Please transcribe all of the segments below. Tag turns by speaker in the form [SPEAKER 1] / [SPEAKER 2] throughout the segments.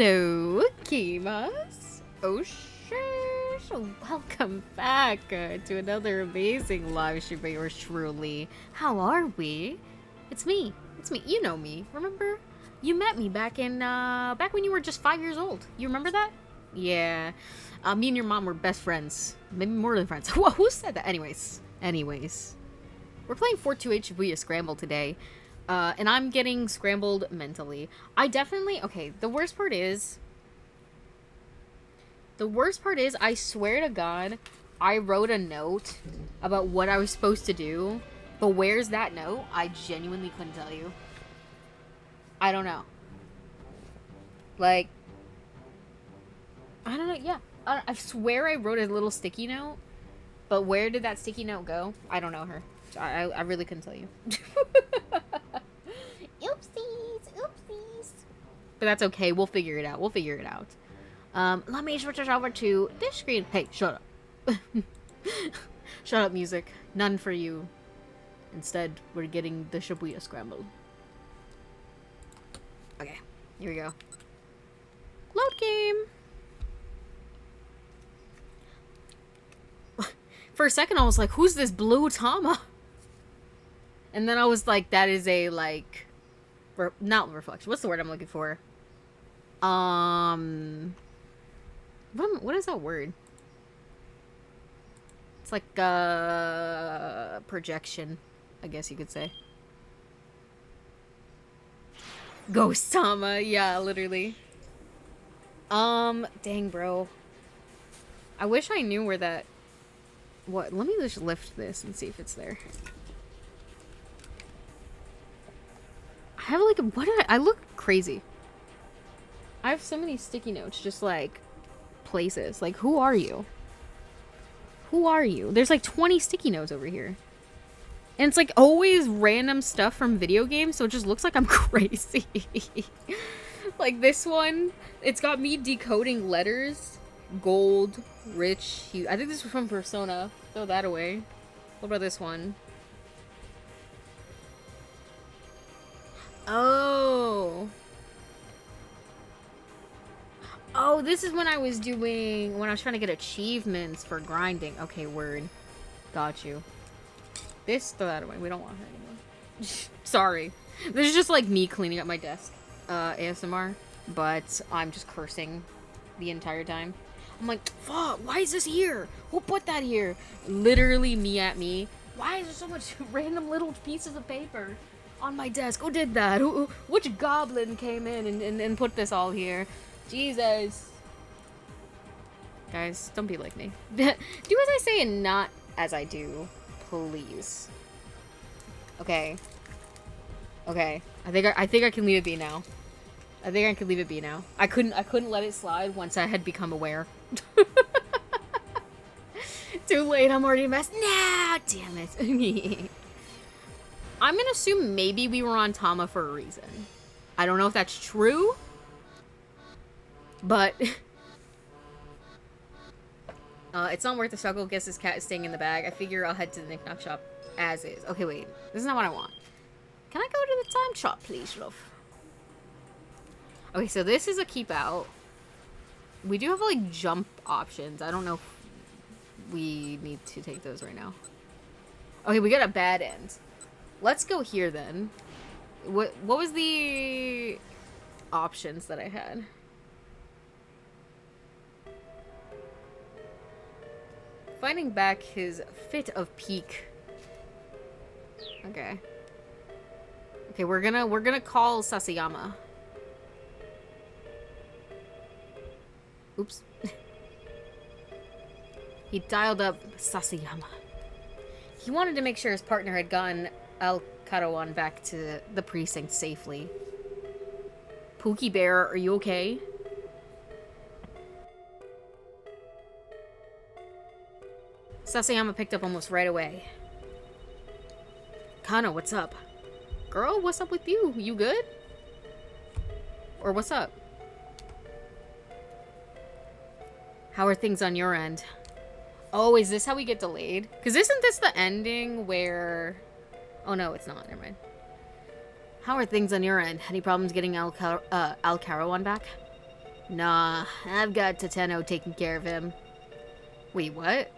[SPEAKER 1] Hello, Kimas. Oh, sure. Welcome back to another amazing live stream by yours truly. How are we? It's me. You know me. Remember? You met me back when you were just 5 years old. You remember that? Yeah. Me and your mom were best friends. Maybe more than friends. Who said that? Anyways. We're playing 428 Shibuya Scramble today. And I'm getting scrambled mentally. Okay, the worst part is, I swear to God, I wrote a note about what I was supposed to do, but where's that note? I genuinely couldn't tell you. I don't know. Like, I don't know, yeah. I swear I wrote a little sticky note, but where did that sticky note go? I don't know her. I really couldn't tell you. Oopsies. But that's okay. We'll figure it out. Let me switch us over to this screen. Hey, shut up. Shut up, music. None for you. Instead, we're getting the Shibuya Scramble. Okay, here we go. Load game. For a second, I was like, who's this blue Tama? And then I was like, that is a, like, not reflection. What's the word I'm looking for? What is that word? It's like, projection, I guess you could say. Ghost Tama, yeah, literally. Dang, bro. I wish I knew where that... What? Let me just lift this and see if it's there. I have like I look crazy. I have so many sticky notes, just like places. Like, who are you? There's like 20 sticky notes over here. And it's like always random stuff from video games, so it just looks like I'm crazy. Like this one, it's got me decoding letters. Gold, rich, huge. I think this was from Persona. Throw that away. What about this one? Oh, this is when I was trying to get achievements for grinding. Okay, word. Got you. Throw that away. We don't want her anymore. Sorry. This is just like me cleaning up my desk. ASMR. But I'm just cursing the entire time. I'm like, fuck, why is this here? Who put that here? Literally me at me. Why is there so much random little pieces of paper on my desk? Who did that? Which goblin came in and put this all here? Jesus. Guys, don't be like me. Do as I say and not as I do, please. Okay. I think I can leave it be now. I couldn't let it slide once I had become aware. Too late, I'm already a mess. Nah, damn it. I'm gonna assume maybe we were on Tama for a reason. I don't know if that's true, but it's not worth the struggle. Guess this cat is staying in the bag. I figure I'll head to the knick-knack shop as is. Okay, wait. This is not what I want. Can I go to the time shop, please, love? Okay, so this is a keep out. We do have, like, jump options. I don't know if we need to take those right now. Okay, we got a bad end. Let's go here, then. What was the options that I had? Finding back his fit of pique. Okay. Okay, we're gonna call Sasayama. Oops. He dialed up Sasayama. He wanted to make sure his partner had gotten El Carawan back to the precinct safely. Pookie Bear, are you okay? Sasayama picked up almost right away. Kana, what's up? Girl, what's up with you? You good? Or what's up? How are things on your end? Oh, is this how we get delayed? Because isn't this the ending where... Oh, no, it's not. Never mind. How are things on your end? Any problems getting Al Carawan back? Nah, I've got Tateno taking care of him. Wait, what?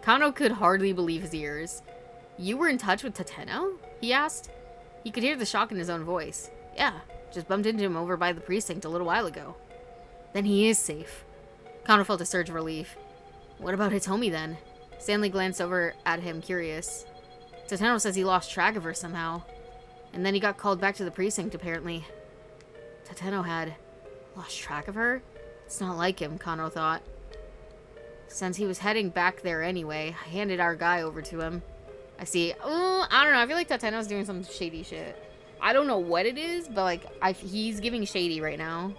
[SPEAKER 1] Kano could hardly believe his ears. You were in touch with Tateno? He asked. He could hear the shock in his own voice. Yeah, just bumped into him over by the precinct a little while ago. Then he is safe. Kano felt a surge of relief. What about Hitomi then? Stanley glanced over at him, curious. Tateno says he lost track of her somehow. And then he got called back to the precinct, apparently. Tateno had lost track of her? It's not like him, Kano thought. Since he was heading back there anyway, I handed our guy over to him. I see. I don't know. I feel like Tateno's doing some shady shit. I don't know what it is, but like, he's giving shady right now.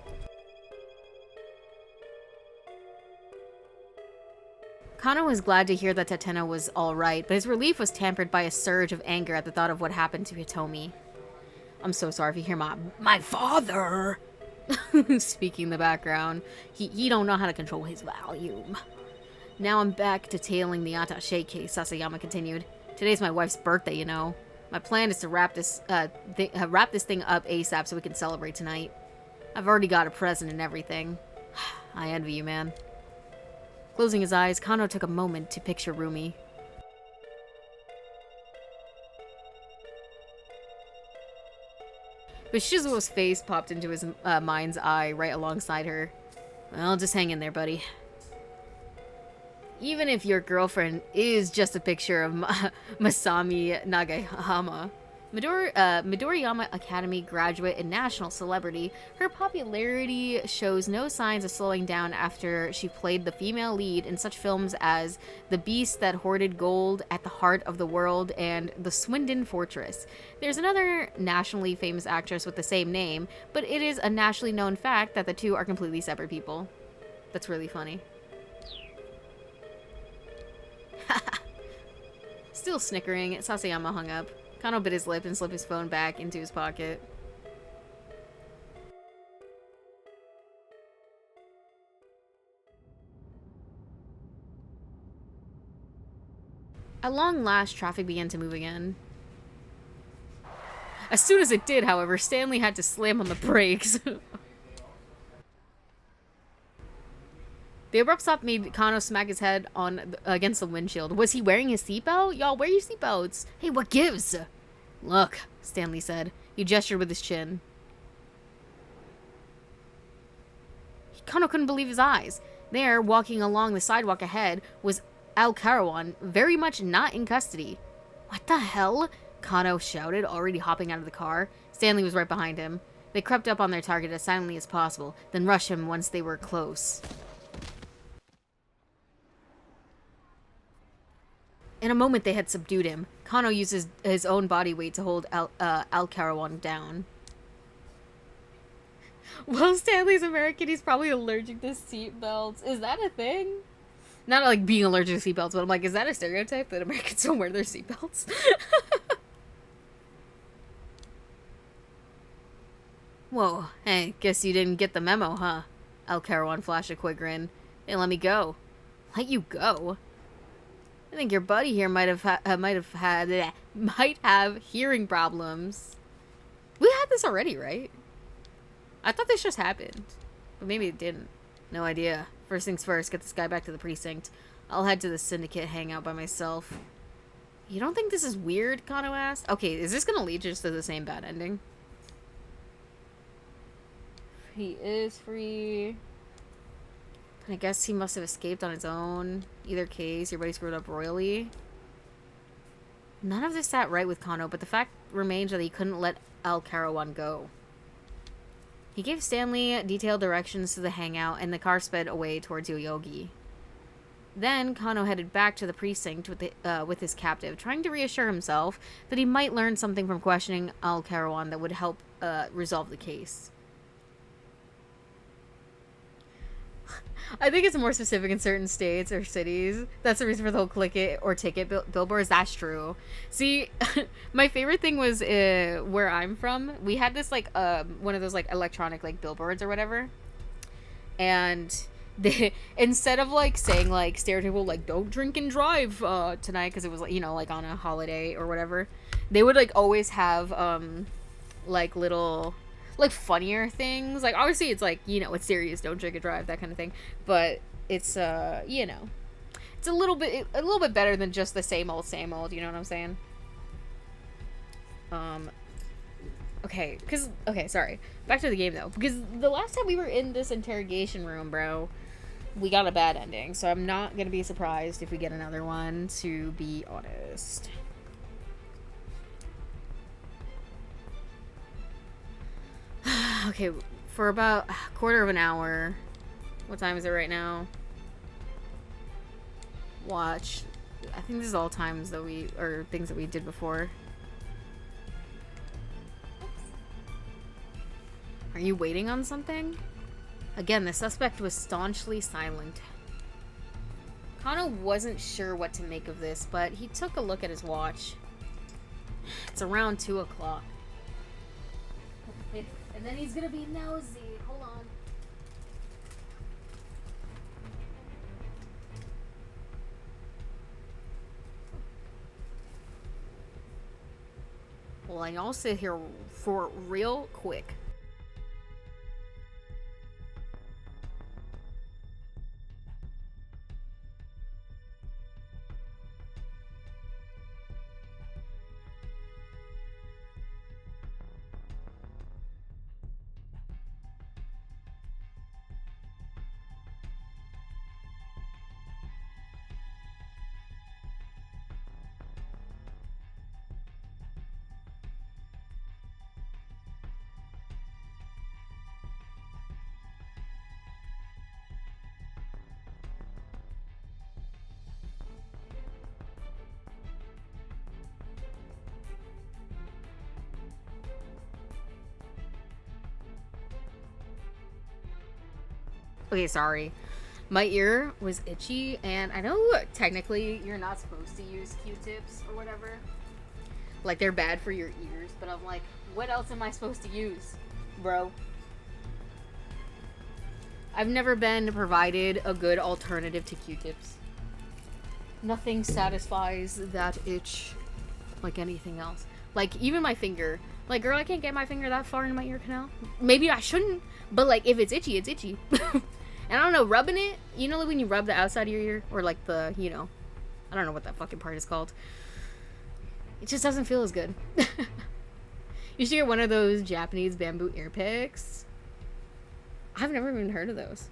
[SPEAKER 1] Kano was glad to hear that Tateno was alright, but his relief was tempered by a surge of anger at the thought of what happened to Hitomi. I'm so sorry if you hear my father speaking in the background. He don't know how to control his volume. Now I'm back detailing the attaché case, Sasayama continued. Today's my wife's birthday, you know. My plan is to wrap this thing up ASAP so we can celebrate tonight. I've already got a present and everything. I envy you, man. Closing his eyes, Kano took a moment to picture Rumi. But Shizuo's face popped into his mind's eye right alongside her. Well, just hang in there, buddy. Even if your girlfriend is just a picture of Masami Nagahama, Midoriyama Academy graduate and national celebrity, her popularity shows no signs of slowing down after she played the female lead in such films as The Beast That Hoarded Gold, At the Heart of the World, and The Swindon Fortress. There's another nationally famous actress with the same name, but it is a nationally known fact that the two are completely separate people. That's really funny. Still snickering, Sasayama hung up. Kano bit his lip and slipped his phone back into his pocket. At long last, traffic began to move again. As soon as it did, however, Stanley had to slam on the brakes. The abrupt stop made Kano smack his head against the windshield. Was he wearing his seatbelt? Y'all, wear your seatbelts. Hey, what gives? Look, Stanley said. He gestured with his chin. Kano couldn't believe his eyes. There, walking along the sidewalk ahead, was Al Karawan, very much not in custody. What the hell? Kano shouted, already hopping out of the car. Stanley was right behind him. They crept up on their target as silently as possible, then rushed him once they were close. In a moment, they had subdued him. Kano used his own body weight to hold Al Karawan down. Well, Stanley's American, he's probably allergic to seatbelts. Is that a thing? Not like being allergic to seatbelts, but I'm like, is that a stereotype that Americans don't wear their seatbelts? Whoa, hey, guess you didn't get the memo, huh? Al Karawan flashed a quick grin. They let me go. Let you go? I think your buddy here might have hearing problems. We had this already, right? I thought this just happened, but maybe it didn't. No idea. First things first, get this guy back to the precinct. I'll head to the syndicate hangout by myself. You don't think this is weird? Kano asked. Okay, is this gonna lead just to the same bad ending? He is free. I guess he must have escaped on his own. Either case, your buddy screwed up royally. None of this sat right with Kano, but the fact remains that he couldn't let Al Karawan go. He gave Stanley detailed directions to the hangout, and the car sped away towards Yoyogi. Then, Kano headed back to the precinct with his captive, trying to reassure himself that he might learn something from questioning Al Karawan that would help resolve the case. I think it's more specific in certain states or cities. That's the reason for the whole click it or ticket billboards. That's true. See, my favorite thing was where I'm from. We had this like one of those like electronic like billboards or whatever, and they, instead of like saying like stereotypical like don't drink and drive tonight because it was like, you know, like on a holiday or whatever, they would like always have like little like funnier things. Like obviously it's like, you know, it's serious, don't drink and drive, that kind of thing. But it's you know, it's a little bit better than just the same old, you know what I'm saying? Okay, sorry. Back to the game though, because the last time we were in this interrogation room, bro, we got a bad ending, so I'm not gonna be surprised if we get another one, to be honest. Okay, for about a quarter of an hour. What time is it right now? Watch. I think this is all times that or things that we did before. Are you waiting on something? Again, the suspect was staunchly silent. Kano wasn't sure what to make of this, but he took a look at his watch. It's around 2 o'clock. And then he's gonna be nosy. Hold on. Well, I'll sit here for real quick. Okay, sorry. My ear was itchy, and I know technically you're not supposed to use Q-tips or whatever. Like, they're bad for your ears, but I'm like, what else am I supposed to use, bro? I've never been provided a good alternative to Q-tips. Nothing satisfies that itch like anything else. Like, even my finger. Like, girl, I can't get my finger that far in my ear canal. Maybe I shouldn't, but like, if it's itchy, it's itchy. And I don't know, rubbing it, you know, like when you rub the outside of your ear, or like the, you know, I don't know what that fucking part is called. It just doesn't feel as good. You should get one of those Japanese bamboo ear picks. I've never even heard of those.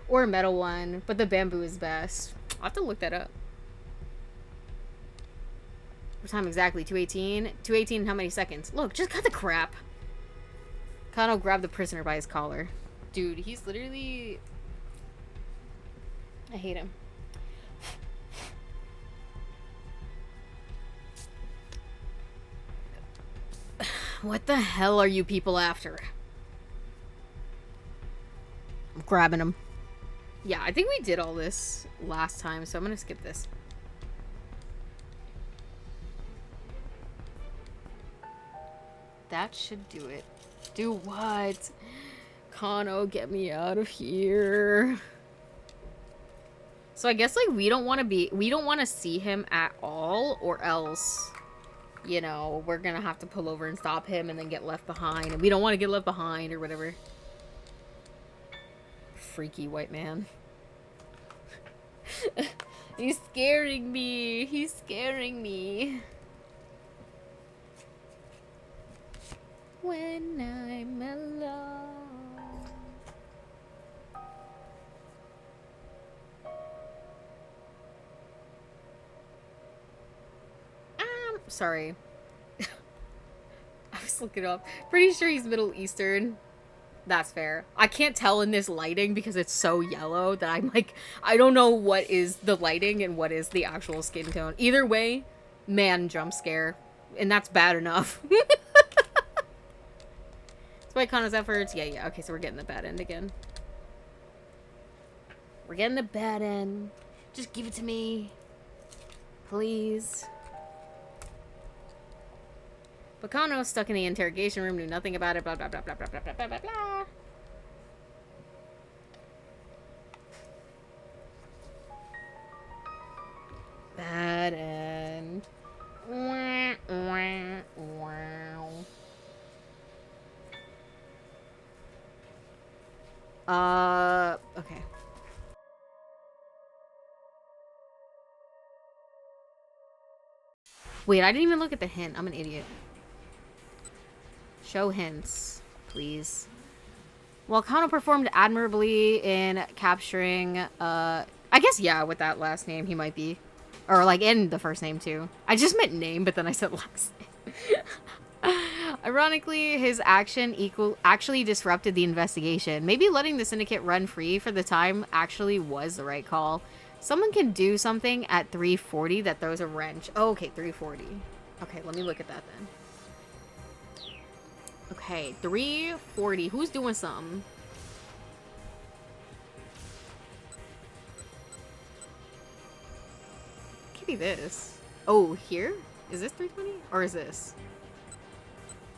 [SPEAKER 1] Or a metal one, but the bamboo is best. I'll have to look that up. What time exactly? 2:18? 2:18 in how many seconds? Look, just cut the crap. Kano grabbed the prisoner by his collar. Dude, he's literally... I hate him. What the hell are you people after? I'm grabbing him. Yeah, I think we did all this last time, so I'm gonna skip this. That should do it. Do what? Kano, get me out of here. So I guess, like, we don't want to see him at all, or else, you know, we're gonna have to pull over and stop him and then get left behind, and we don't want to get left behind or whatever. Freaky white man. He's scaring me. He's scaring me. When I'm alone. Sorry. I was looking up. Pretty sure he's Middle Eastern. That's fair. I can't tell in this lighting because it's so yellow that I'm like, I don't know what is the lighting and what is the actual skin tone. Either way, man, jump scare. And that's bad enough. Despite Kano's efforts, yeah. Okay, so we're getting the bad end again. We're getting the bad end. Just give it to me. Please. But Kano, stuck in the interrogation room, knew nothing about it, blah, blah, blah, blah, blah, blah, blah, blah, blah. Bad end. Wah, wah, Okay. Wait, I didn't even look at the hint. I'm an idiot. Show hints, please. Well, Kano performed admirably in capturing, I guess, yeah, with that last name, he might be. Or, like, in the first name, too. I just meant name, but then I said last name. Ironically, his action actually disrupted the investigation. Maybe letting the syndicate run free for the time actually was the right call. Someone can do something at 340 that throws a wrench. Oh, okay, 340. Okay, let me look at that then. Okay, 340. Who's doing something? Could be this. Oh, here? Is this 320? Or is this?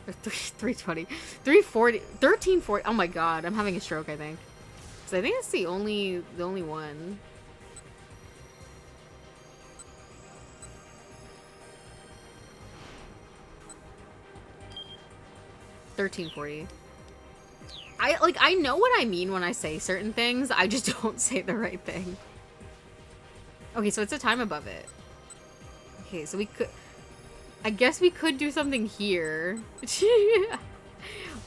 [SPEAKER 1] Or 320. 340. 1340. Oh my god, I'm having a stroke, I think. So I think it's the only one. $13.40. I know what I mean when I say certain things. I just don't say the right thing. Okay, so it's a time above it. Okay, so we could... I guess we could do something here.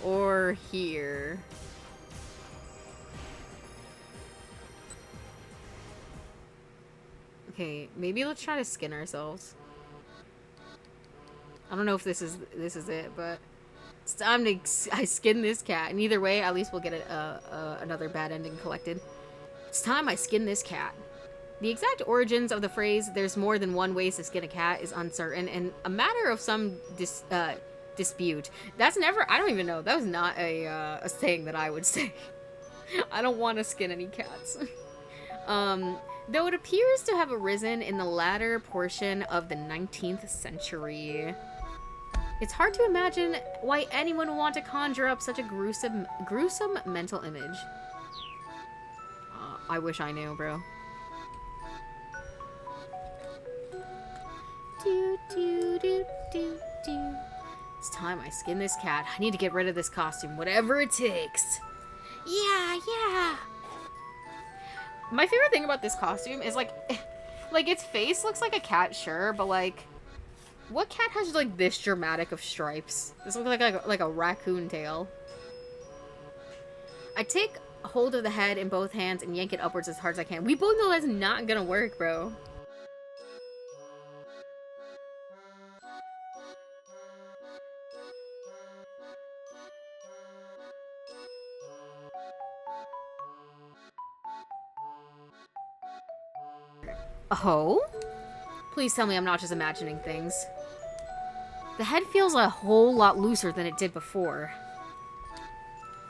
[SPEAKER 1] Or here. Okay, maybe let's try to skin ourselves. I don't know if this is it, but... It's time to I skin this cat, and either way, at least we'll get another bad ending collected. It's time I skin this cat. The exact origins of the phrase "there's more than one way to skin a cat" is uncertain and a matter of some dispute. That's never. I don't even know. That was not a saying that I would say. I don't want to skin any cats. Though it appears to have arisen in the latter portion of the 19th century. It's hard to imagine why anyone would want to conjure up such a gruesome mental image. I wish I knew, bro. It's time I skin this cat. I need to get rid of this costume, whatever it takes. Yeah. My favorite thing about this costume is like its face looks like a cat, sure, but like, what cat has like this dramatic of stripes? This looks like a raccoon tail. I take hold of the head in both hands and yank it upwards as hard as I can. We both know that's not gonna work, bro. Oh? Please tell me I'm not just imagining things. The head feels a whole lot looser than it did before.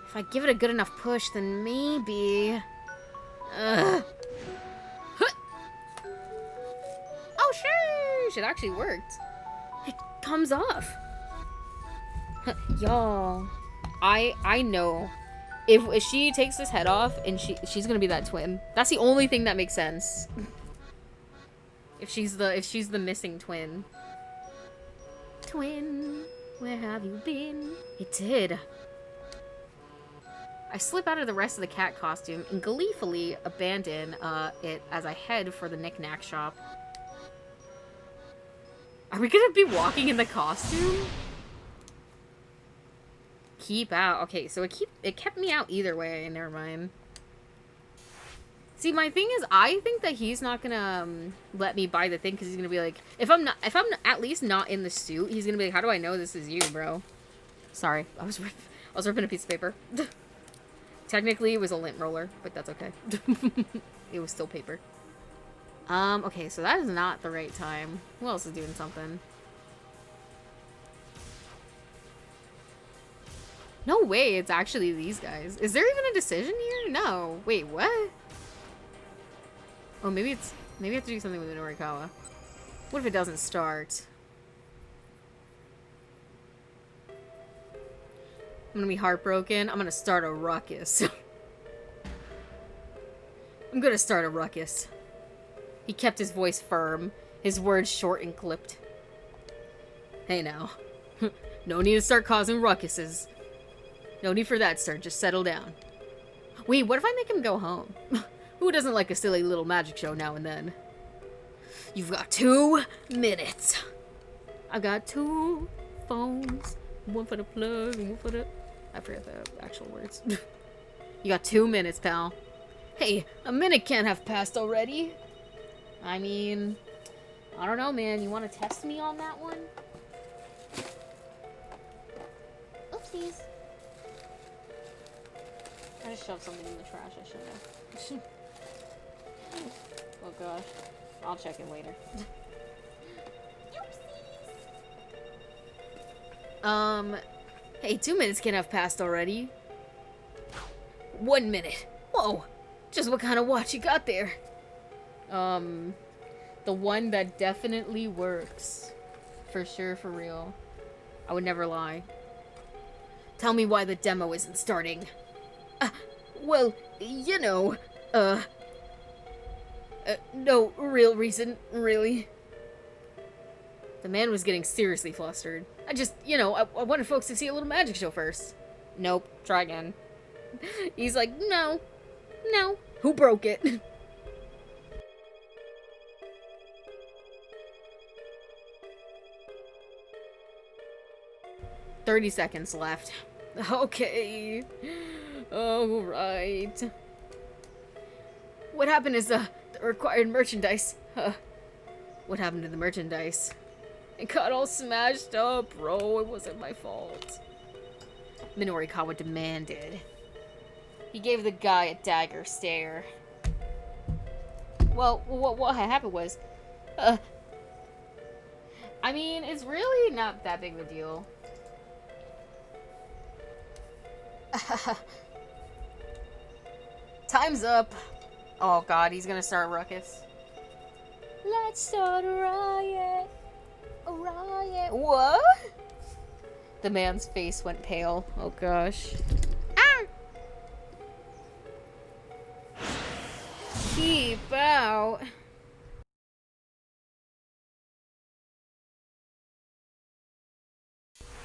[SPEAKER 1] If I give it a good enough push, then maybe... Ugh. Huh. Oh, sheesh! It actually worked. It comes off. Y'all. I know. If she takes this head off, and she's gonna be that twin. That's the only thing that makes sense. If she's the missing twin. Twin, where have you been? It did. I slip out of the rest of the cat costume and gleefully abandon it as I head for the knick-knack shop. Are we gonna be walking in the costume? Keep out. Okay, so it kept me out either way. Never mind. See, my thing is, I think that he's not gonna let me buy the thing because he's gonna be like, if I'm at least not in the suit, he's gonna be like, how do I know this is you, bro? Sorry, I was ripping a piece of paper. Technically, it was a lint roller, but that's okay. It was still paper. Okay, so that is not the right time. Who else is doing something? No way, it's actually these guys. Is there even a decision here? No. Wait, what? Oh, maybe I have to do something with the Norikawa. What if it doesn't start? I'm gonna be heartbroken. I'm gonna start a ruckus. I'm gonna start a ruckus. He kept his voice firm, his words short and clipped. Hey now. No need to start causing ruckuses. No need for that, sir. Just settle down. Wait, what if I make him go home? Who doesn't like a silly little magic show now and then? You've got 2 minutes. I've got 2 phones. One for the plug and one for the... I forget the actual words. You got 2 minutes, pal. Hey, a minute can't have passed already. I mean... I don't know, man. You want to test me on that one? Oopsies. I just shoved something in the trash. I shouldn't have. Oh gosh. I'll check it later. Hey, 2 minutes can't have passed already. 1 minute. Whoa. Just what kind of watch you got there? The one that definitely works. For sure, for real. I would never lie. Tell me why the demo isn't starting. Well, you know, no real reason, really. The man was getting seriously flustered. I just, you know, I wanted folks to see a little magic show first. Nope, try again. He's like, no. Who broke it? "30 seconds left. Okay. Alright. What happened is, the required merchandise. What happened to the merchandise? It got all smashed up, bro. It wasn't my fault. Minorikawa demanded. He gave the guy a dagger stare. Well, what happened was, I mean, it's really not that big of a deal. Time's up. Oh god, he's gonna start a ruckus. Let's start a riot. A riot. What? The man's face went pale. Oh gosh. Ah! Keep out.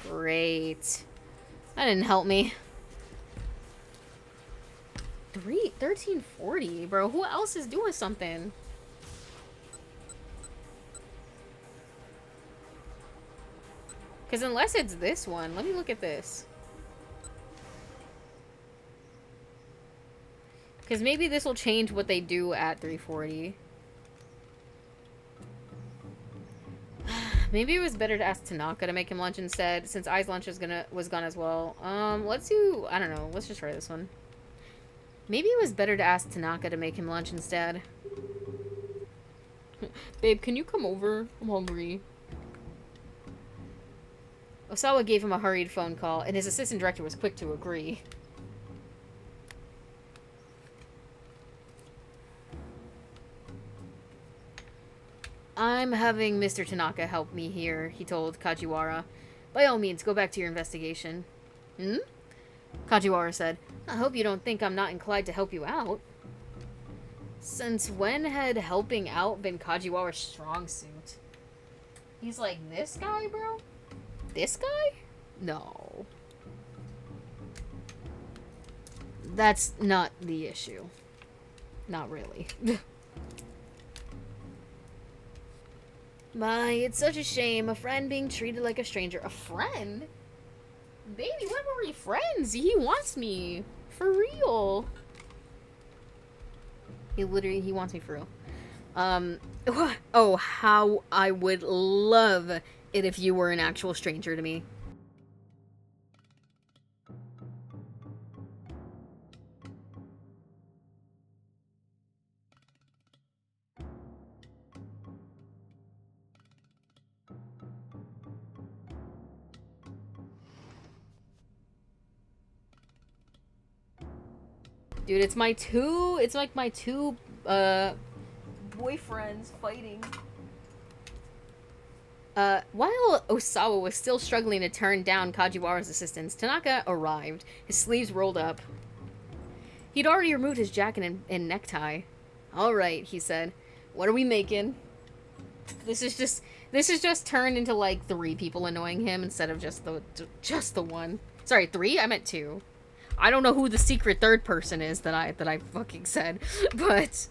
[SPEAKER 1] Great. That didn't help me. 1340, bro. Who else is doing something? Because unless it's this one, let me look at this. Because maybe this will change what they do at 340. Maybe it was better to ask Tanaka to make him lunch instead, since Ai's lunch was gone as well. Let's do, I don't know, let's just try this one. Maybe it was better to ask Tanaka to make him lunch instead. Babe, can you come over? I'm hungry. Osawa gave him a hurried phone call, and his assistant director was quick to agree. I'm having Mr. Tanaka help me here, he told Kajiwara. By all means, go back to your investigation. Hmm? Kajiwara said, I hope you don't think I'm not inclined to help you out. Since when had helping out been Kajiwara's strong suit? He's like, this guy, bro? This guy? No. That's not the issue. Not really. My, it's such a shame. A friend being treated like a stranger. A friend? Baby, when were we friends? He wants me. For real. He wants me for real. Oh, how I would love it if you were an actual stranger to me. Dude, it's like my two boyfriends fighting. While Osawa was still struggling to turn down Kajiwara's assistance, Tanaka arrived, his sleeves rolled up. He'd already removed his jacket and necktie. Alright, he said. What are we making? This is just turned into like 3 people annoying him instead of just the one. Sorry, 3? I meant 2. I don't know who the secret third person is that I fucking said, but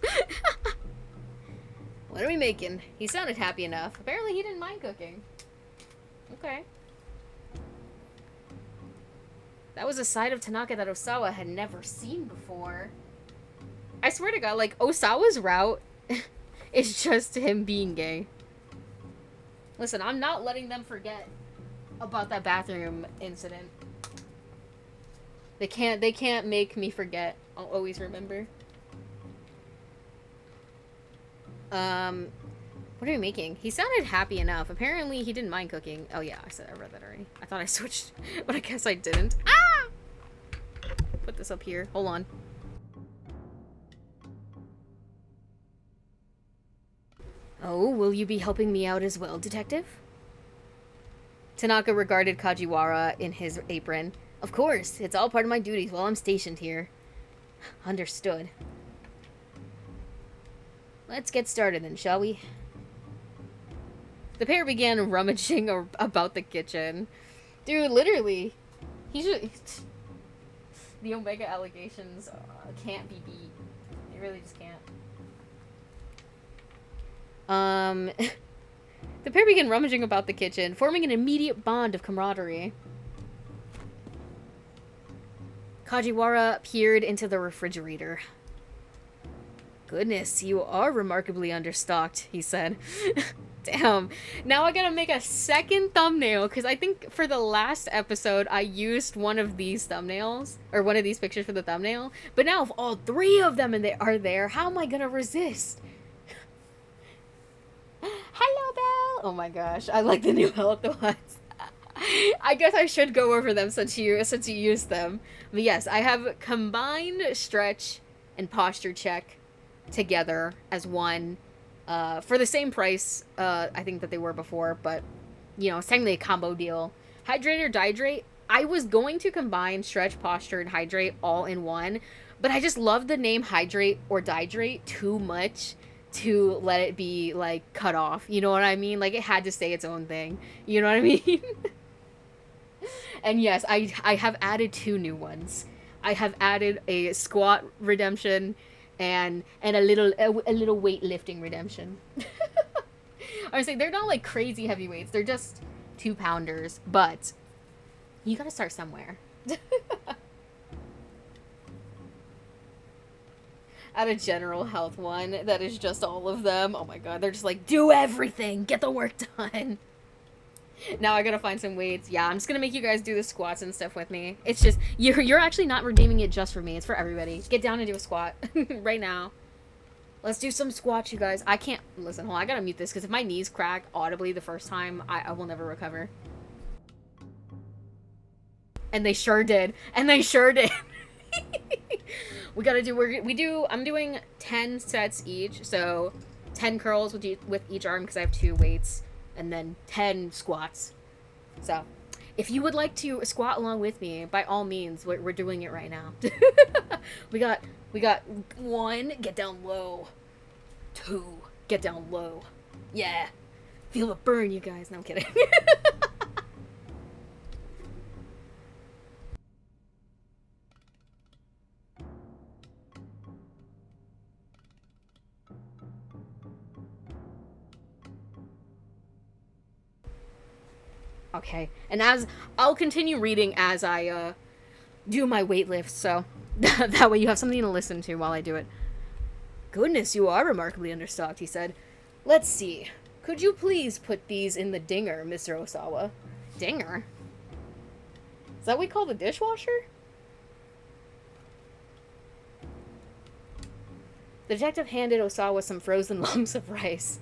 [SPEAKER 1] what are we making? He sounded happy enough. Apparently he didn't mind cooking. Okay. That was a side of Tanaka that Osawa had never seen before. I swear to God, like, Osawa's route is just him being gay. Listen, I'm not letting them forget about that bathroom incident. They can't make me forget. I'll always remember. What are we making? He sounded happy enough. Apparently he didn't mind cooking. Oh yeah, I read that already. I thought I switched, but I guess I didn't. Ah! Put this up here. Hold on. Oh, will you be helping me out as well, detective? Tanaka regarded Kajiwara in his apron. Of course, it's all part of my duties while I'm stationed here. Understood. Let's get started then, shall we? The pair began rummaging about the kitchen. Dude, literally, he should... The Omega allegations can't be beat. They really just can't. The pair began rummaging about the kitchen, forming an immediate bond of camaraderie. Kajiwara peered into the refrigerator. Goodness, you are remarkably understocked, he said. Damn. Now I gotta make a second thumbnail, because I think for the last episode I used one of these thumbnails, or one of these pictures for the thumbnail, but now if all three of them are there, how am I gonna resist? Hello, Belle! Oh my gosh, I like the new health ones. I guess I should go over them since you used them. But yes, I have combined stretch and posture check together as one for the same price I think that they were before, but you know, it's technically a combo deal. Hydrate or Dihydrate, I was going to combine stretch, posture, and hydrate all in one, but I just love the name Hydrate or Dihydrate too much to let it be like cut off, you know what I mean? Like it had to stay its own thing, you know what I mean? And yes, I have added 2 new ones. I have added a squat redemption and a little weightlifting redemption. I was saying they're not like crazy heavy weights. They're just 2-pounders, but you gotta start somewhere. Add a general health one that is just all of them. Oh my god, they're just like, do everything, get the work done. Now I gotta find some weights. Yeah, I'm just gonna make you guys do the squats and stuff with me. It's just, you're actually not redeeming it just for me. It's for everybody. Get down and do a squat right now. Let's do some squats, you guys. I can't, listen, hold on, I gotta mute this, because if my knees crack audibly the first time, I will never recover. And they sure did. And they sure did. We gotta do, I'm doing 10 sets each, so 10 curls with each arm, because I have 2 weights. And then 10 squats. So, if you would like to squat along with me, by all means, we're doing it right now. we got 1, get down low. 2, get down low. Yeah. Feel the burn, you guys. No, I'm kidding. Okay, and as I'll continue reading as I do my weight lifts, so that way you have something to listen to while I do it. Goodness, you are remarkably understocked, he said. Let's see. Could you please put these in the dinger, Mr. Osawa? Dinger? Is that what we call the dishwasher? The detective handed Osawa some frozen lumps of rice.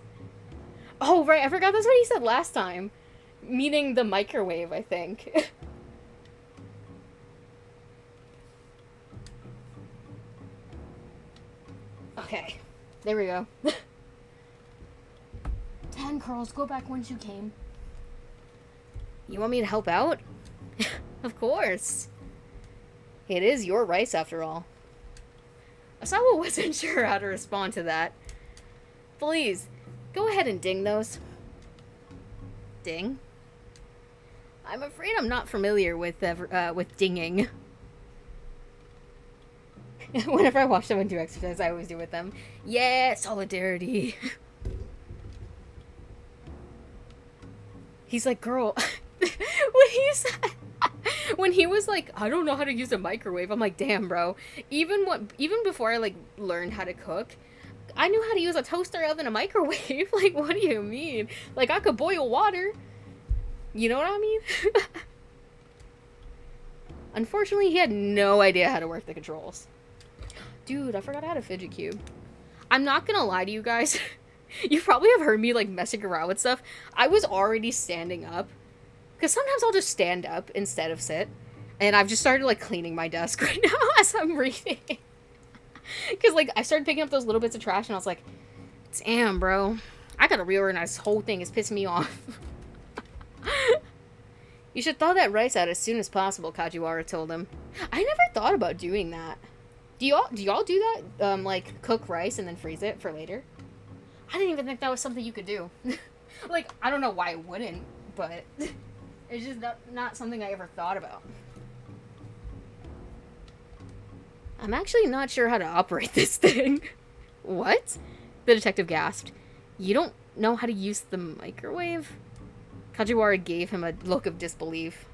[SPEAKER 1] Oh, right, I forgot that's what he said last time. Meaning the microwave, I think. Okay, there we go. 10 curls, go back whence you came. You want me to help out? Of course. It is your rice, after all. Osawa wasn't sure how to respond to that. Please, go ahead and ding those. Ding? I'm afraid I'm not familiar with dinging. Whenever I watch someone do exercise, I always do with them. Yeah, solidarity. He's like, girl, when he was like, I don't know how to use a microwave, I'm like, damn, bro. Even before I like learned how to cook, I knew how to use a toaster oven, a microwave. Like, what do you mean? Like, I could boil water. You know what I mean? Unfortunately, he had no idea how to work the controls. Dude, I forgot I had a fidget cube. I'm not gonna lie to you guys. You probably have heard me, like, messing around with stuff. I was already standing up. Because sometimes I'll just stand up instead of sit. And I've just started, like, cleaning my desk right now as I'm reading. Because, like, I started picking up those little bits of trash, and I was like, damn, bro. I gotta reorganize this whole thing. It's pissing me off. You should thaw that rice out as soon as possible, Kajiwara told him. I never thought about doing that. Do y'all do that? Like, cook rice and then freeze it for later? I didn't even think that was something you could do. Like, I don't know why I wouldn't, but it's just not something I ever thought about. I'm actually not sure how to operate this thing. What? The detective gasped. You don't know how to use the microwave? Kajiwara gave him a look of disbelief.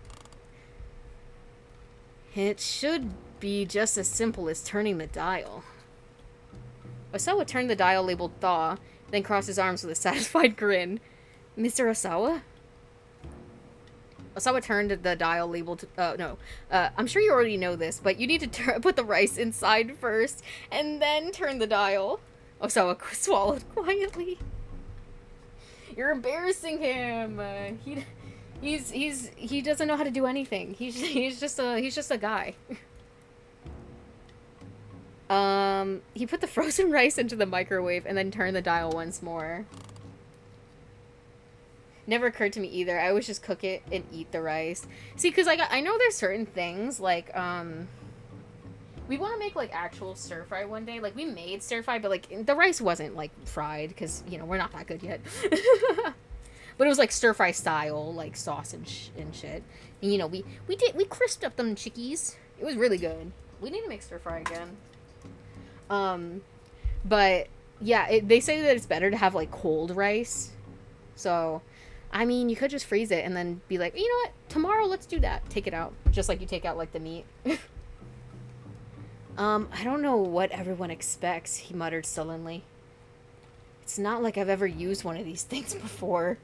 [SPEAKER 1] It should be just as simple as turning the dial. Osawa turned the dial labeled thaw, then crossed his arms with a satisfied grin. Mr. Osawa? Osawa turned the dial labeled... I'm sure you already know this, but you need to put the rice inside first, and then turn the dial. Osawa swallowed quietly. You're embarrassing him. He doesn't know how to do anything. He's just a guy. He put the frozen rice into the microwave and then turned the dial once more. Never occurred to me either. I always just cook it and eat the rice. See, because I know there's certain things, like, we want to make, like, actual stir-fry one day. Like, we made stir-fry, but, like, the rice wasn't, like, fried, because, you know, we're not that good yet. But it was, like, stir-fry style, like, sauce and shit. And, you know, we crisped up them chickies. It was really good. We need to make stir-fry again. But, yeah, they say that it's better to have, like, cold rice. So, I mean, you could just freeze it and then be like, you know what, tomorrow let's do that. Take it out. Just like you take out, like, the meat. I don't know what everyone expects, he muttered sullenly. It's not like I've ever used one of these things before.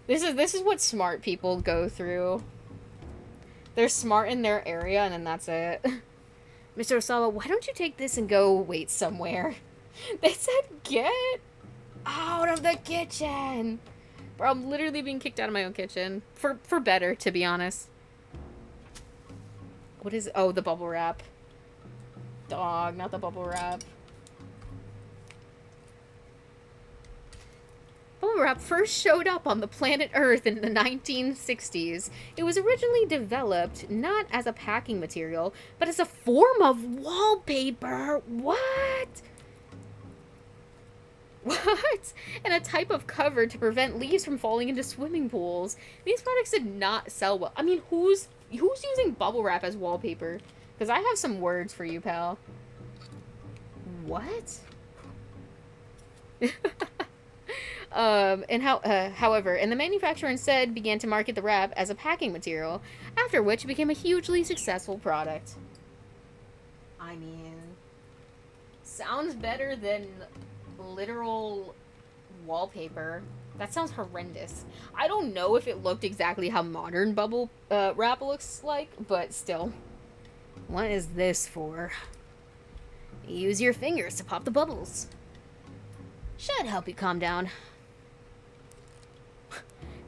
[SPEAKER 1] This is what smart people go through. They're smart in their area, and then that's it. Mr. Osawa, why don't you take this and go wait somewhere? They said get out of the kitchen. Bro, I'm literally being kicked out of my own kitchen. For better, to be honest. What is... Oh, the bubble wrap. Dog, not the bubble wrap. Bubble wrap first showed up on the planet Earth in the 1960s. It was originally developed not as a packing material, but as a form of wallpaper. What? What? And a type of cover to prevent leaves from falling into swimming pools. These products did not sell well. I mean, who's using bubble wrap as wallpaper? Because I have some words for you, pal. What? However, the manufacturer instead began to market the wrap as a packing material, after which it became a hugely successful product. I mean, sounds better than literal wallpaper. That sounds horrendous. I don't know if it looked exactly how modern bubble wrap looks like, but still. What is this for? Use your fingers to pop the bubbles. Should help you calm down.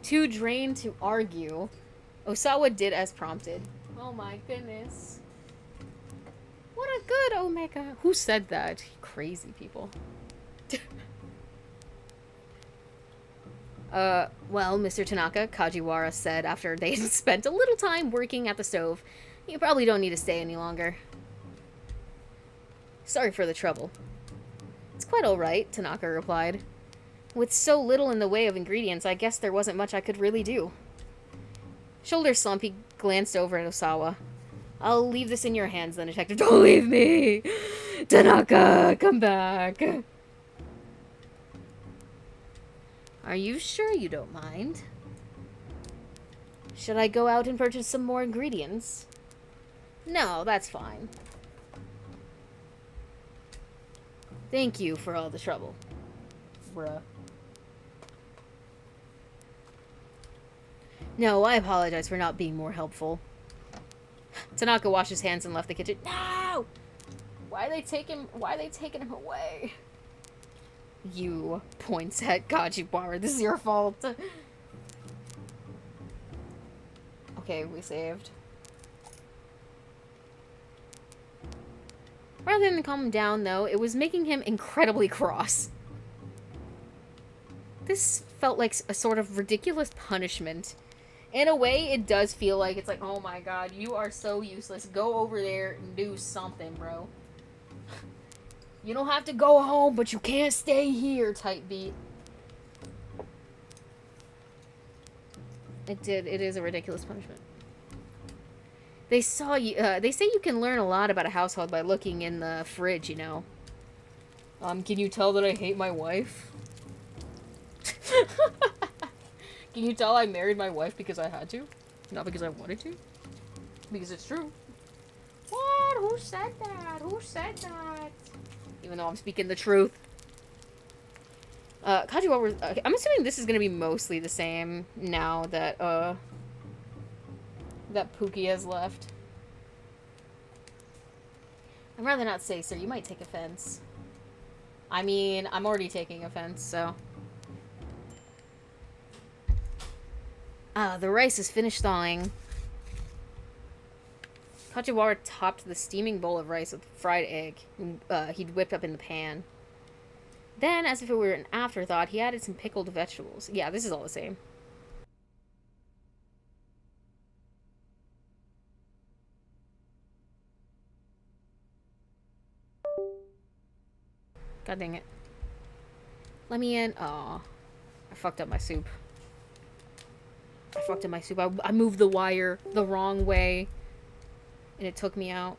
[SPEAKER 1] Too drained to argue, Osawa did as prompted. Oh my goodness. What a good Omega. Who said that? Crazy people. Well, Mr. Tanaka, Kajiwara said after they had spent a little time working at the stove, you probably don't need to stay any longer. Sorry for the trouble. It's quite alright, Tanaka replied. With so little in the way of ingredients, I guess there wasn't much I could really do. Shoulder slump, he glanced over at Osawa. I'll leave this in your hands then, Detective. Don't leave me! Tanaka, come back. Are you sure you don't mind? Should I go out and purchase some more ingredients? No, that's fine. Thank you for all the trouble. Bruh. No, I apologize for not being more helpful. Tanaka washed his hands and left the kitchen. No! Why are they taking him away? You points at Kajiwara. This is your fault. Okay, we saved. Rather than calm him down, though, it was making him incredibly cross. This felt like a sort of ridiculous punishment. In a way, it does feel like it's like, oh my god, you are so useless. Go over there and do something, bro. You don't have to go home, but you can't stay here, type beat. It is a ridiculous punishment. They saw you, they say you can learn a lot about a household by looking in the fridge, you know. Can you tell that I hate my wife? Can you tell I married my wife because I had to? Not because I wanted to? Because it's true. What? Who said that? Who said that? Even though I'm speaking the truth. Kajiwara, I'm assuming this is gonna be mostly the same now that, that Pookie has left. I'd rather not say, sir. You might take offense. I mean, I'm already taking offense, so... the rice is finished thawing. Kajiwara topped the steaming bowl of rice with fried egg he'd whipped up in the pan. Then, as if it were an afterthought, he added some pickled vegetables. Yeah, this is all the same. God dang it. Let me in. Aw. I fucked up my soup. I moved the wire the wrong way. And it took me out.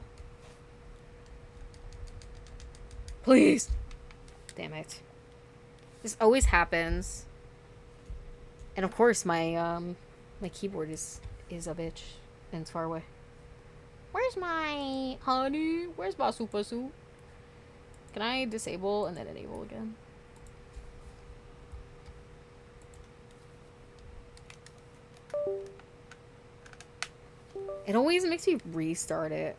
[SPEAKER 1] Please! Damn it. This always happens. And of course my, my keyboard is a bitch. And it's far away. Where's my... Honey? Where's my super soup? Can I disable and then enable again? It always makes me restart it.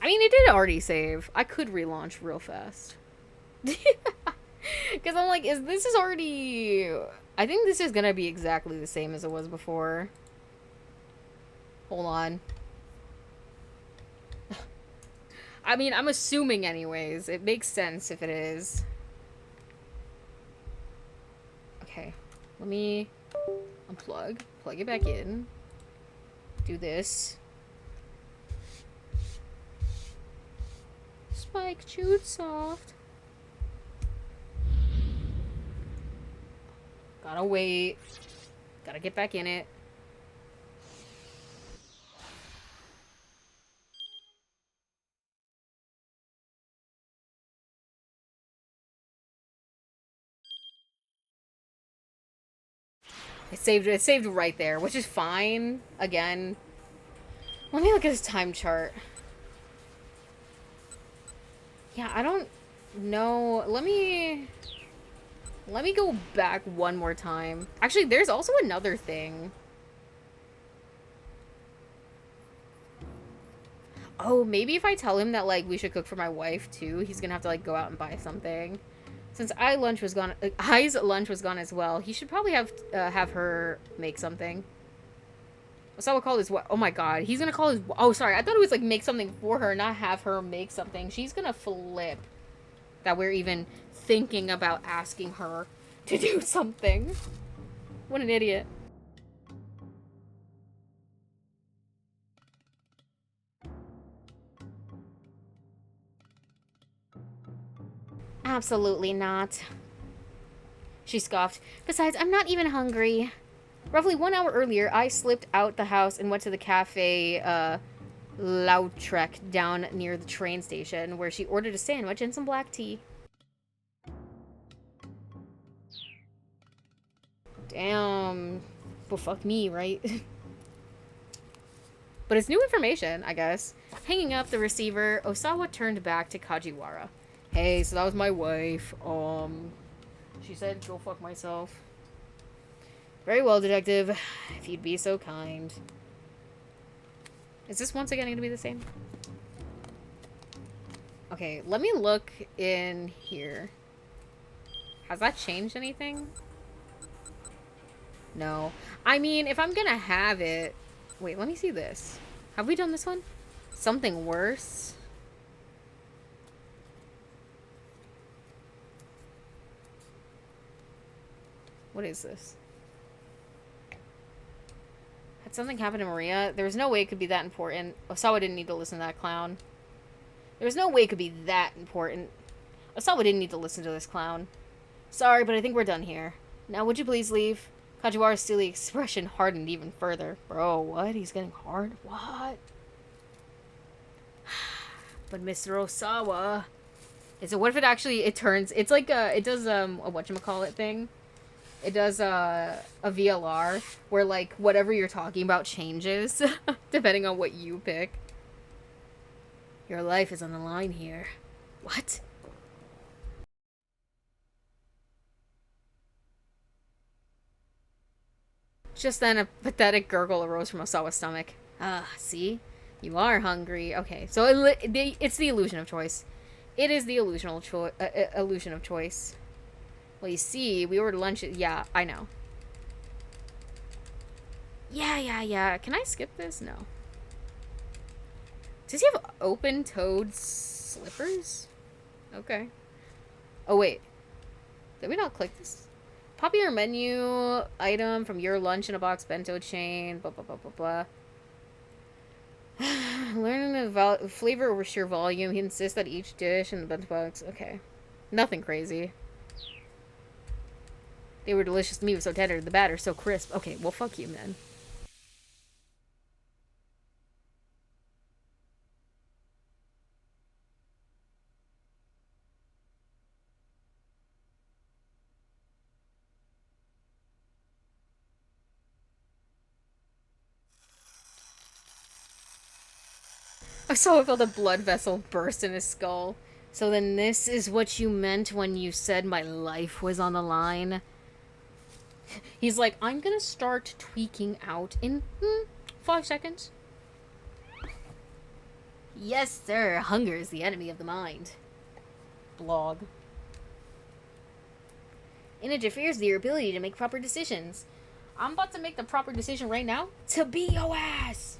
[SPEAKER 1] I mean, it did already save. I could relaunch real fast. Because I'm like, this is already... I think this is gonna be exactly the same as it was before. Hold on. I mean, I'm assuming anyways. It makes sense if it is. Okay. Let me unplug. Plug it back in. Do this. Spike chewed soft. Gotta wait. Gotta get back in it. It saved right there, which is fine. Again. Let me look at his time chart. Yeah, I don't know. Let me go back one more time. Actually, there's also another thing. Oh, maybe if I tell him that, like, we should cook for my wife, too, he's gonna have to, like, go out and buy something. Since I's lunch was gone as well, he should probably have her make something. Osawa called his what? Oh my god, he's gonna call his... Oh, sorry, I thought it was, like, make something for her, not have her make something. She's gonna flip that we're even thinking about asking her to do something. What an idiot. Absolutely not. She scoffed. Besides, I'm not even hungry. Roughly 1 hour earlier, I slipped out the house and went to the cafe, Lautrec down near the train station, where she ordered a sandwich and some black tea. Damn. Well, fuck me, right? But it's new information, I guess. Hanging up the receiver, Osawa turned back to Kajiwara. Hey, so that was my wife. She said, go fuck myself. Very well, detective. If you'd be so kind. Is this once again going to be the same? Okay, let me look in here. Has that changed anything? No. I mean, if I'm gonna have it... Wait, let me see this. Have we done this one? Something worse? What is this? Had something happen to Maria? There was no way it could be that important. Osawa didn't need to listen to that clown. There was no way it could be that important. Osawa didn't need to listen to this clown. Sorry, but I think we're done here. Now, would you please leave? Kajiwara's silly expression hardened even further. Bro, what? He's getting hard? What? But Mr. Osawa... Is it, what if it actually, it turns, it's like it does, a whatchamacallit thing. It does, a VLR, where, like, whatever you're talking about changes, depending on what you pick. Your life is on the line here. What? Just then, a pathetic gurgle arose from Osawa's stomach. Ah, see? You are hungry. Okay, so it's the illusion of choice. It is the illusion of choice. Well, you see, we ordered lunch. Yeah, I know. Yeah. Can I skip this? No. Does he have open-toed slippers? Okay. Oh, wait. Did we not click this? Popular menu item from your lunch in a box bento chain. Blah, blah, blah, blah, blah. Learning the flavor over sheer volume. He insists that each dish in the bento box. Okay. Nothing crazy. They were delicious. The meat was so tender. The batter so crisp. Okay, well, fuck you, then. I saw felt a blood vessel burst in his skull. So then this is what you meant when you said my life was on the line? He's like, I'm gonna start tweaking out in 5 seconds. Yes, sir. Hunger is the enemy of the mind. Blog. And it interferes with your ability to make proper decisions. I'm about to make the proper decision right now to be your ass.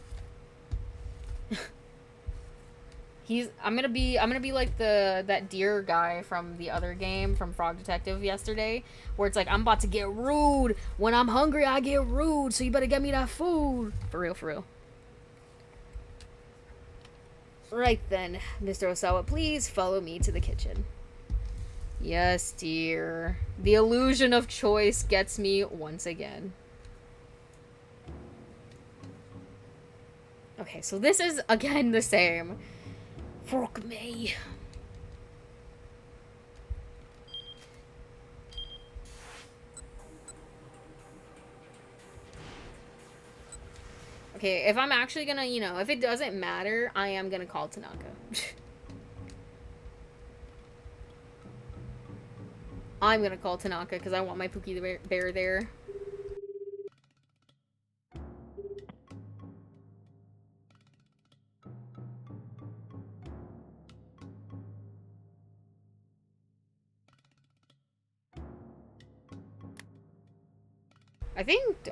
[SPEAKER 1] I'm gonna be like that deer guy from the other game from Frog Detective yesterday, where it's like, I'm about to get rude. When I'm hungry, I get rude, so you better get me that food. For real. Right then, Mr. Osawa, please follow me to the kitchen. Yes, dear. The illusion of choice gets me once again. Okay, so this is, again, the same. Fuck me. Okay, if I'm actually gonna, if it doesn't matter, I am gonna call Tanaka. I'm gonna call Tanaka because I want my Pookie the Bear there.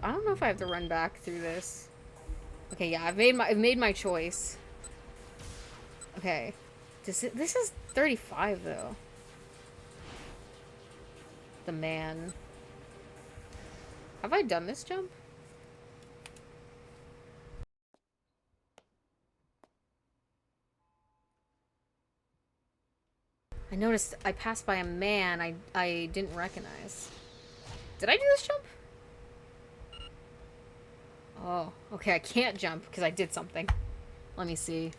[SPEAKER 1] I don't know if I have to run back through this. Okay, yeah, I've made my choice. Okay. This is 35 though. The man. Have I done this jump? I noticed I passed by a man I didn't recognize. Did I do this jump? Oh, okay, I can't jump because I did something. Let me see.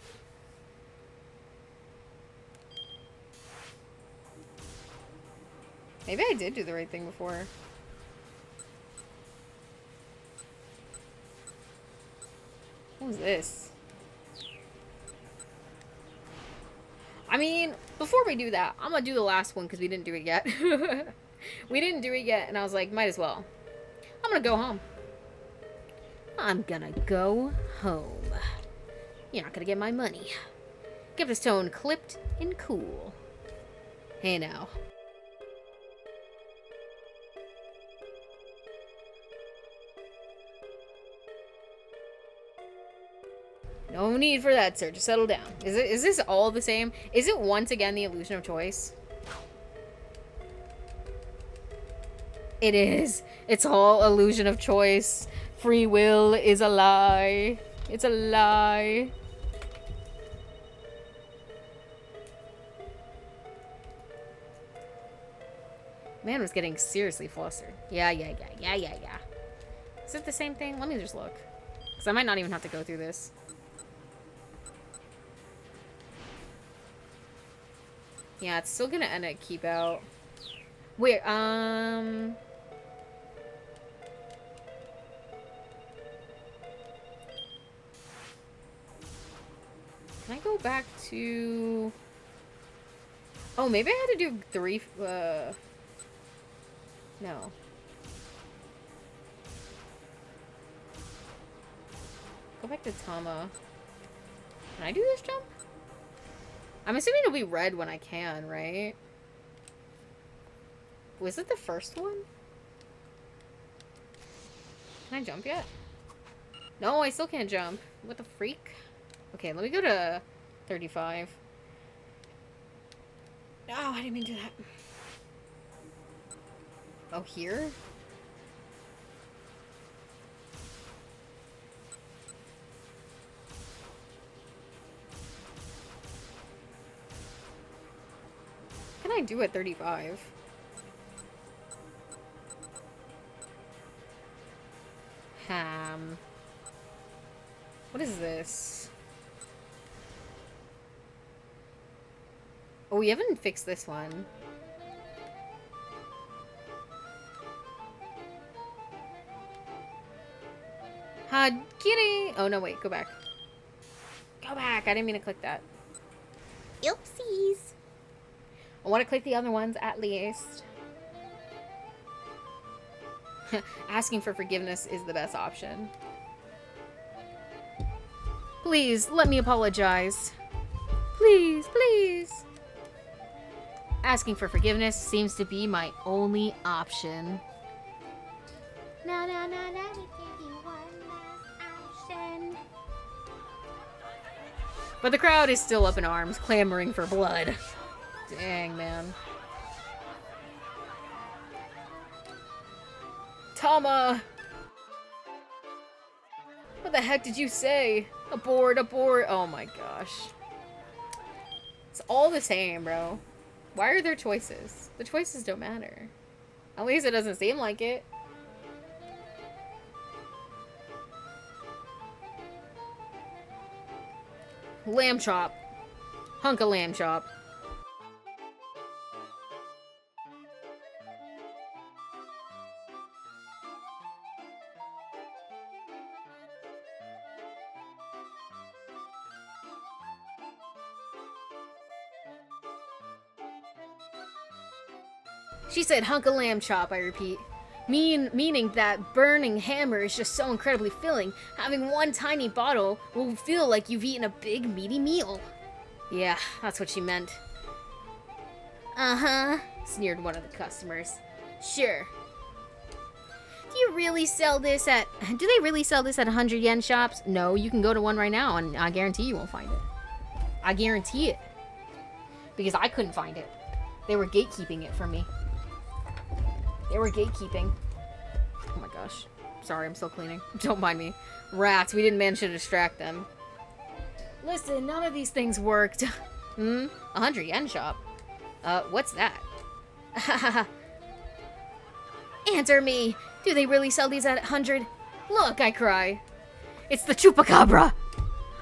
[SPEAKER 1] Maybe I did do the right thing before. What was this? I mean, before we do that, I'm gonna do the last one because we didn't do it yet. We didn't do it yet, and I was like, might as well. I'm gonna go home. I'm gonna go home. You're not gonna get my money. Get the stone clipped and cool. Hey now. No need for that, sir. Just settle down. Is this all the same? Is it once again the illusion of choice? It is. It's all illusion of choice. Free will is a lie. It's a lie. Man was getting seriously flustered. Yeah. Is it the same thing? Let me just look. Because I might not even have to go through this. Yeah, it's still gonna end at keep out. Wait, Can I go back to... Oh, maybe I had to do 3, no. Go back to Tama. Can I do this jump? I'm assuming it'll be red when I can, right? Was it the first one? Can I jump yet? No, I still can't jump. What the freak? Okay, let me go to 35. No, I didn't mean to do that. Oh, here? What can I do at 35? What is this? Oh, we haven't fixed this one. Kitty! Oh, no, wait. Go back. Go back. I didn't mean to click that. Oopsies. I want to click the other ones at least. Asking for forgiveness is the best option. Please, let me apologize. Please, please. Asking for forgiveness seems to be my only option. No, let me give you one last option. But the crowd is still up in arms, clamoring for blood. Dang, man. Tama! What the heck did you say? Abort, abort. Oh my gosh. It's all the same, bro. Why are there choices? The choices don't matter. At least it doesn't seem like it. Lamb chop. Hunk of lamb chop. She said hunk of lamb chop, I repeat. Meaning that burning hammer is just so incredibly filling, having one tiny bottle will feel like you've eaten a big meaty meal. Yeah, that's what she meant. Uh-huh, sneered one of the customers. Sure. Do they really sell this at 100 yen shops? No, you can go to one right now and I guarantee you won't find it. I guarantee it. Because I couldn't find it. They were gatekeeping it from me. They were gatekeeping. Oh my gosh. Sorry, I'm still cleaning. Don't mind me. Rats, we didn't manage to distract them. Listen, none of these things worked. 100 yen shop? What's that? Answer me! Do they really sell these at 100? Look, I cry. It's the chupacabra!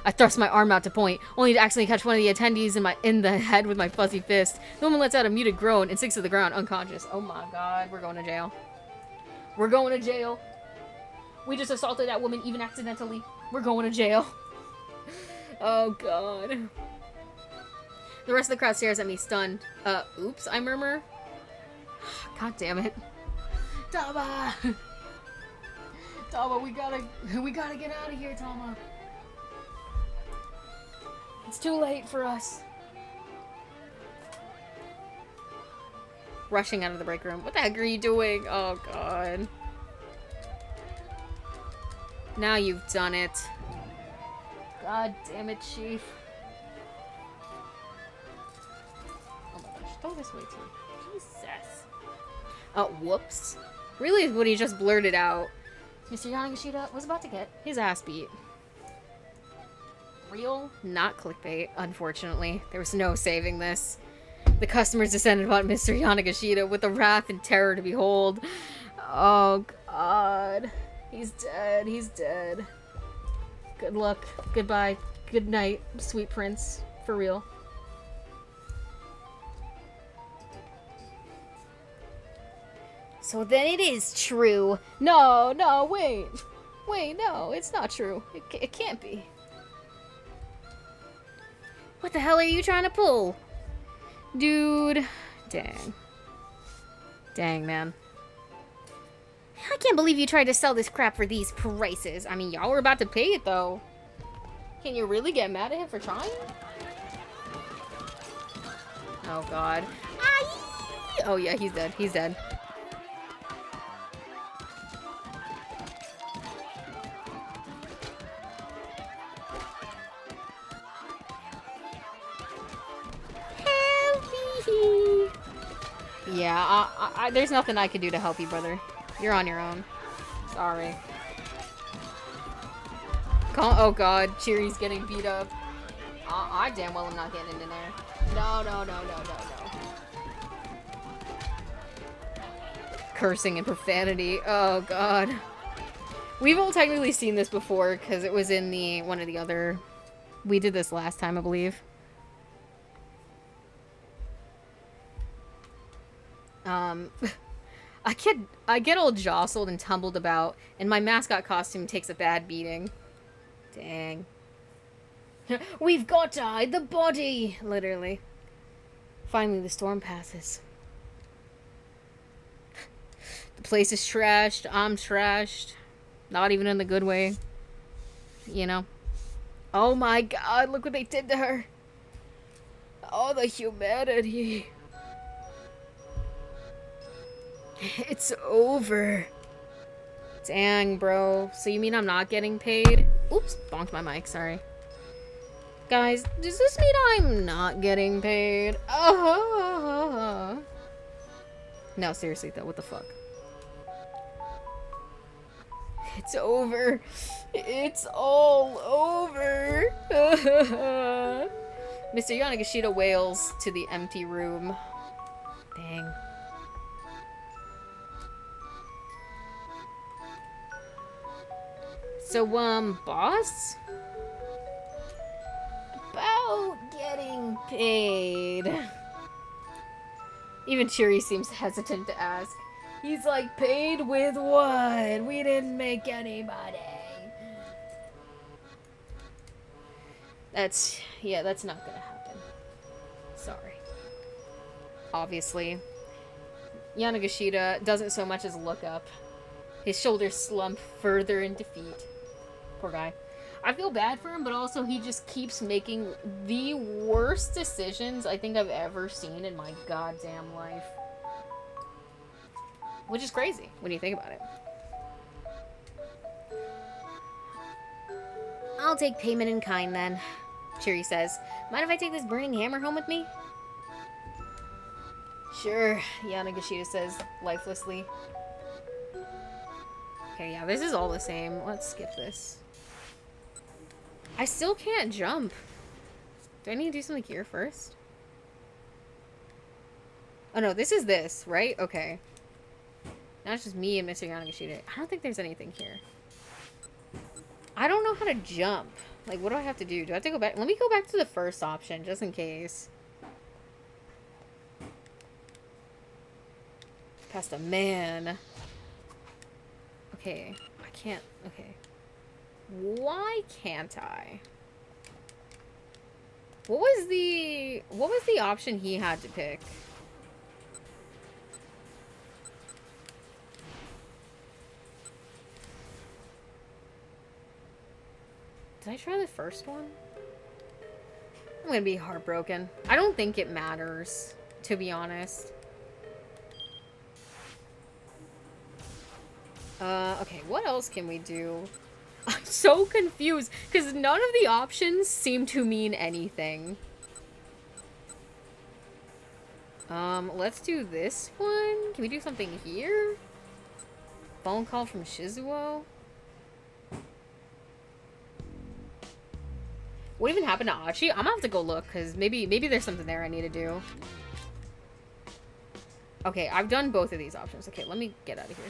[SPEAKER 1] I thrust my arm out to point, only to accidentally catch one of the attendees in the head with my fuzzy fist. The woman lets out a muted groan and sinks to the ground, unconscious. Oh my god, we're going to jail. We're going to jail. We just assaulted that woman, even accidentally. We're going to jail. Oh god. The rest of the crowd stares at me, stunned. Oops, I murmur. God damn it. Tama! Tama, we gotta get out of here, Tama. It's too late for us. Rushing out of the break room. What the heck are you doing? Oh god. Now you've done it. God damn it, Chief. Oh my gosh, throw this way too. Jesus. Oh, whoops. Really is what he just blurted out. Mr. Yanagashita was about to get his ass beat. Real, not clickbait, unfortunately. There was no saving this. The customers descended upon Mr. Yanagashita with the wrath and terror to behold. Oh, God. He's dead. He's dead. Good luck. Goodbye. Good night, sweet prince. For real. So then it is true. No, no, wait. Wait, no, it's not true. It can't be. What the hell are you trying to pull? Dude. Dang. Dang, man. I can't believe you tried to sell this crap for these prices. I mean, y'all were about to pay it, though. Can you really get mad at him for trying? Oh, God. Aye! Oh, yeah, he's dead. He's dead. Yeah, there's nothing I can do to help you, brother. You're on your own. Sorry. Oh god, Cheery's getting beat up. I damn well am not getting into there. No, no, no, no, no, no. Cursing and profanity. Oh god. We've all technically seen this before, because it was in one of the other... We did this last time, I believe. I get all jostled and tumbled about, and my mascot costume takes a bad beating. Dang. We've got to hide the body! Literally. Finally, the storm passes. The place is trashed. I'm trashed. Not even in the good way. You know? Oh my god, look what they did to her. Oh, the humanity. It's over. Dang, bro. So you mean I'm not getting paid? Oops, bonked my mic, sorry. Guys, does this mean I'm not getting paid? No, seriously though, what the fuck? It's over. It's all over. Mr. Yanagashita wails to the empty room. Dang. So, boss? About getting paid. Even Cheery seems hesitant to ask. He's like, paid with what? We didn't make any money. That's not gonna happen. Sorry. Obviously. Yanagashita doesn't so much as look up. His shoulders slump further in defeat. Poor guy. I feel bad for him, but also he just keeps making the worst decisions I think I've ever seen in my goddamn life. Which is crazy when you think about it. I'll take payment in kind then, Cheery says. Mind if I take this burning hammer home with me? Sure, Yanagashita says lifelessly. Okay, yeah, this is all the same. Let's skip this. I still can't jump. Do I need to do something here first? Oh no, this is this, right? Okay. Now it's just me and Mr. Yanagashita. I don't think there's anything here. I don't know how to jump. Like, what do I have to do? Do I have to go back? Let me go back to the first option, just in case. Past a man. Okay. I can't. Okay. Why can't I? What was the option he had to pick? Did I try the first one? I'm gonna be heartbroken. I don't think it matters, to be honest. Okay, what else can we do? I'm so confused, because none of the options seem to mean anything. Let's do this one. Can we do something here? Phone call from Shizuo? What even happened to Achi? I'm gonna have to go look, because maybe there's something there I need to do. Okay, I've done both of these options. Okay, let me get out of here.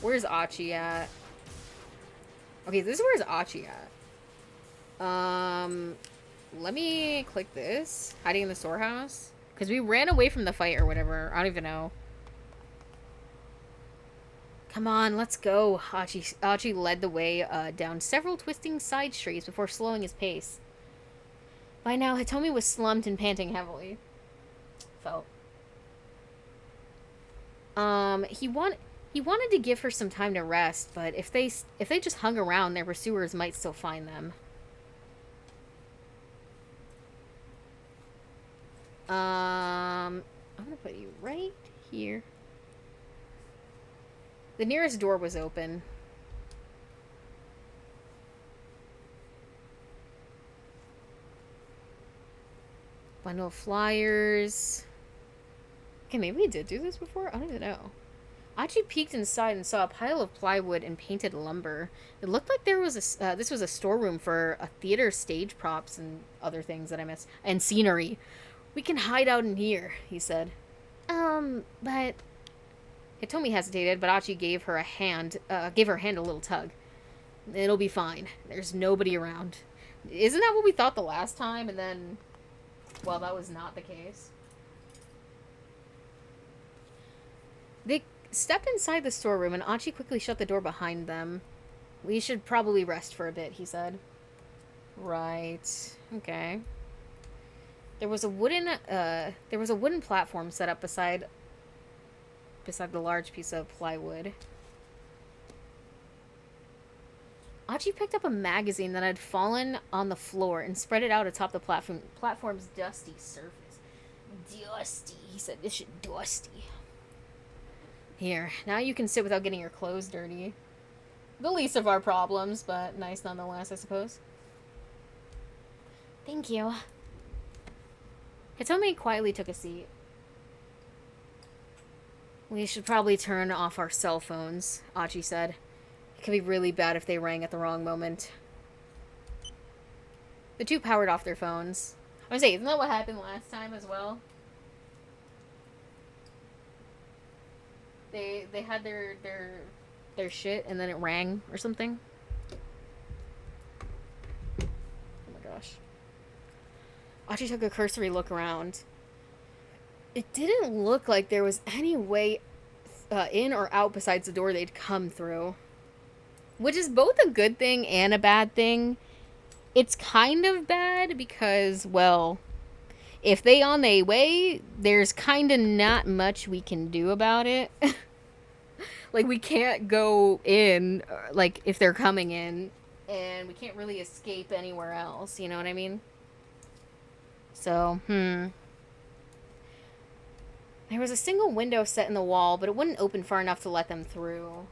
[SPEAKER 1] Where's Achi at? Okay, this is where's Achi at. Let me click this. Hiding in the storehouse. Because we ran away from the fight or whatever. I don't even know. Come on, let's go. Achi led the way down several twisting side streets before slowing his pace. By now, Hitomi was slumped and panting heavily. Felt. He wanted to give her some time to rest, but if they just hung around, their pursuers might still find them. I'm gonna put you right here. The nearest door was open. Bundle of flyers. Okay, maybe we did do this before? I don't even know. Achi peeked inside and saw a pile of plywood and painted lumber. It looked like there was this was a storeroom for a theater stage props and other things that I missed. And scenery. We can hide out in here, he said. But... Hitomi hesitated, but Achi gave her hand a little tug. It'll be fine. There's nobody around. Isn't that what we thought the last time? And then... Well, that was not the case. They stepped inside the storeroom, and Achi quickly shut the door behind them. We should probably rest for a bit, he said. Right. Okay. There was a wooden platform set up beside the large piece of plywood. Achi picked up a magazine that had fallen on the floor and spread it out atop the platform's dusty surface. Dusty, he said. This shit dusty. Here, now you can sit without getting your clothes dirty. The least of our problems, but nice nonetheless, I suppose. Thank you. Hitomi quietly took a seat. We should probably turn off our cell phones, Achi said. It could be really bad if they rang at the wrong moment. The two powered off their phones. I was saying, isn't that what happened last time as well? They had their shit and then it rang or something. Oh my gosh. Achi took a cursory look around. It didn't look like there was any way in or out besides the door they'd come through. Which is both a good thing and a bad thing. It's kind of bad because, well, if they on their way, there's kind of not much we can do about it. Like, we can't go in, like, if they're coming in, and we can't really escape anywhere else, you know what I mean? So, There was a single window set in the wall, but it wouldn't open far enough to let them through.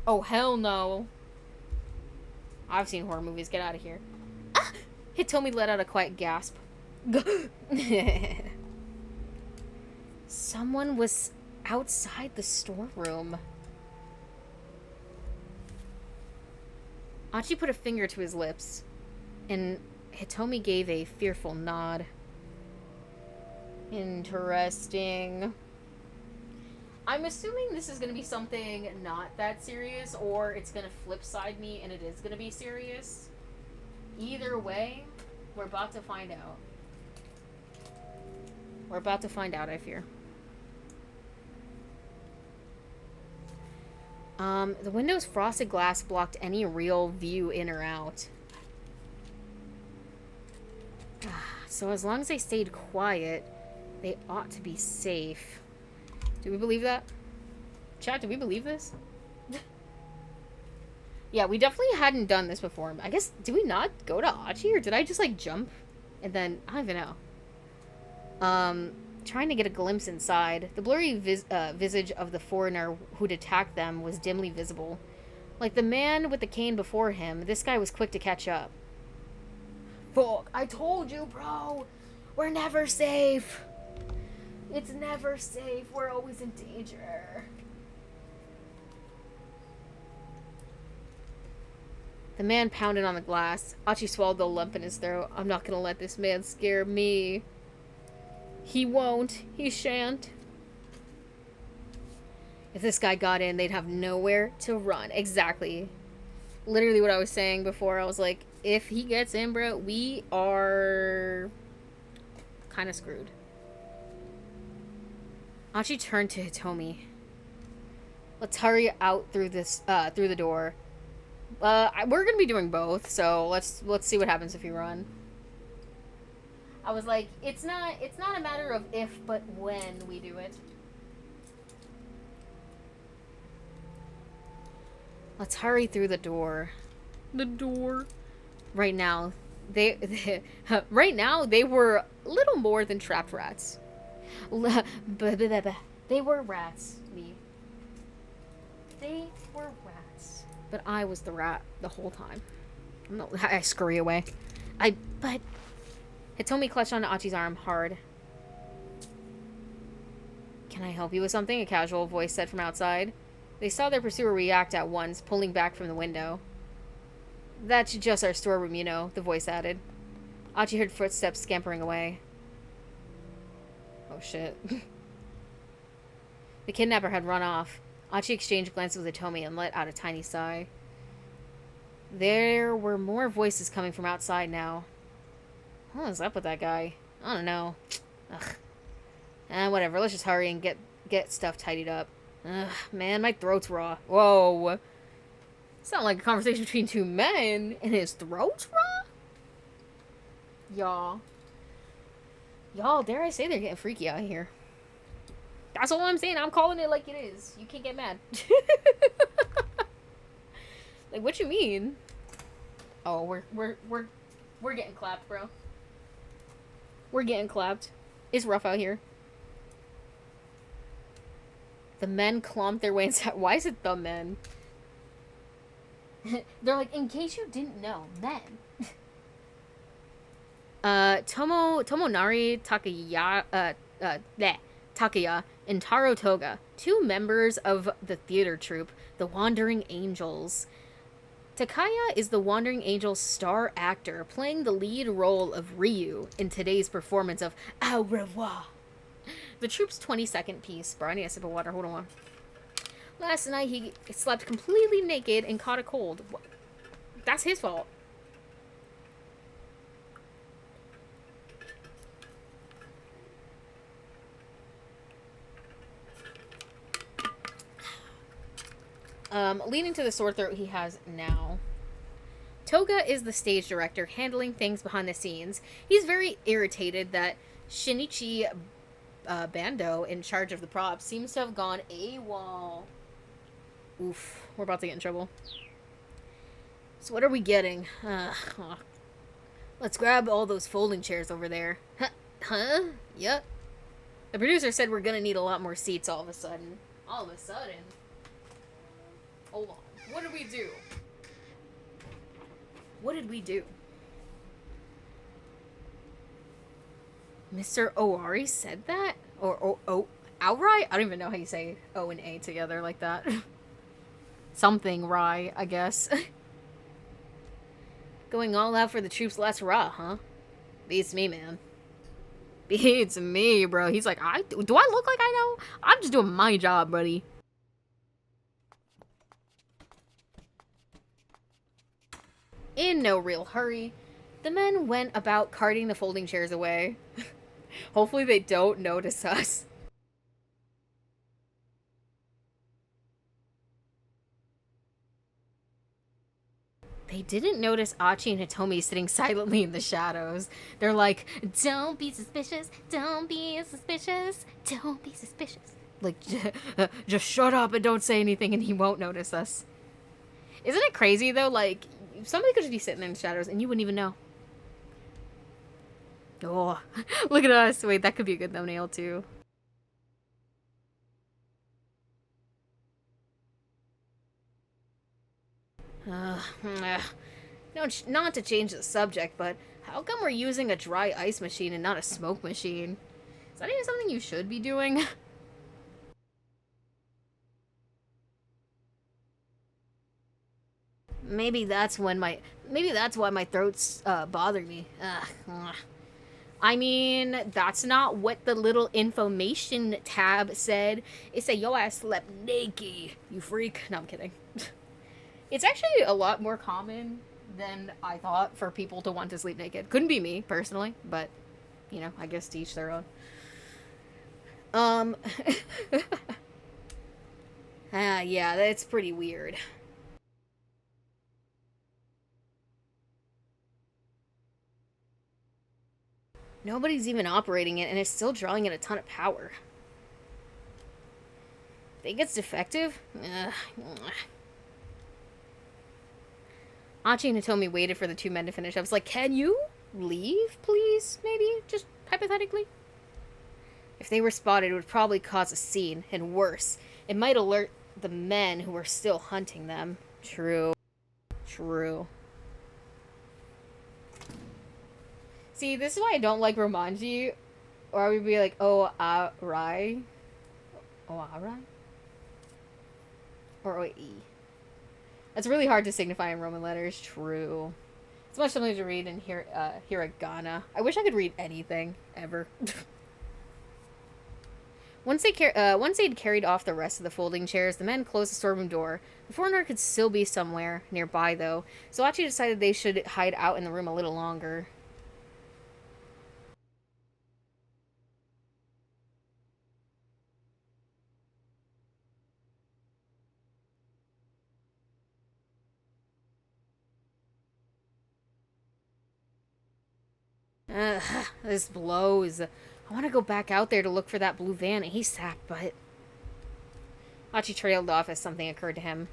[SPEAKER 1] Oh, hell no. I've seen horror movies. Get out of here. Ah! Hitomi let out a quiet gasp. Someone was outside the storeroom. Achi put a finger to his lips, and Hitomi gave a fearful nod. Interesting. I'm assuming this is gonna be something not that serious, or it's gonna flip side me and it is gonna be serious. Either way, we're about to find out. We're about to find out, I fear. The window's frosted glass blocked any real view in or out. So as long as they stayed quiet, they ought to be safe. Do we believe that? Chat, do we believe this? Yeah, we definitely hadn't done this before. I guess, did we not go to Achi, or did I just, like, jump? And then, I don't even know. Trying to get a glimpse inside. The blurry visage of the foreigner who'd attacked them was dimly visible. Like the man with the cane before him, this guy was quick to catch up. Fuck, I told you, bro! We're never safe! It's never safe. We're always in danger. The man pounded on the glass. Achi swallowed the lump in his throat. I'm not gonna let this man scare me. He won't. He shan't. If this guy got in, they'd have nowhere to run. Exactly. Literally what I was saying before. I was like, if he gets in, bro, we are kind of screwed. Achi turned to Hitomi. Let's hurry out through this, through the door. We're gonna be doing both, so let's see what happens if you run. I was like, it's not a matter of if, but when we do it. Let's hurry through the door. The door. Right now, they were little more than trapped rats. They were rats, me. They were rats. But I was the rat the whole time. No, I scurry away. But Hitomi clutched onto Achi's arm hard. Can I help you with something? A casual voice said from outside. They saw their pursuer react at once, pulling back from the window. That's just our storeroom, you know, the voice added. Achi heard footsteps scampering away. Oh shit. The kidnapper had run off. Achi exchanged glances with Hitomi and let out a tiny sigh. There were more voices coming from outside now. What's up with that guy? I don't know. Ugh. Whatever, let's just hurry and get stuff tidied up. Ugh, man, my throat's raw. Whoa. Sound like a conversation between two men, and his throat's raw? Y'all, dare I say they're getting freaky out here. That's all I'm saying. I'm calling it like it is. You can't get mad. Like, what you mean? Oh, we're getting clapped, bro. We're getting clapped. It's rough out here. The men clomped their way inside. Why is it the men? They're like, in case you didn't know, men. Tomonari Takaya and Taro Toga, two members of the theater troupe, the Wandering Angels. Takaya is the Wandering Angels' star actor, playing the lead role of Ryu in today's performance of Au revoir, the troupe's 20-second piece. Bro, I need a sip of water. Hold on. Last night, he slept completely naked and caught a cold. That's his fault. Leading to the sore throat he has now. Toga is the stage director, handling things behind the scenes. He's very irritated that Shinichi Bando, in charge of the props, seems to have gone AWOL. Oof, we're about to get in trouble. So what are we getting? Let's grab all those folding chairs over there. Huh? Yep. The producer said we're gonna need a lot more seats all of a sudden. All of a sudden? Hold on. What did we do? What did we do? Mr. Owari said that? Or outright? I don't even know how you say O and A together like that. Something Rai, I guess. Going all out for the troops last hurrah, huh? Beats me, man. It's me, bro. He's like, do I look like I know? I'm just doing my job, buddy. In no real hurry, the men went about carting the folding chairs away. Hopefully they don't notice us. They didn't notice Achi and Hitomi sitting silently in the shadows. They're like, don't be suspicious, don't be suspicious, don't be suspicious. Like, just shut up and don't say anything and he won't notice us. Isn't it crazy, though? Like, somebody could just be sitting in the shadows and you wouldn't even know. Oh, look at us. Wait, that could be a good thumbnail, too. No, not to change the subject, but how come we're using a dry ice machine and not a smoke machine? Is that even something you should be doing? Maybe that's why my throat's bothering me. I mean, that's not what the little information tab said. It said, yo ass slept naked, you freak. No, I'm kidding. It's actually a lot more common than I thought for people to want to sleep naked. Couldn't be me, personally, but, you know, I guess to each their own. Yeah, that's pretty weird. Nobody's even operating it, and it's still drawing in a ton of power. Think it's defective? Achi and Hitomi waited for the two men to finish. I was like, can you leave, please? Maybe? Just hypothetically? If they were spotted, it would probably cause a scene, and worse, it might alert the men who were still hunting them. True. True. See, this is why I don't like Romanji, or I would be like, oh, Rai? Oh, Arai? Or E. It's really hard to signify in Roman letters. True. It's much simpler to read in hiragana. I wish I could read anything, ever. Once they'd carried off the rest of the folding chairs, the men closed the storeroom door. The foreigner could still be somewhere nearby, though, so Achi decided they should hide out in the room a little longer. This blows. I want to go back out there to look for that blue van ASAP, but... Achi trailed off as something occurred to him.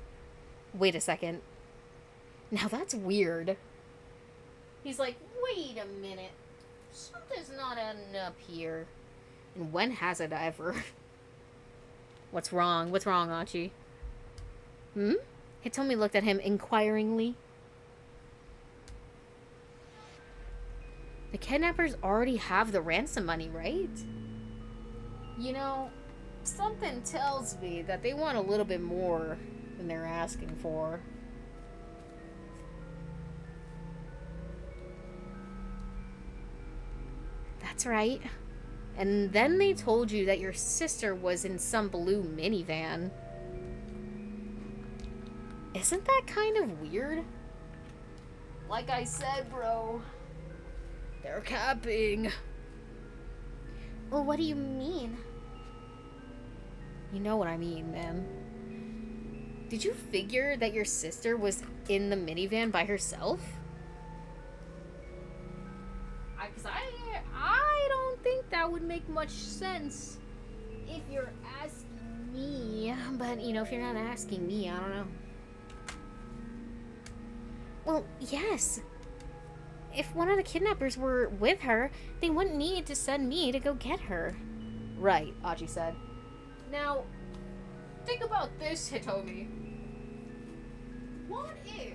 [SPEAKER 1] Wait a second. Now that's weird. He's like, wait a minute. Something's not adding up here. And when has it ever? What's wrong? What's wrong, Achi? Hitomi looked at him inquiringly. The kidnappers already have the ransom money, right? You know, something tells me that they want a little bit more than they're asking for. That's right. And then they told you that your sister was in some blue minivan. Isn't that kind of weird? Like I said, bro. They're capping. Well, what do you mean? You know what I mean, man. Did you figure that your sister was in the minivan by herself? Because I don't think that would make much sense if you're asking me. But, you know, if you're not asking me, I don't know. Well, yes. If one of the kidnappers were with her, they wouldn't need to send me to go get her. Right, Achi said. Now, think about this, Hitomi. What if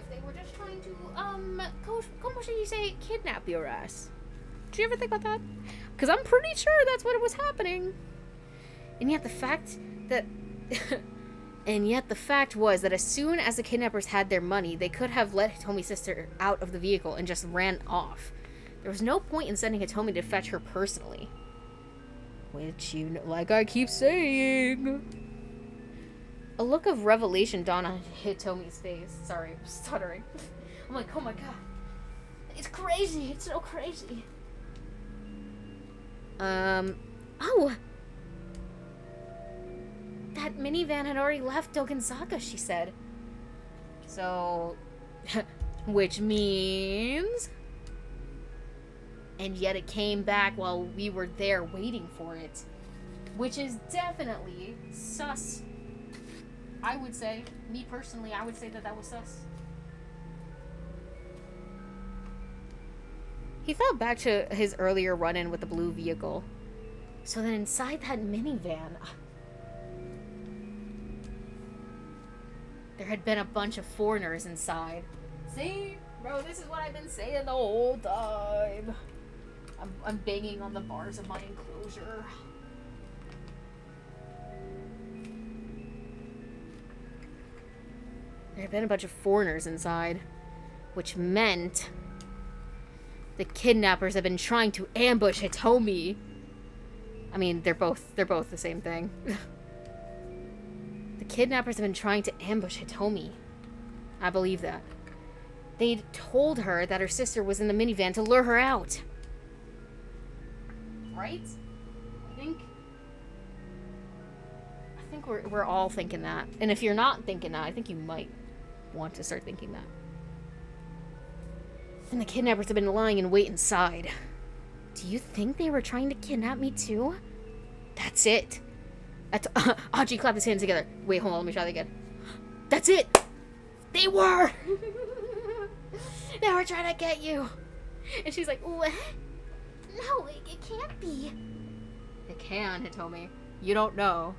[SPEAKER 1] they were just trying to, como should you say, kidnap your ass? Did you ever think about that? Because I'm pretty sure that's what was happening. And yet the fact was that as soon as the kidnappers had their money, they could have let Hitomi's sister out of the vehicle and just ran off. There was no point in sending Hitomi to fetch her personally. Which, you know, like I keep saying. A look of revelation dawned on Hitomi's face. Sorry, I'm stuttering. I'm like, oh my god. It's crazy. It's so crazy. Oh. That minivan had already left Dogensaga, she said. So, which means... And yet it came back while we were there waiting for it. Which is definitely sus. I would say, me personally, I would say that was sus. He thought back to his earlier run-in with the blue vehicle. So then inside that minivan, there had been a bunch of foreigners inside. See? Bro, this is what I've been saying the whole time. I'm banging on the bars of my enclosure. There had been a bunch of foreigners inside, which meant the kidnappers have been trying to ambush Hitomi. I mean, they're both the same thing. The kidnappers have been trying to ambush Hitomi. I believe that. They'd told her that her sister was in the minivan to lure her out. Right? I think we're all thinking that. And if you're not thinking that, I think you might want to start thinking that. And the kidnappers have been lying in wait inside. Do you think they were trying to kidnap me too? That's it. Aji clapped his hands together. Wait, hold on, let me try that again. That's it! They were! They were trying to get you. And she's like, what? No, it can't be. It can, Hitomi. You don't know.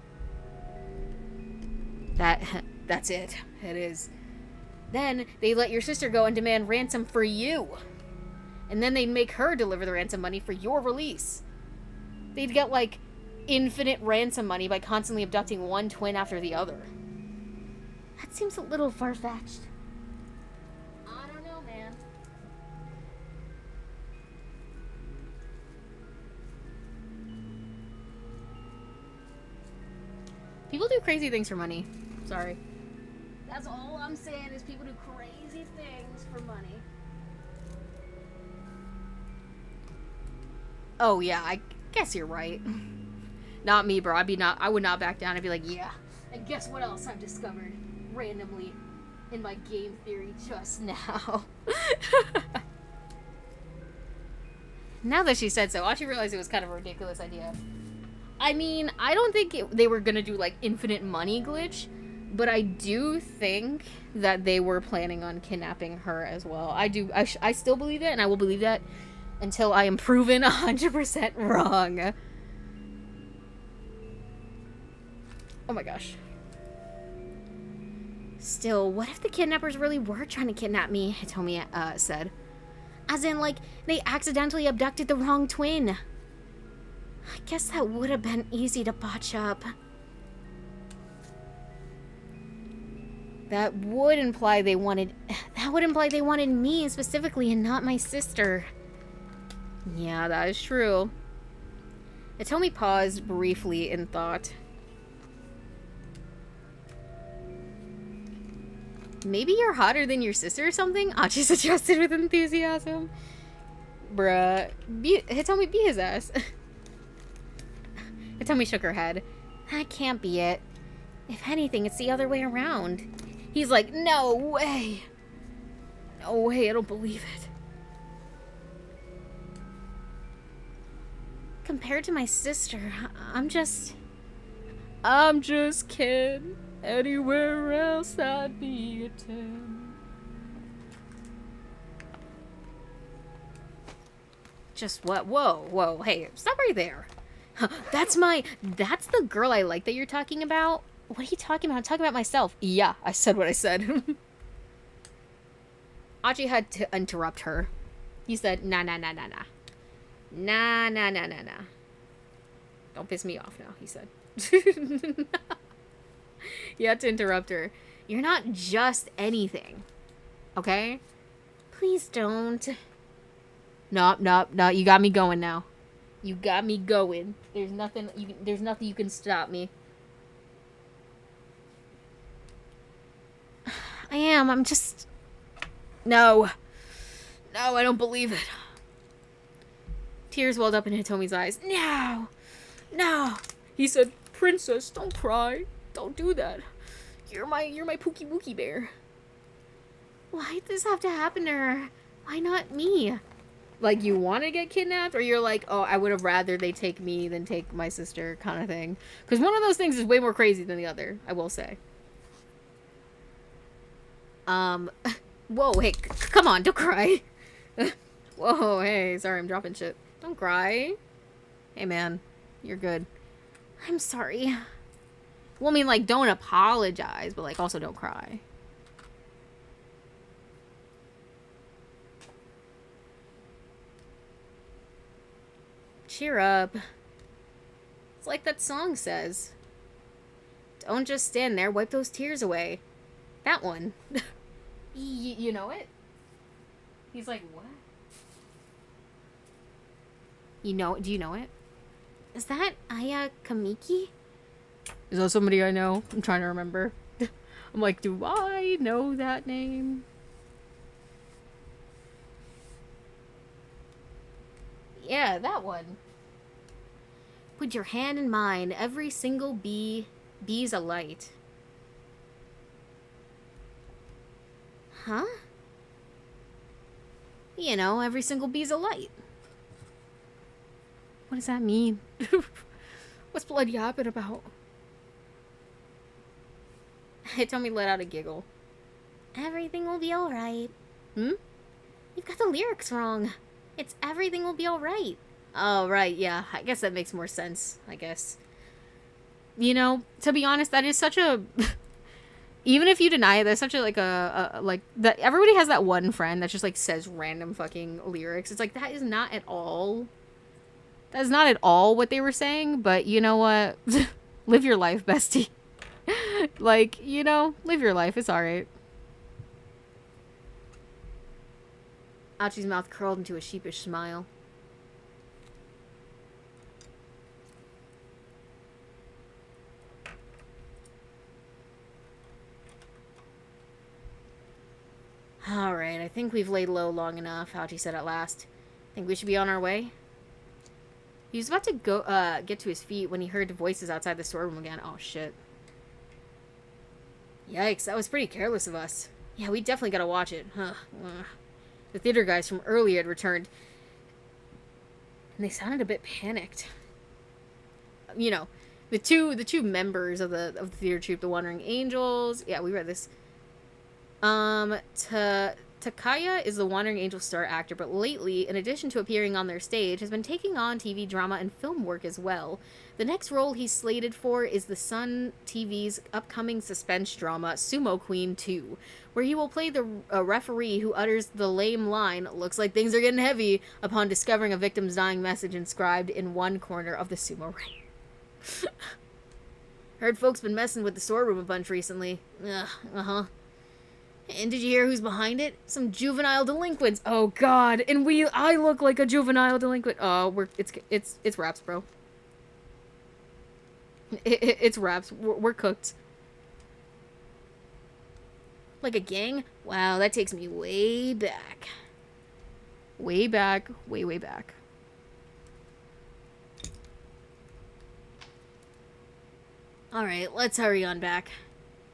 [SPEAKER 1] That's it. It is. Then they let your sister go and demand ransom for you. And then they'd make her deliver the ransom money for your release. They'd get, like, infinite ransom money by constantly abducting one twin after the other. That seems a little far-fetched. I don't know, man. People do crazy things for money. Sorry. That's all I'm saying is people do crazy things for money. Oh yeah, I guess you're right. Not me, bro. I would not back down. I'd be like, yeah. And guess what else I've discovered randomly in my game theory just now. Now that she said so, I actually realized it was kind of a ridiculous idea. I mean, I don't think they were gonna do like infinite money glitch, but I do think that they were planning on kidnapping her as well. I still believe that, and I will believe that until I am proven 100% wrong. Oh my gosh. Still, what if the kidnappers really were trying to kidnap me? Hitomi said. As in, like, they accidentally abducted the wrong twin. I guess that would have been easy to botch up. That would imply they wanted me specifically and not my sister. Yeah, that is true. Hitomi paused briefly in thought. Maybe you're hotter than your sister or something? Achi suggested with enthusiasm. Bruh. Hitomi, be his ass. Hitomi shook her head. That can't be it. If anything, it's the other way around. He's like, no way. No way, I don't believe it. Compared to my sister, I'm just Ken. Anywhere else I'd be a 10. Just what? Whoa, hey, stop right there. That's the girl I like that you're talking about? What are you talking about? I'm talking about myself. Yeah, I said what I said. Achi had to interrupt her. He said, nah. Nah. Don't piss me off now, he said. You had to interrupt her. You're not just anything. Okay? Please don't. No. You got me going now. You got me going. There's nothing you can stop me. I'm just... No. No, I don't believe it. Tears welled up in Hitomi's eyes. No. No. He said, Princess, don't cry. Don't do that. You're my Pookie Wookie bear. Why'd this have to happen to her? Why not me? Like, you want to get kidnapped? Or you're like, oh, I would have rather they take me than take my sister kind of thing. Because one of those things is way more crazy than the other, I will say. Whoa, hey, come on, don't cry. Whoa, hey, sorry, I'm dropping shit. Don't cry. Hey, man, you're good. I'm sorry. Well, I mean, like, don't apologize, but, like, also don't cry. Cheer up. It's like that song says. Don't just stand there, wipe those tears away. That one. You know it? He's like, what? Do you know it? Is that Aya Kamiki? Is that somebody I know? I'm trying to remember. I'm like, do I know that name? Yeah, that one. Put your hand in mine. Every single be's a light. Huh? You know, every single be's a light. What does that mean? What's blood yapping about? Hitomi let out a giggle. Everything will be alright. Hmm? You've got the lyrics wrong. It's everything will be alright. Oh, right, yeah. I guess that makes more sense, I guess. You know, to be honest, that is such a... Even if you deny it, there's such a, like, that everybody has that one friend that just, like, says random fucking lyrics. It's like, that is not at all what they were saying, but you know what? Live your life, bestie. Like, you know, live your life. It's alright. Achi's mouth curled into a sheepish smile. Alright, I think we've laid low long enough, Hachi said at last. Think we should be on our way? He was about to go, get to his feet when he heard voices outside the storeroom again. Oh, shit. Yikes, that was pretty careless of us. Yeah, we definitely gotta watch it. Huh. The theater guys from earlier had returned. And they sounded a bit panicked. You know, the two members of the theater troupe, the Wandering Angels. Yeah, we read this. Takaya is the Wandering Angel star actor, but lately, in addition to appearing on their stage, has been taking on TV drama and film work as well. The next role he's slated for is the Sun TV's upcoming suspense drama, Sumo Queen 2, where he will play the referee who utters the lame line, "Looks like things are getting heavy," upon discovering a victim's dying message inscribed in one corner of the sumo ring. Heard folks been messing with the storeroom a bunch recently. Uh-huh. And did you hear who's behind it? Some juvenile delinquents. Oh God! And I look like a juvenile delinquent. Oh, it's raps, bro. It's raps. We're cooked. Like a gang? Wow, that takes me way back. Way back. Way back. Alright, let's hurry on back.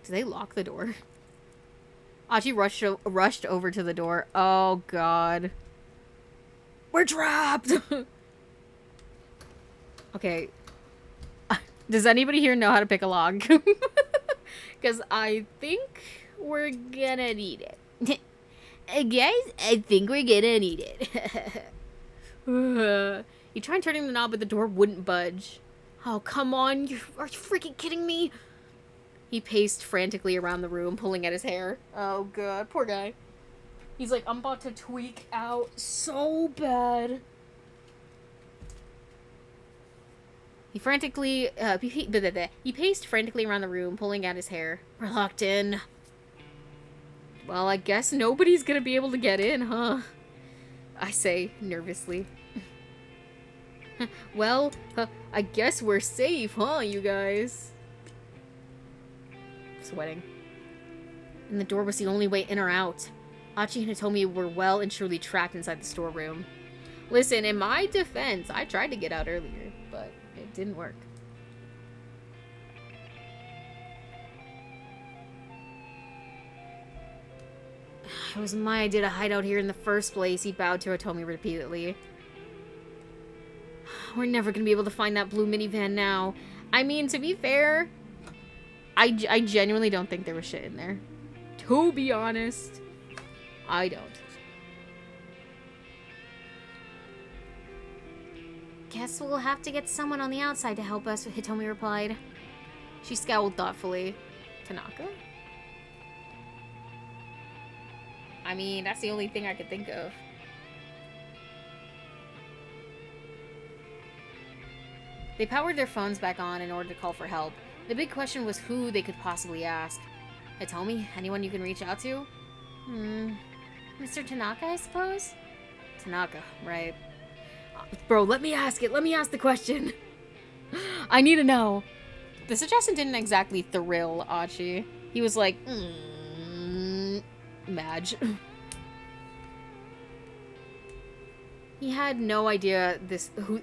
[SPEAKER 1] Did they lock the door? Achi rushed over to the door. Oh, God. We're trapped! Okay. Does anybody here know how to pick a lock? Because I think we're gonna need it. Guys, I think we're gonna need it. You tried turning the knob, but the door wouldn't budge. Oh, come on. Are you freaking kidding me? He paced frantically around the room, pulling at his hair. Oh, God. Poor guy. He's like, I'm about to tweak out so bad. He paced frantically around the room, pulling at his hair. We're locked in. Well, I guess nobody's gonna be able to get in, huh? I say nervously. Well, I guess we're safe, huh, you guys? Sweating. And the door was the only way in or out. Achi and Hitomi were well and truly trapped inside the storeroom. Listen, in my defense, I tried to get out earlier, but it didn't work. It was my idea to hide out here in the first place, he bowed to Hitomi repeatedly. We're never gonna be able to find that blue minivan now. I mean, to be fair, I genuinely don't think there was shit in there. To be honest, I don't. Guess we'll have to get someone on the outside to help us, Hitomi replied. She scowled thoughtfully. Tanaka? I mean, that's the only thing I could think of. They powered their phones back on in order to call for help. The big question was who they could possibly ask. Hitomi, anyone you can reach out to? Mr. Tanaka, I suppose? Tanaka, right. Bro, let me ask it. Let me ask the question. I need to know. The suggestion didn't exactly thrill Achi. He was like, Madge. He had no idea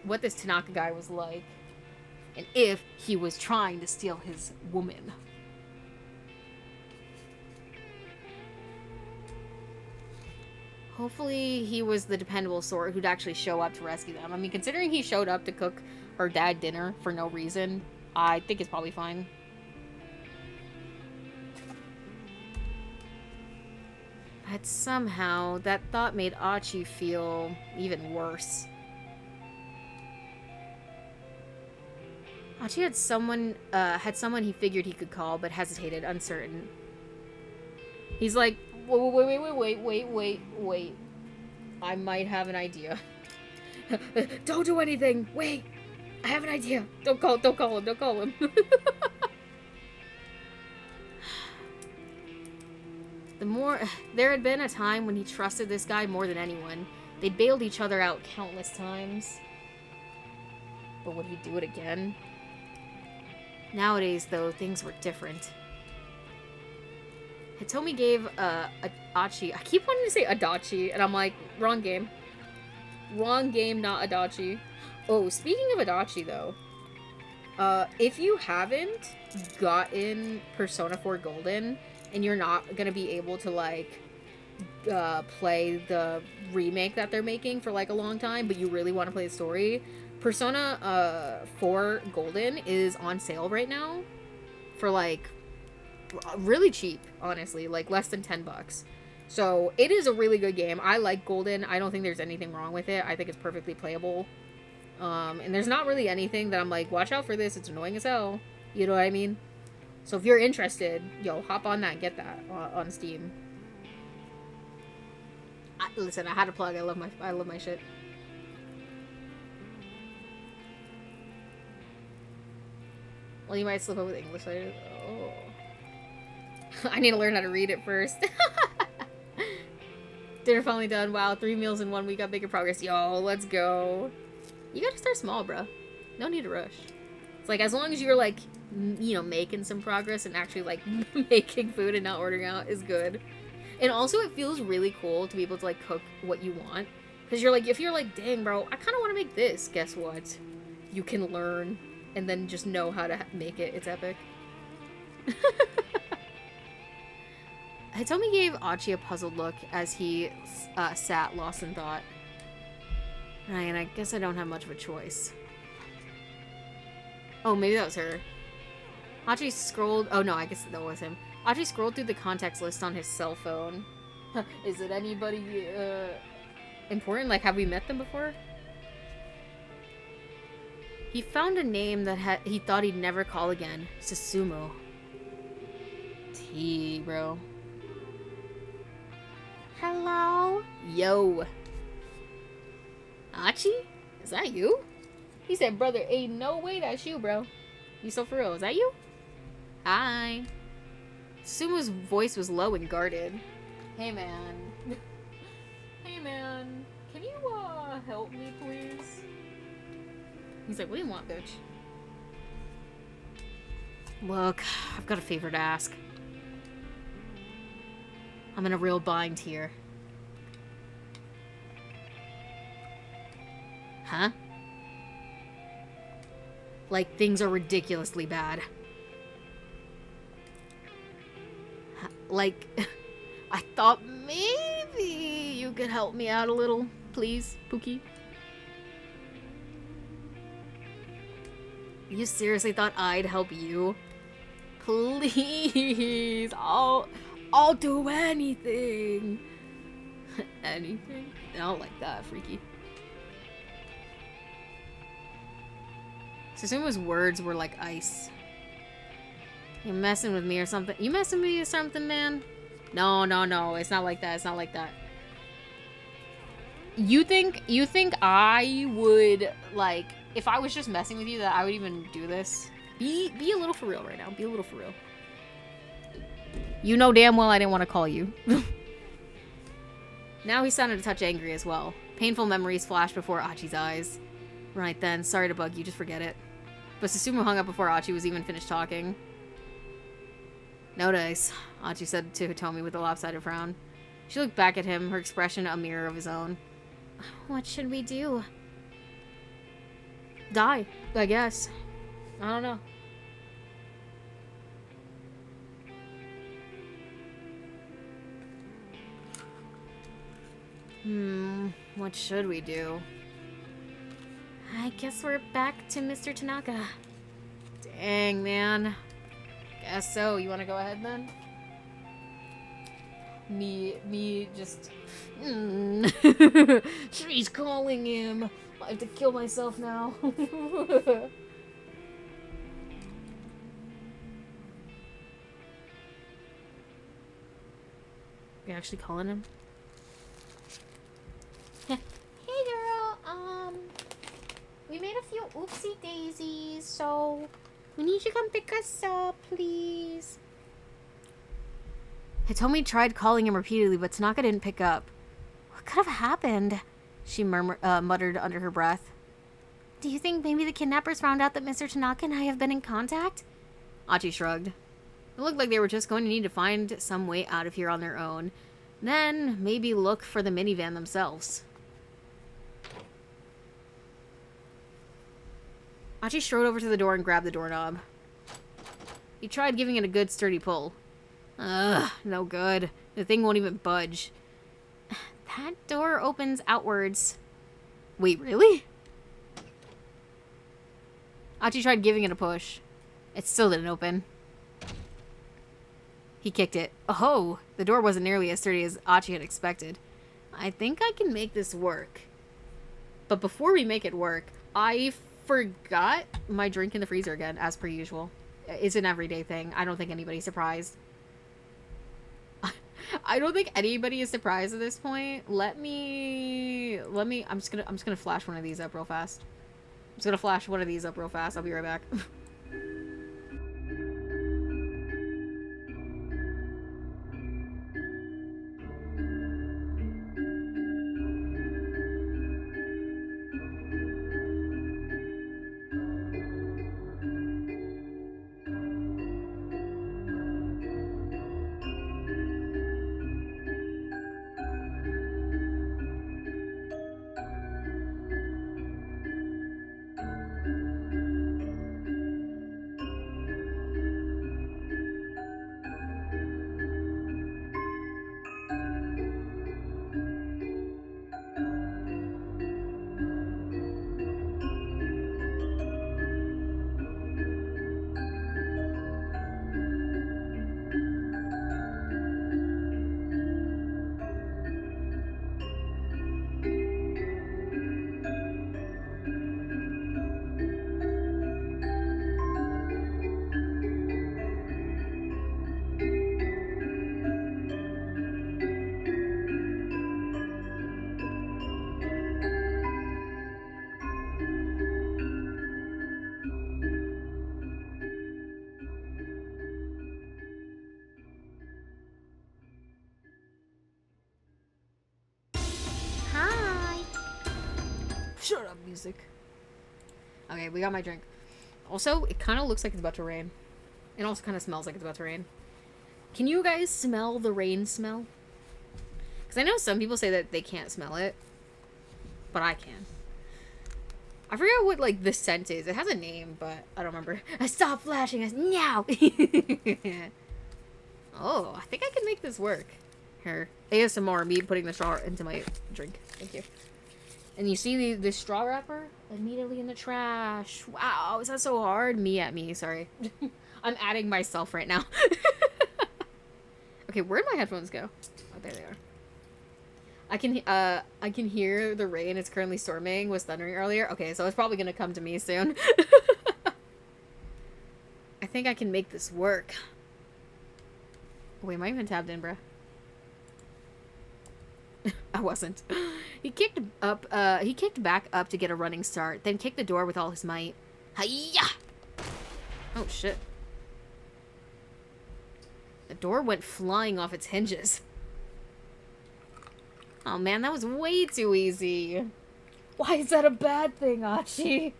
[SPEAKER 1] what this Tanaka guy was like, and if he was trying to steal his woman. Hopefully he was the dependable sort who'd actually show up to rescue them. I mean, considering he showed up to cook her dad dinner for no reason, I think it's probably fine. But somehow, that thought made Achi feel even worse. Achi had someone he figured he could call, but hesitated, uncertain. He's like, wait. I might have an idea. Don't do anything. Wait. I have an idea. Don't call him. There had been a time when he trusted this guy more than anyone. They'd bailed each other out countless times. But would he do it again? Nowadays, though, things were different. Hitomi gave Adachi. I keep wanting to say Adachi, and I'm like, wrong game. Wrong game, not Adachi. Oh, speaking of Adachi, though, if you haven't gotten Persona 4 Golden, and you're not gonna be able to, like, play the remake that they're making for, like, a long time, but you really want to play the story, Persona 4 Golden is on sale right now for, like, really cheap, honestly, like, less than $10. So, it is a really good game. I like Golden. I don't think there's anything wrong with it. I think it's perfectly playable. And there's not really anything that I'm like, watch out for this, it's annoying as hell. You know what I mean? So if you're interested, yo, hop on that and get that on Steam. Listen, I had to plug. I love my shit. Well, you might slip up with English later. Oh. I need to learn how to read it first. Dinner finally done. Wow, 3 meals in 1 week. Got bigger progress. Yo, let's go. You gotta start small, bro. No need to rush. It's like, as long as you're, like, you know, making some progress and actually, like, making food and not ordering out is good. And also, it feels really cool to be able to, like, cook what you want. Because you're like, if you're like, dang, bro, I kind of want to make this. Guess what? You can learn and then just know how to make it. It's epic. Hitomi gave Achi a puzzled look as he sat lost in thought. And I guess I don't have much of a choice. Oh, maybe that was her. Achi scrolled... Oh, no, I guess that was him. Achi scrolled through the contacts list on his cell phone. Is it anybody important? Like, have we met them before? He found a name that he thought he'd never call again. Susumu. T, bro. Hello? Yo. Achi? Is that you? He said, brother, ain't no way that's you, bro. You so for real. Is that you? Hi. Susumu's voice was low and guarded. Hey, man. Hey, man. Can you, help me, please? He's like, what do you want, bitch? Look, I've got a favor to ask. I'm in a real bind here. Huh? Like, things are ridiculously bad. Like, I thought maybe you could help me out a little, please, Pookie. You seriously thought I'd help you? Please, I'll do anything. Anything? I don't like that, freaky. Susumu's words were like ice. You messing with me or something? You messing with me or something, man? No, it's not like that. It's not like that. You think I would, like, if I was just messing with you, that I would even do this? Be a little for real right now. Be a little for real. You know damn well I didn't want to call you. Now he sounded a touch angry as well. Painful memories flashed before Achi's eyes. Right then, sorry to bug you, just forget it. But Susumu hung up before Achi was even finished talking. No dice, Achi said to Hitomi with a lopsided frown. She looked back at him, her expression a mirror of his own. What should we do? Die, I guess. I don't know. What should we do? I guess we're back to Mr. Tanaka. Dang, man. Guess so. You want to go ahead then? Me just... She's calling him. I have to kill myself now. You actually calling him? Hey girl, we made a few oopsie daisies, so we need you to come pick us up, please. Hitomi tried calling him repeatedly, but Tanaka didn't pick up. What could have happened? She muttered under her breath. Do you think maybe the kidnappers found out that Mr. Tanaka and I have been in contact? Achi shrugged. It looked like they were just going to need to find some way out of here on their own. Then, maybe look for the minivan themselves. Achi strode over to the door and grabbed the doorknob. He tried giving it a good sturdy pull. Ugh, no good. The thing won't even budge. That door opens outwards. Wait, really? Achi tried giving it a push. It still didn't open. He kicked it. Oh, the door wasn't nearly as sturdy as Achi had expected. I think I can make this work. But before we make it work, I forgot my drink in the freezer again, as per usual. It's an everyday thing. I don't think anybody's surprised. I don't think anybody is surprised at this point. I'm just gonna flash one of these up real fast. I'll be right back. Shut up, music. Okay, we got my drink. Also, it kind of looks like it's about to rain. It also kind of smells like it's about to rain. Can you guys smell the rain smell? Because I know some people say that they can't smell it. But I can. I forget what, like, the scent is. It has a name, but I don't remember. I stopped flashing. I said, no! Oh, I think I can make this work. Here. ASMR, me putting the straw into my drink. Thank you. And you see the straw wrapper? Immediately in the trash. Wow, is that so hard? Me at me, sorry. I'm adding myself right now. Okay, where'd my headphones go? Oh, there they are. I can hear the rain. It's currently storming. Was thundering earlier. Okay, so it's probably gonna come to me soon. I think I can make this work. Wait, am I even tabbed in, bruh? I wasn't. He kicked back up to get a running start, then kicked the door with all his might. Hi-ya! Oh, shit. The door went flying off its hinges. Oh, man, that was way too easy. Why is that a bad thing, Achi?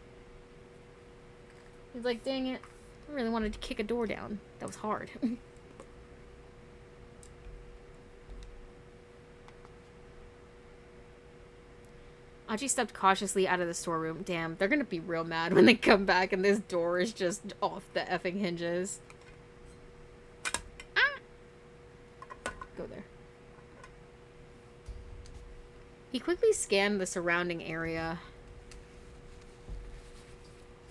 [SPEAKER 1] He's like, dang it. I really wanted to kick a door down. That was hard. Achi stepped cautiously out of the storeroom. Damn, they're gonna be real mad when they come back and this door is just off the effing hinges. Ah! Go there. He quickly scanned the surrounding area.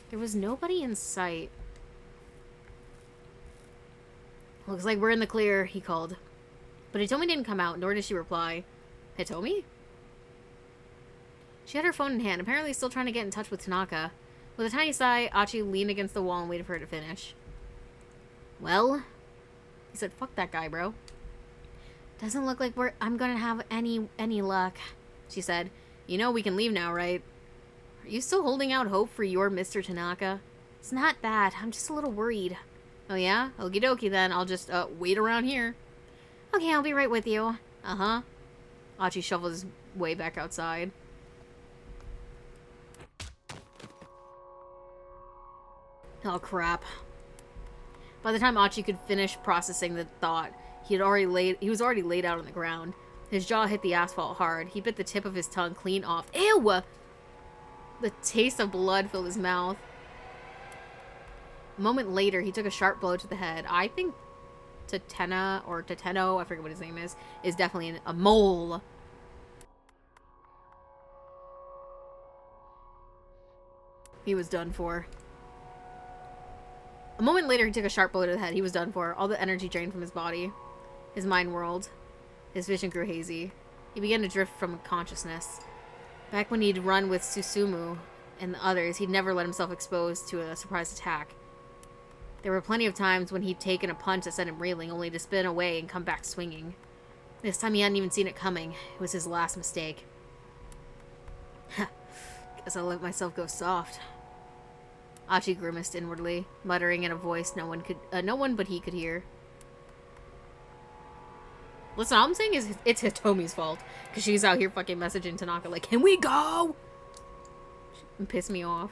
[SPEAKER 1] There was nobody in sight. Looks like we're in the clear, he called. But Hitomi didn't come out, nor did she reply. Hitomi? She had her phone in hand, apparently still trying to get in touch with Tanaka. With a tiny sigh, Achi leaned against the wall and waited for her to finish. Well? He said, fuck that guy, bro. Doesn't look like I'm gonna have any luck, she said. You know we can leave now, right? Are you still holding out hope for your Mr. Tanaka? It's not that. I'm just a little worried. Oh yeah? Okie dokie then. I'll just, wait around here. Okay, I'll be right with you. Uh-huh. Achi shuffled his way back outside. Oh, crap. By the time Achi could finish processing the thought, he was already laid out on the ground. His jaw hit the asphalt hard. He bit the tip of his tongue clean off. Ew! The taste of blood filled his mouth. A moment later, he took a sharp blow to the head. I think Tateno, I forget what his name is definitely a mole. He was done for. A moment later, he took a sharp blow to the head. He was done for. All the energy drained from his body. His mind whirled. His vision grew hazy. He began to drift from consciousness. Back when he'd run with Susumu and the others, he'd never let himself exposed to a surprise attack. There were plenty of times when he'd taken a punch that sent him reeling, only to spin away and come back swinging. This time he hadn't even seen it coming. It was his last mistake. Guess I'll let myself go soft. Achi grimaced inwardly, muttering in a voice no one but he could hear. Listen, all I'm saying is it's Hitomi's fault, because she's out here fucking messaging Tanaka like, can we go? She pissed me off.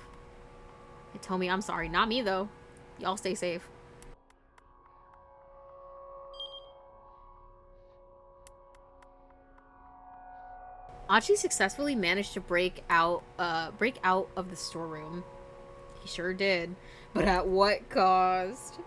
[SPEAKER 1] Hitomi, I'm sorry. Not me, though. Y'all stay safe. Achi successfully managed to break out of the storeroom. He sure did. But at what cost?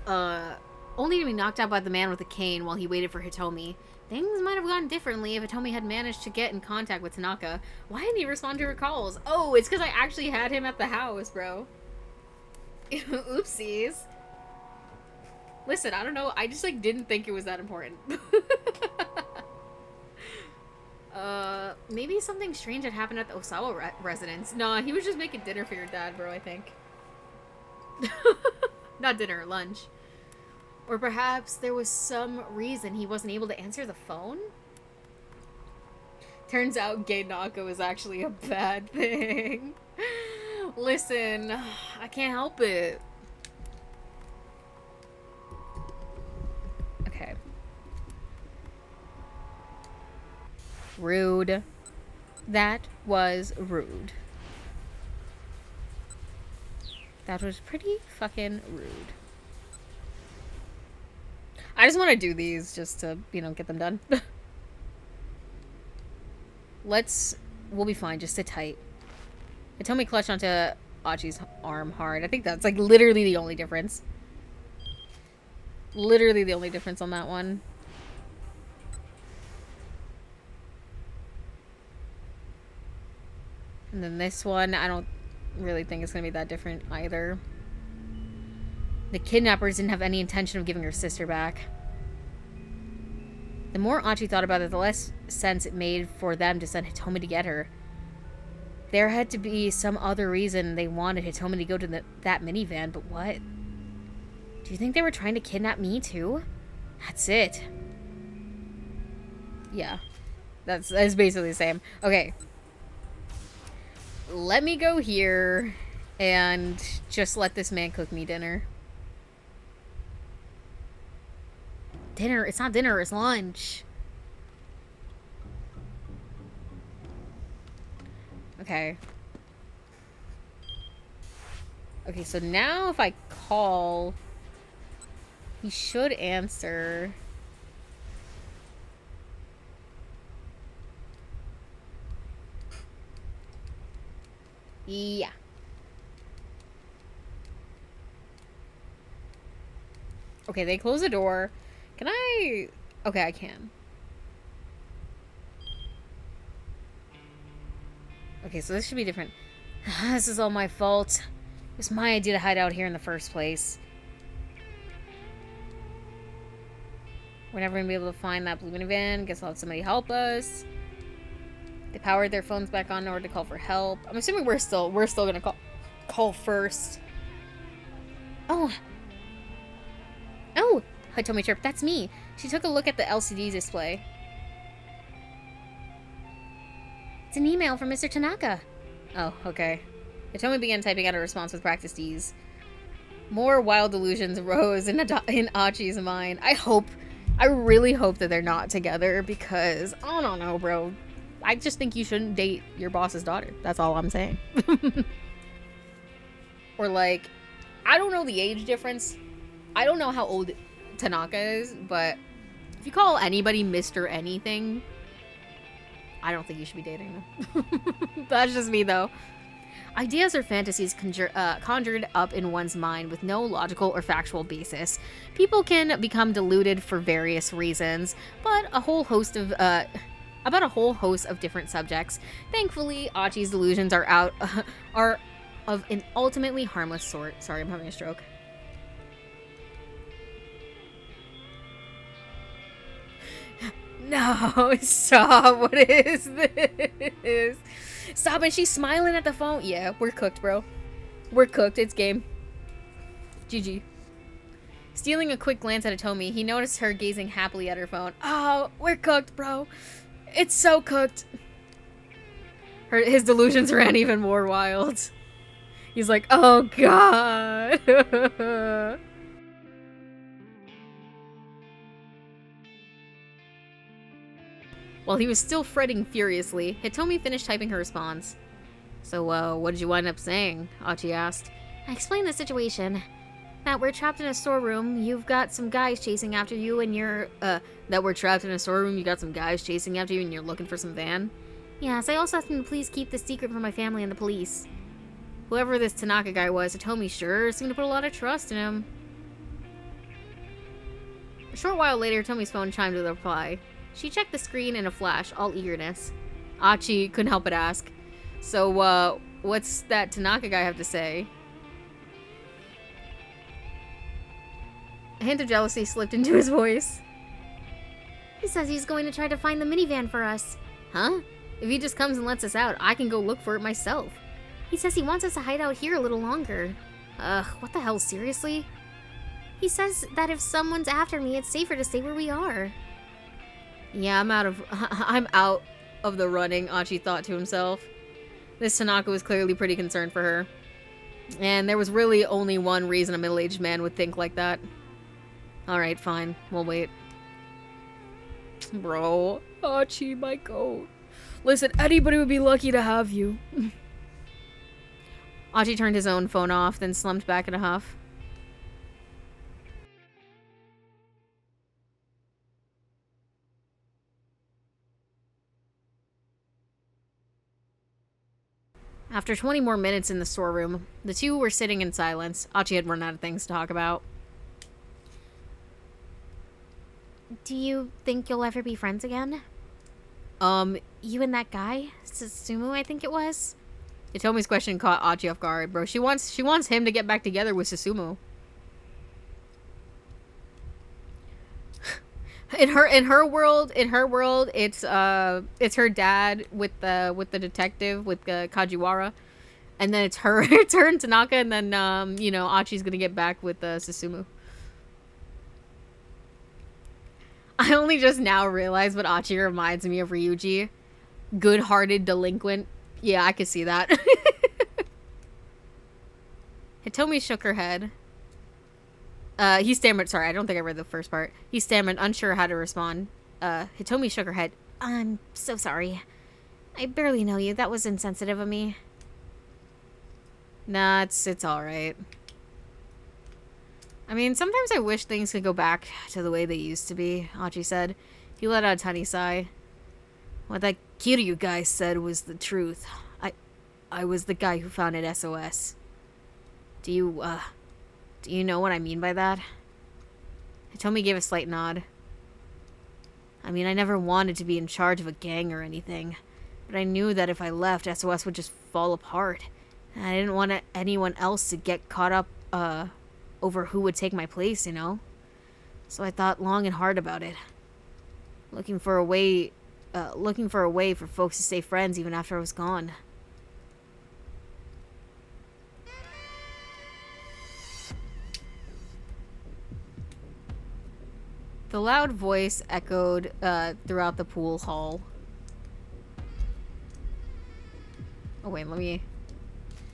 [SPEAKER 1] Only to be knocked out by the man with the cane while he waited for Hitomi. Things might have gone differently if Hitomi had managed to get in contact with Tanaka. Why didn't he respond to her calls? Oh, it's because I actually had him at the house, bro. Oopsies. Listen, I don't know. I just, like, didn't think it was that important. Maybe something strange had happened at the Osawa residence. Nah, he was just making dinner for your dad, bro, I think. Not dinner, lunch. Or perhaps there was some reason he wasn't able to answer the phone? Turns out gay Naka was actually a bad thing. Listen, I can't help it. Okay. Rude. That was rude. That was pretty fucking rude. I just want to do these just to, you know, get them done. We'll be fine. Just sit tight. Hitomi clutched onto Achi's arm hard. I think that's like literally the only difference. Literally the only difference on that one. And then this one, I don't really think it's going to be that different either. The kidnappers didn't have any intention of giving her sister back. The more Achi thought about it, the less sense it made for them to send Hitomi to get her. There had to be some other reason they wanted Hitomi to go to that minivan, but what? Do you think they were trying to kidnap me too? That's it. Yeah. That's basically the same. Okay. Let me go here and just let this man cook me dinner. Dinner? It's not dinner, it's lunch. Okay. Okay, so now if I call, he should answer. Yeah. Okay, they close the door. Can I? Okay, I can. Okay, so this should be different. This is all my fault. It was my idea to hide out here in the first place. We're never gonna be able to find that blue minivan. Guess I'll have somebody help us. They powered their phones back on in order to call for help. I'm assuming we're still gonna call first. Oh, Hitomi chirped. That's me. She took a look at the LCD display. It's an email from Mr. Tanaka. Oh, okay. Hitomi began typing out a response with practiced ease. More wild delusions arose in Achi's mind. I really hope that they're not together because, I don't know, bro. I just think you shouldn't date your boss's daughter. That's all I'm saying. Or like, I don't know the age difference. I don't know how old Tanaka is, but if you call anybody Mr. Anything, I don't think you should be dating them. That's just me, though. Ideas or fantasies conjured up in one's mind with no logical or factual basis. People can become deluded for various reasons, but a whole host of different subjects. Thankfully, Achi's delusions are of an ultimately harmless sort. Sorry, I'm having a stroke. No, stop. What is this? Stop. And she's smiling at the phone. Yeah, we're cooked, bro. We're cooked. It's game. GG. Stealing a quick glance at Hitomi, he noticed her gazing happily at her phone. Oh, we're cooked, bro. It's so cooked. His delusions ran even more wild. He's like, oh, God. While he was still fretting furiously, Hitomi finished typing her response. So, what did you wind up saying? Achi asked. I explained the situation. That we're trapped in a storeroom, you've got some guys chasing after you, and you're, that we're trapped in a storeroom, you got some guys chasing after you, and you're looking for some van? Yes, I also asked him to please keep this secret from my family and the police. Whoever this Tanaka guy was, Hitomi sure seemed to put a lot of trust in him. A short while later, Hitomi's phone chimed with a reply. She checked the screen in a flash, all eagerness. Achi couldn't help but ask, so, what's that Tanaka guy have to say? A hint of jealousy slipped into his voice. He says he's going to try to find the minivan for us. Huh? If he just comes and lets us out, I can go look for it myself. He says he wants us to hide out here a little longer. What the hell, seriously? He says that if someone's after me, it's safer to stay where we are. Yeah, I'm out of the running, Achi thought to himself. This Tanaka was clearly pretty concerned for her. And there was really only one reason a middle-aged man would think like that. Alright, fine. We'll wait. Bro. Hachi, my goat. Listen, anybody would be lucky to have you. Hachi turned his own phone off, then slumped back in a huff. After 20 more minutes in the storeroom, the two were sitting in silence. Hachi had run out of things to talk about.
[SPEAKER 2] Do you think you'll ever be friends again? You and that guy? Susumu, I think it was?
[SPEAKER 1] Itomi's question caught Hachi off guard, bro. She wants him to get back together with Susumu. In her world, it's her dad with the detective with Kajiwara, and then it's her and Tanaka, and then you know, Achi's gonna get back with Susumu. I only just now realized what Achi reminds me of Ryuji. Good-hearted delinquent. Yeah, I could see that. Hitomi shook her head. He stammered. Sorry, I don't think I read the first part. He stammered, unsure how to respond. Hitomi shook her head.
[SPEAKER 2] I'm so sorry. I barely know you. That was insensitive of me.
[SPEAKER 1] Nah, it's alright. I mean, sometimes I wish things could go back to the way they used to be, Hachi said. He let out a tiny sigh. What that Kiryu guy said was the truth. I was the guy who founded SOS. Do you know what I mean by that? Hitomi gave a slight nod. I mean, I never wanted to be in charge of a gang or anything, but I knew that if I left, SOS would just fall apart. And I didn't want anyone else to get caught up, over who would take my place, you know? So I thought long and hard about it. Looking for a way for folks to stay friends even after I was gone. The loud voice echoed throughout the pool hall. Oh wait,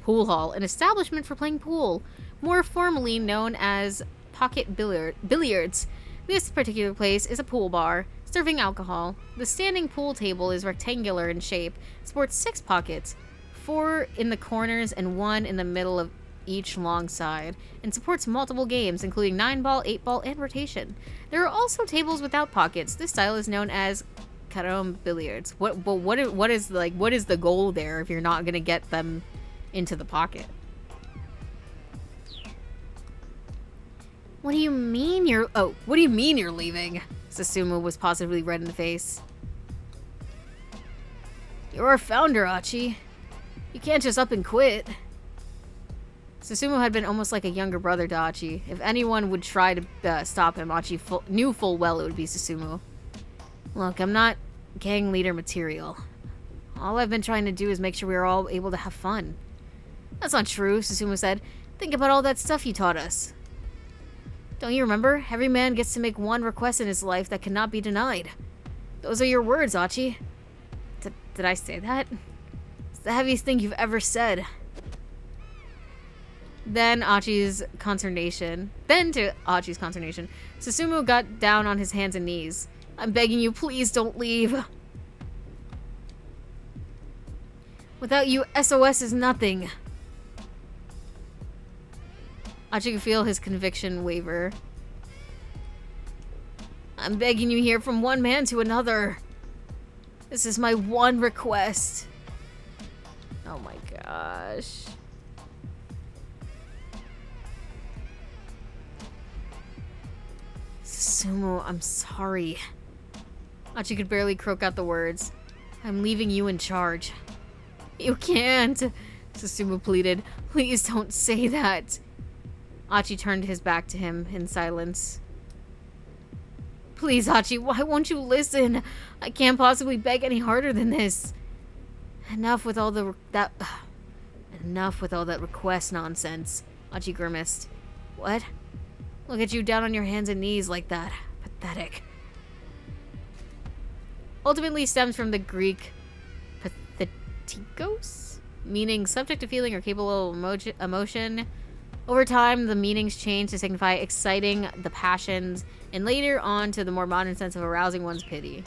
[SPEAKER 1] Pool hall, an establishment for playing pool, more formally known as pocket billiards. This particular place is a pool bar, serving alcohol. The standing pool table is rectangular in shape, sports 6 pockets, 4 in the corners and 1 in the middle of each long side, and supports multiple games, including 9-ball, 8-ball, and rotation. There are also tables without pockets. This style is known as carom billiards. What is the goal there if you're not gonna get them into the pocket?
[SPEAKER 2] What do you mean you're
[SPEAKER 1] leaving? Susumu was positively red in the face. You're our founder, Hachi. You can't just up and quit. Susumu had been almost like a younger brother to Hachi. If anyone would try to stop him, Hachi knew full well it would be Susumu. Look, I'm not gang leader material. All I've been trying to do is make sure we're all able to have fun. That's not true, Susumu said. Think about all that stuff you taught us. Don't you remember? Every man gets to make one request in his life that cannot be denied. Those are your words, Hachi. Did I say that? It's the heaviest thing you've ever said. Then to Hachi's consternation, Susumu got down on his hands and knees. I'm begging you, please don't leave. Without you, SOS is nothing. Hachi could feel his conviction waver. I'm begging you here from one man to another. This is my one request. Oh my gosh. Susumu, I'm sorry. Hachi could barely croak out the words. I'm leaving you in charge. You can't, Susumu pleaded. Please don't say that. Hachi turned his back to him in silence. Please, Hachi, why won't you listen? I can't possibly beg any harder than this. Enough with all that request nonsense. Hachi grimaced. What? Look at you down on your hands and knees like that. Pathetic. Ultimately stems from the Greek pathetikos, meaning subject to feeling or capable of emotion. Over time, the meanings change to signify exciting the passions, and later on to the more modern sense of arousing one's pity.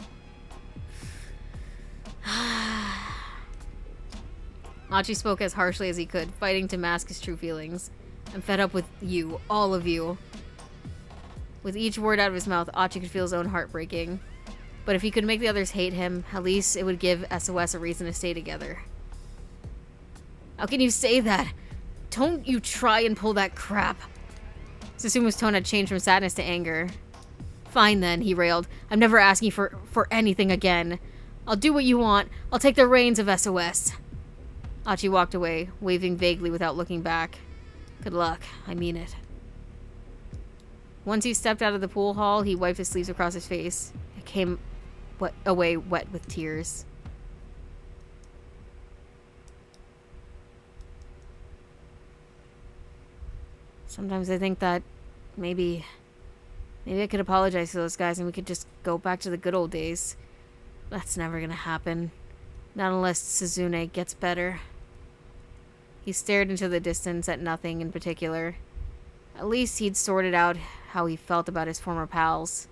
[SPEAKER 1] Achi spoke as harshly as he could, fighting to mask his true feelings. I'm fed up with you, all of you. With each word out of his mouth, Achi could feel his own heart breaking. But if he could make the others hate him, at least it would give SOS a reason to stay together. How can you say that? Don't you try and pull that crap. Susumu's tone had changed from sadness to anger. Fine then, he railed. I'm never asking for anything again. I'll do what you want. I'll take the reins of SOS. Achi walked away, waving vaguely without looking back. Good luck. I mean it. Once he stepped out of the pool hall, he wiped his sleeves across his face. It came away wet with tears. Sometimes I think that maybe I could apologize to those guys and we could just go back to the good old days. That's never gonna happen. Not unless Suzune gets better. He stared into the distance at nothing in particular. At least he'd sorted out how he felt about his former pals.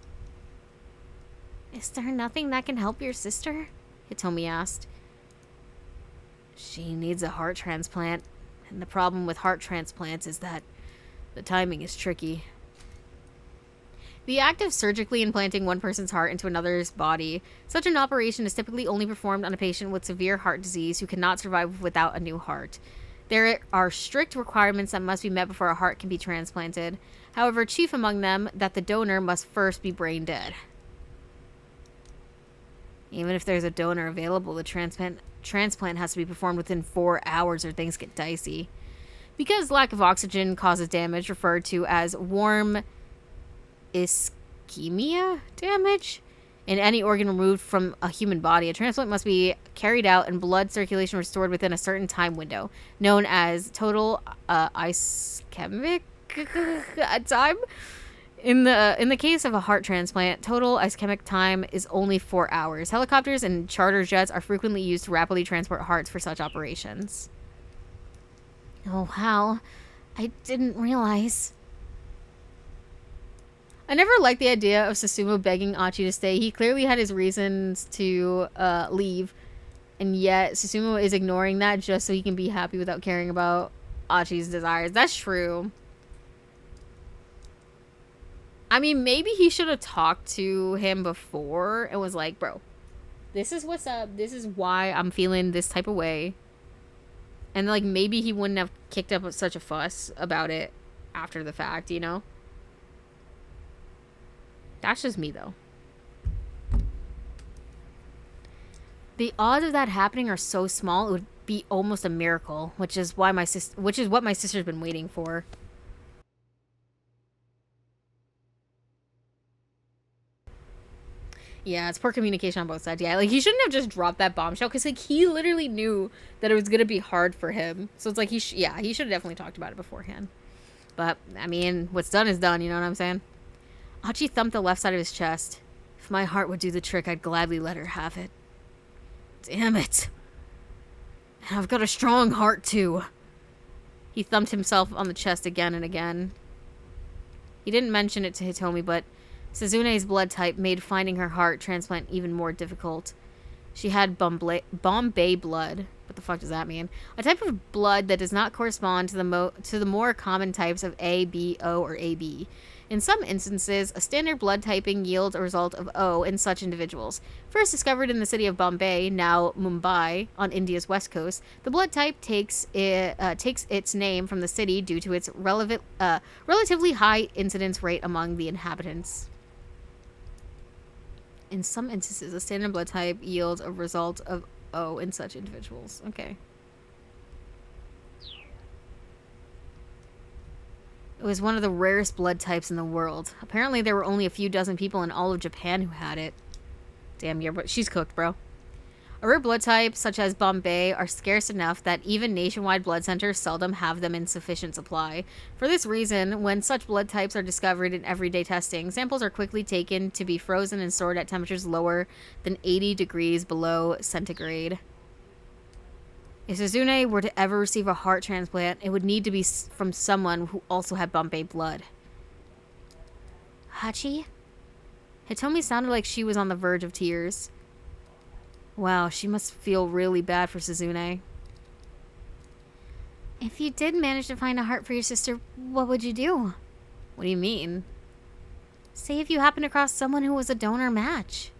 [SPEAKER 1] Is there nothing that can help your sister? Hitomi asked. She needs a heart transplant, and the problem with heart transplants is that the timing is tricky. The act of surgically implanting one person's heart into another's body, such an operation is typically only performed on a patient with severe heart disease who cannot survive without a new heart. There are strict requirements that must be met before a heart can be transplanted. However, chief among them, that the donor must first be brain dead. Even if there's a donor available, the transplant has to be performed within 4 hours or things get dicey. Because lack of oxygen causes damage referred to as warm ischemia damage in any organ removed from a human body, a transplant must be carried out and blood circulation restored within a certain time window, known as total ischemic time. In the case of a heart transplant, total ischemic time is only 4 hours. Helicopters and charter jets are frequently used to rapidly transport hearts for such operations. Oh, wow. I didn't realize. I never liked the idea of Susumu begging Achi to stay. He clearly had his reasons to leave, and yet Susumu is ignoring that just so he can be happy without caring about Achi's desires. That's true. I mean, maybe he should have talked to him before and was like, bro, this is what's up. This is why I'm feeling this type of way. And, like, maybe he wouldn't have kicked up such a fuss about it after the fact, you know? That's just me, though. The odds of that happening are so small, it would be almost a miracle, which is what my sister's been waiting for. Yeah, it's poor communication on both sides. Yeah, like, he shouldn't have just dropped that bombshell, because, like, he literally knew that it was going to be hard for him. So it's like, he should have definitely talked about it beforehand. But, I mean, what's done is done, you know what I'm saying? Achi thumped the left side of his chest. If my heart would do the trick, I'd gladly let her have it. Damn it. And I've got a strong heart, too. He thumped himself on the chest again and again. He didn't mention it to Hitomi, but Suzune's blood type made finding her heart transplant even more difficult. She had Bombay blood. What the fuck does that mean? A type of blood that does not correspond to the more common types of A, B, O, or AB. In some instances, a standard blood typing yields a result of O in such individuals. First discovered in the city of Bombay, now Mumbai, on India's west coast, the blood type takes its name from the city due to its relatively high incidence rate among the inhabitants. In some instances, a standard blood type yields a result of O in such individuals. Okay. It was one of the rarest blood types in the world. Apparently, there were only a few dozen people in all of Japan who had it. Damn, yeah, but she's cooked, bro. A rare blood type, such as Bombay, are scarce enough that even nationwide blood centers seldom have them in sufficient supply. For this reason, when such blood types are discovered in everyday testing, samples are quickly taken to be frozen and stored at temperatures lower than 80 degrees below centigrade.
[SPEAKER 2] If Suzune were to ever receive a heart transplant, it would need to be from someone who also had Bombay blood. Hachi? Hitomi sounded like she was on the verge of tears. Wow, she must feel really bad for Suzune. If you did manage to find a heart for your sister, what would you do? What do you mean? Say if you happened across someone who was a donor match.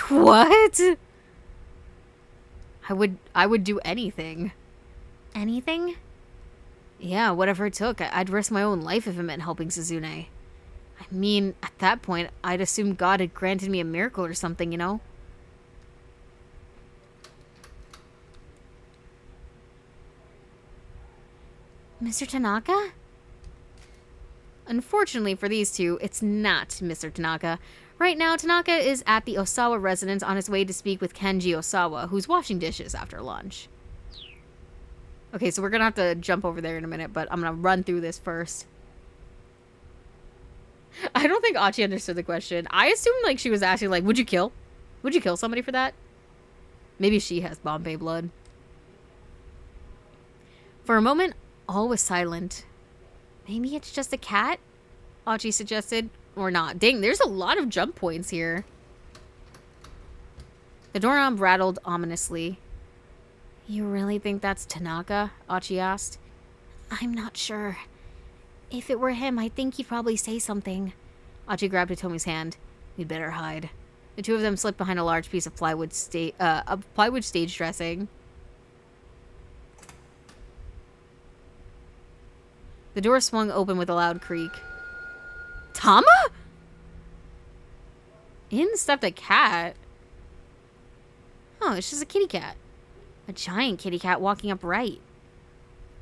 [SPEAKER 2] What? I would do anything. Anything? Yeah, whatever it took. I'd risk my own life if it meant helping Suzune. I mean, at that point, I'd assume God had granted me a miracle or something, you know? Mr. Tanaka? Unfortunately for these two, it's not Mr. Tanaka. Right now, Tanaka is at the Osawa residence on his way to speak with Kenji Osawa, who's washing dishes after lunch. Okay, so we're gonna have to jump over there in a minute, but I'm gonna run through this first. I don't think Achi understood the question. I assumed, like, she was asking, like, would you kill? Would you kill somebody for that? Maybe she has Bombay blood. For a moment, all was silent. Maybe it's just a cat? Achi suggested. Or not. Dang, there's a lot of jump points here. The doorknob rattled ominously. You really think that's Tanaka? Achi asked. I'm not sure. If it were him, I think he'd probably say something. Achi grabbed Hitomi's hand. We'd better hide. The two of them slipped behind a large piece of plywood stage dressing. The door swung open with a loud creak. Tama? In stepped a cat. Oh, it's just a kitty cat. A giant kitty cat walking upright.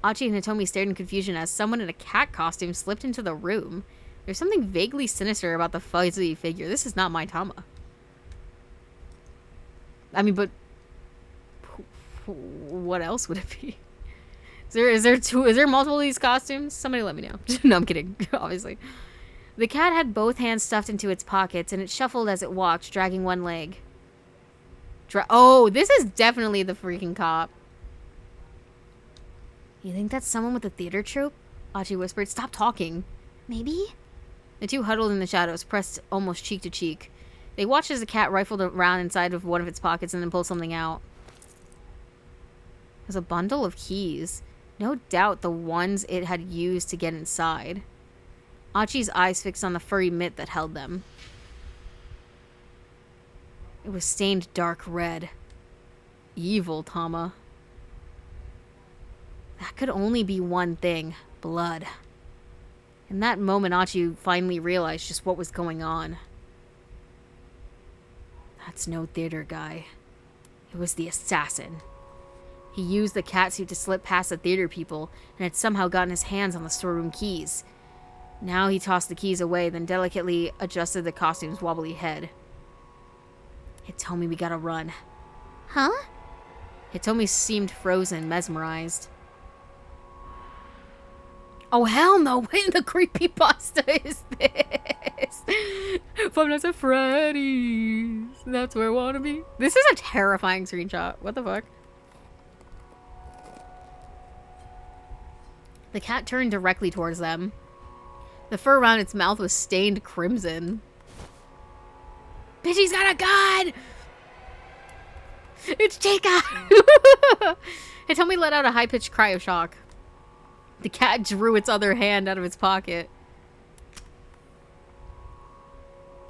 [SPEAKER 2] Achi and Hitomi stared in confusion as someone in a cat costume slipped into the room. There's something vaguely sinister about the fuzzy figure. This is not my Tama. I mean, but what else would it be? Is there multiple of these costumes? Somebody let me know. No, I'm kidding. Obviously. The cat had both hands stuffed into its pockets, and it shuffled as it walked, dragging one leg. Oh, this is definitely the freaking cop. You think that's someone with the theater troupe? Achi whispered. Stop talking. Maybe? The two huddled in the shadows, pressed almost cheek to cheek. They watched as the cat rifled around inside of one of its pockets and then pulled something out. It was a bundle of keys. No doubt the ones it had used to get inside. Achi's eyes fixed on the furry mitt that held them. It was stained dark red. Evil, Tama. That could only be one thing. Blood. In that moment, Achi finally realized just what was going on. That's no theater guy. It was the assassin. He used the catsuit to slip past the theater people and had somehow gotten his hands on the storeroom keys. Now he tossed the keys away, then delicately adjusted the costume's wobbly head. Hitomi, we gotta run. Huh? Hitomi seemed frozen, mesmerized. Oh, hell no! What in the creepypasta is this? Five Nights at Freddy's. That's where I want to be. This is a terrifying screenshot. What the fuck? The cat turned directly towards them. The fur around its mouth was stained crimson. Bitch, he's got a gun! It's Chica! Hitomi let out a high-pitched cry of shock. The cat drew its other hand out of its pocket.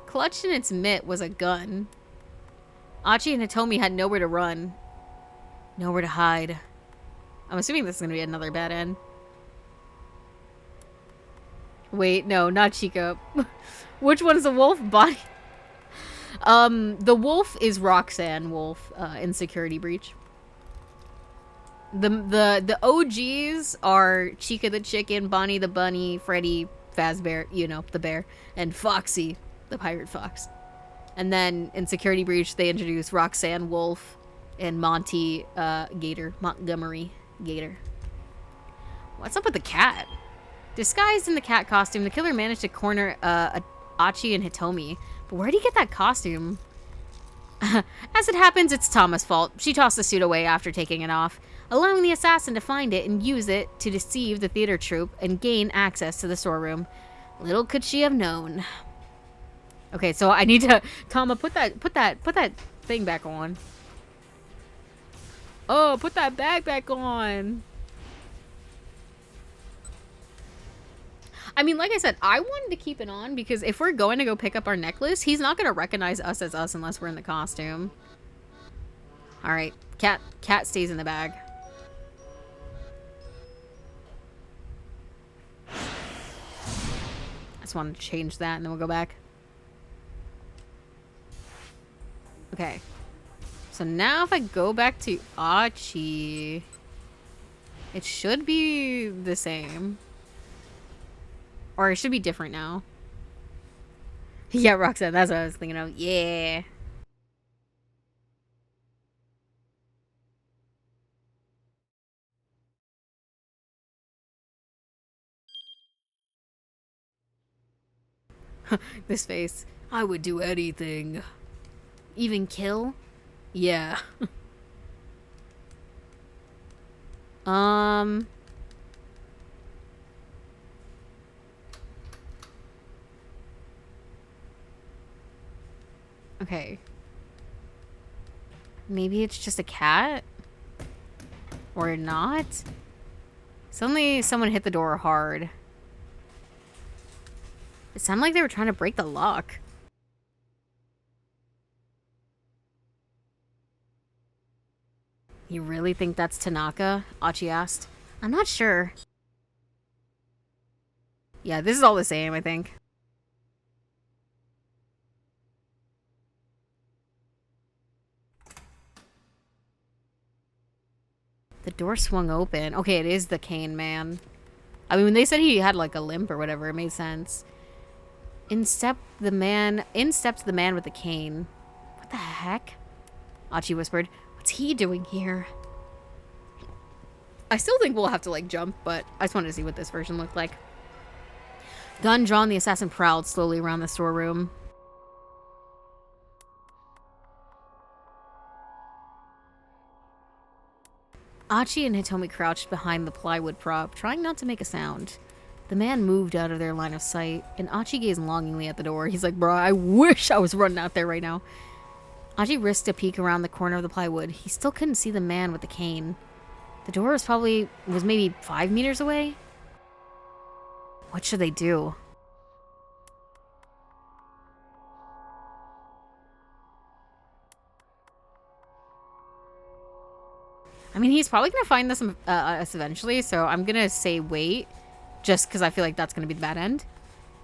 [SPEAKER 2] Clutched in its mitt was a gun. Achi and Hitomi had nowhere to run. Nowhere to hide. I'm assuming this is going to be another bad end. Wait, no, not Chica. Which one is the wolf? Bonnie. The wolf is Roxanne Wolf in Security Breach. The OGs are Chica the chicken, Bonnie the bunny, Freddy Fazbear, you know, the bear, and Foxy, the pirate fox. And then in Security Breach, they introduce Roxanne Wolf and Monty Gator, Montgomery Gator. What's up with the cat? Disguised in the cat costume, the killer managed to corner Achi and Hitomi. But where'd he get that costume? As it happens, it's Tama's fault. She tossed the suit away after taking it off, allowing the assassin to find it and use it to deceive the theater troupe and gain access to the storeroom. Little could she have known. Okay, so I need to... Tama, put that thing back on. Oh, put that bag back on. I mean, like I said, I wanted to keep it on because if we're going to go pick up our necklace, he's not going to recognize us as us unless we're in the costume. All right, cat stays in the bag. I just wanted to change that and then we'll go back. Okay. So now if I go back to Achi, it should be the same. Or it should be different now. Yeah, Roxanne, that's what I was thinking of. Yeah. This face. I would do anything. Even kill? Yeah. Okay. Maybe it's just a cat? Or not? Suddenly someone hit the door hard. It sounded like they were trying to break the lock. You really think that's Tanaka? Achi asked. I'm not sure. Yeah, this is all the same, I think. The door swung open. Okay, it is the cane man. I mean, when they said he had like a limp or whatever, it made sense. In stepped the man with the cane. What the heck? Achi whispered. What's he doing here? I still think we'll have to like jump, but I just wanted to see what this version looked like. Gun drawn, the assassin prowled slowly around the storeroom. Achi and Hitomi crouched behind the plywood prop, trying not to make a sound. The man moved out of their line of sight, and Achi gazed longingly at the door. He's like, bro, I wish I was running out there right now. Achi risked a peek around the corner of the plywood. He still couldn't see the man with the cane. The door was maybe 5 meters away? What should they do? I mean, he's probably going to find us eventually, so I'm going to say wait, just because I feel like that's going to be the bad end.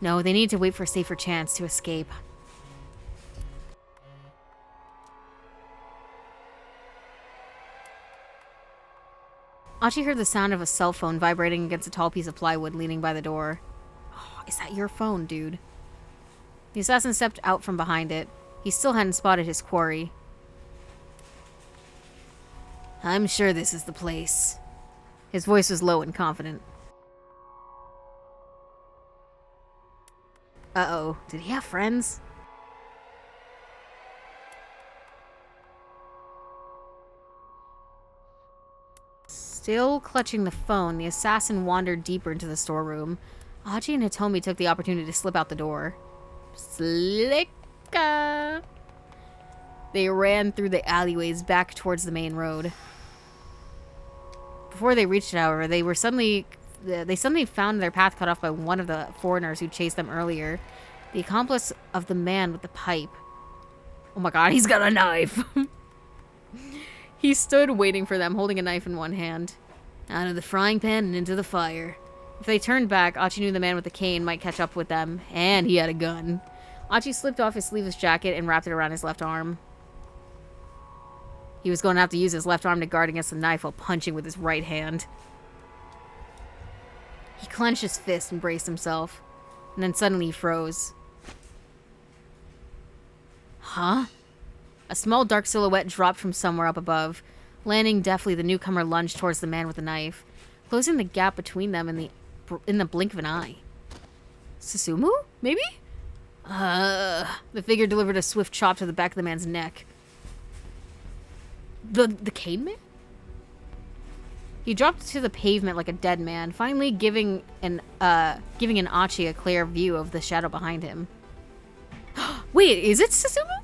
[SPEAKER 2] No, they need to wait for a safer chance to escape. Achi heard the sound of a cell phone vibrating against a tall piece of plywood leaning by the door. Oh, is that your phone, dude? The assassin stepped out from behind it. He still hadn't spotted his quarry. I'm sure this is the place. His voice was low and confident. Uh-oh. Did he have friends? Still clutching the phone, the assassin wandered deeper into the storeroom. Achi and Hitomi took the opportunity to slip out the door. Slicka! They ran through the alleyways back towards the main road. Before they reached it, however, they suddenly found their path cut off by one of the foreigners who chased them earlier. The accomplice of the man with the pipe. Oh my god, he's got a knife! He stood waiting for them, holding a knife in one hand. Out of the frying pan and into the fire. If they turned back, Achi knew the man with the cane might catch up with them, and he had a gun. Achi slipped off his sleeveless jacket and wrapped it around his left arm. He was going to have to use his left arm to guard against the knife while punching with his right hand. He clenched his fist and braced himself, and then suddenly he froze. Huh? A small dark silhouette dropped from somewhere up above. Landing deftly, the newcomer lunged towards the man with the knife, closing the gap between them in the blink of an eye. Susumu? Maybe? The figure delivered a swift chop to the back of the man's neck. The caveman? He dropped to the pavement like a dead man, finally giving an Achi a clear view of the shadow behind him. Wait, is it Susumu?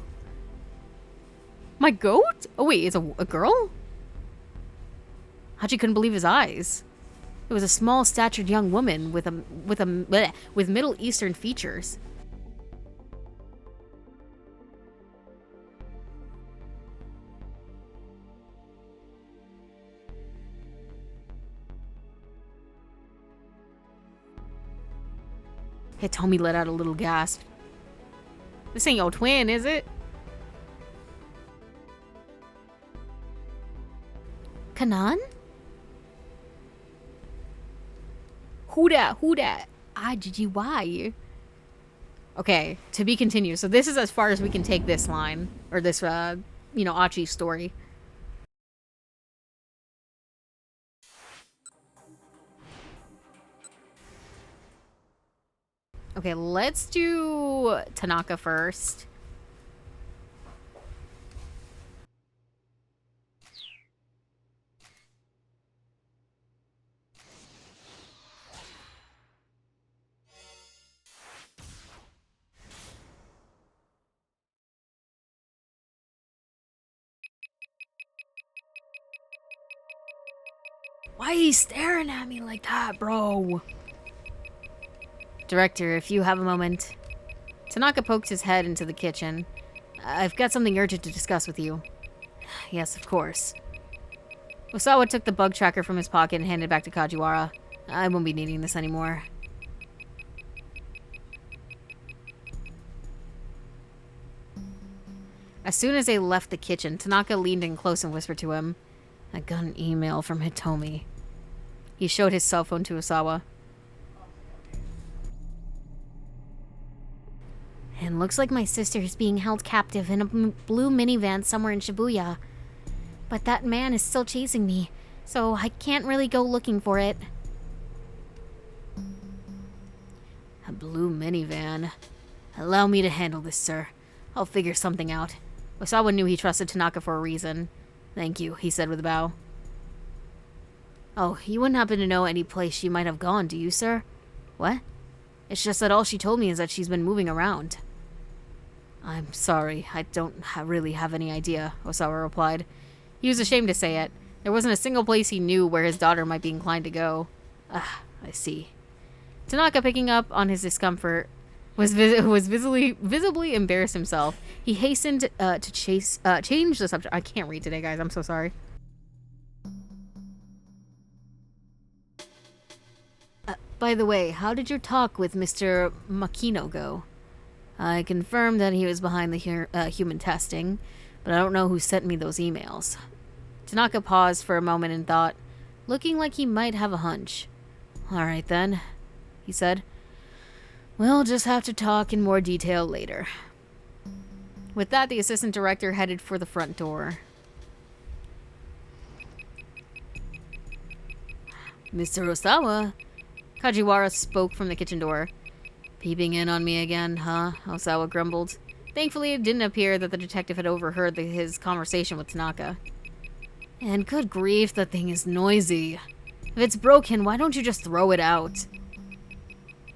[SPEAKER 2] My goat? Oh wait, it's a girl? Hachi couldn't believe his eyes. It was a small-statured young woman with Middle Eastern features. Hitomi let out a little gasp. This ain't your twin, is it? Kanan? Who dat? Who dat? IGGY. Okay, to be continued. So this is as far as we can take this line. Or this, Achi's story. Okay, let's do Tanaka first. Why are you staring at me like that, bro? Director, if you have a moment. Tanaka poked his head into the kitchen. I've got something urgent to discuss with you. Yes, of course. Osawa took the bug tracker from his pocket and handed it back to Kajiwara. I won't be needing this anymore. As soon as they left the kitchen, Tanaka leaned in close and whispered to him, I got an email from Hitomi. He showed his cell phone to Osawa. And looks like my sister is being held captive in a blue minivan somewhere in Shibuya. But that man is still chasing me, so I can't really go looking for it. A blue minivan. Allow me to handle this, sir. I'll figure something out. Osawa knew he trusted Tanaka for a reason. Thank you, he said with a bow. Oh, you wouldn't happen to know any place she might have gone, do you, sir? What? It's just that all she told me is that she's been moving around. I'm sorry, I don't really have any idea, Osawa replied. He was ashamed to say it. There wasn't a single place he knew where his daughter might be inclined to go. Ah, I see. Tanaka, picking up on his discomfort, was visibly embarrassed himself. He hastened to change the subject. I can't read today, guys. I'm so sorry. By the way, how did your talk with Mr. Makino go? I confirmed that he was behind the human testing, but I don't know who sent me those emails. Tanaka paused for a moment and thought, looking like he might have a hunch. All right, then, he said. We'll just have to talk in more detail later. With that, the assistant director headed for the front door. Mr. Osawa? Kajiwara spoke from the kitchen door. Peeping in on me again, huh? Osawa grumbled. Thankfully, it didn't appear that the detective had overheard his conversation with Tanaka. And good grief, that thing is noisy. If it's broken, why don't you just throw it out?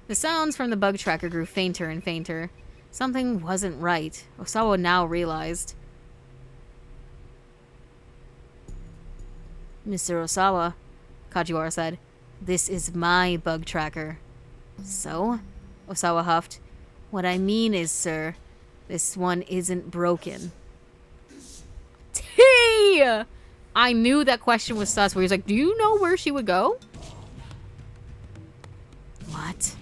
[SPEAKER 2] The sounds from the bug tracker grew fainter and fainter. Something wasn't right, Osawa now realized. Mr. Osawa, Kajiwara said, this is my bug tracker. So? Osawa huffed. What I mean is, sir, this one isn't broken. T! I knew that question was sus, where he's like, do you know where she would go? What?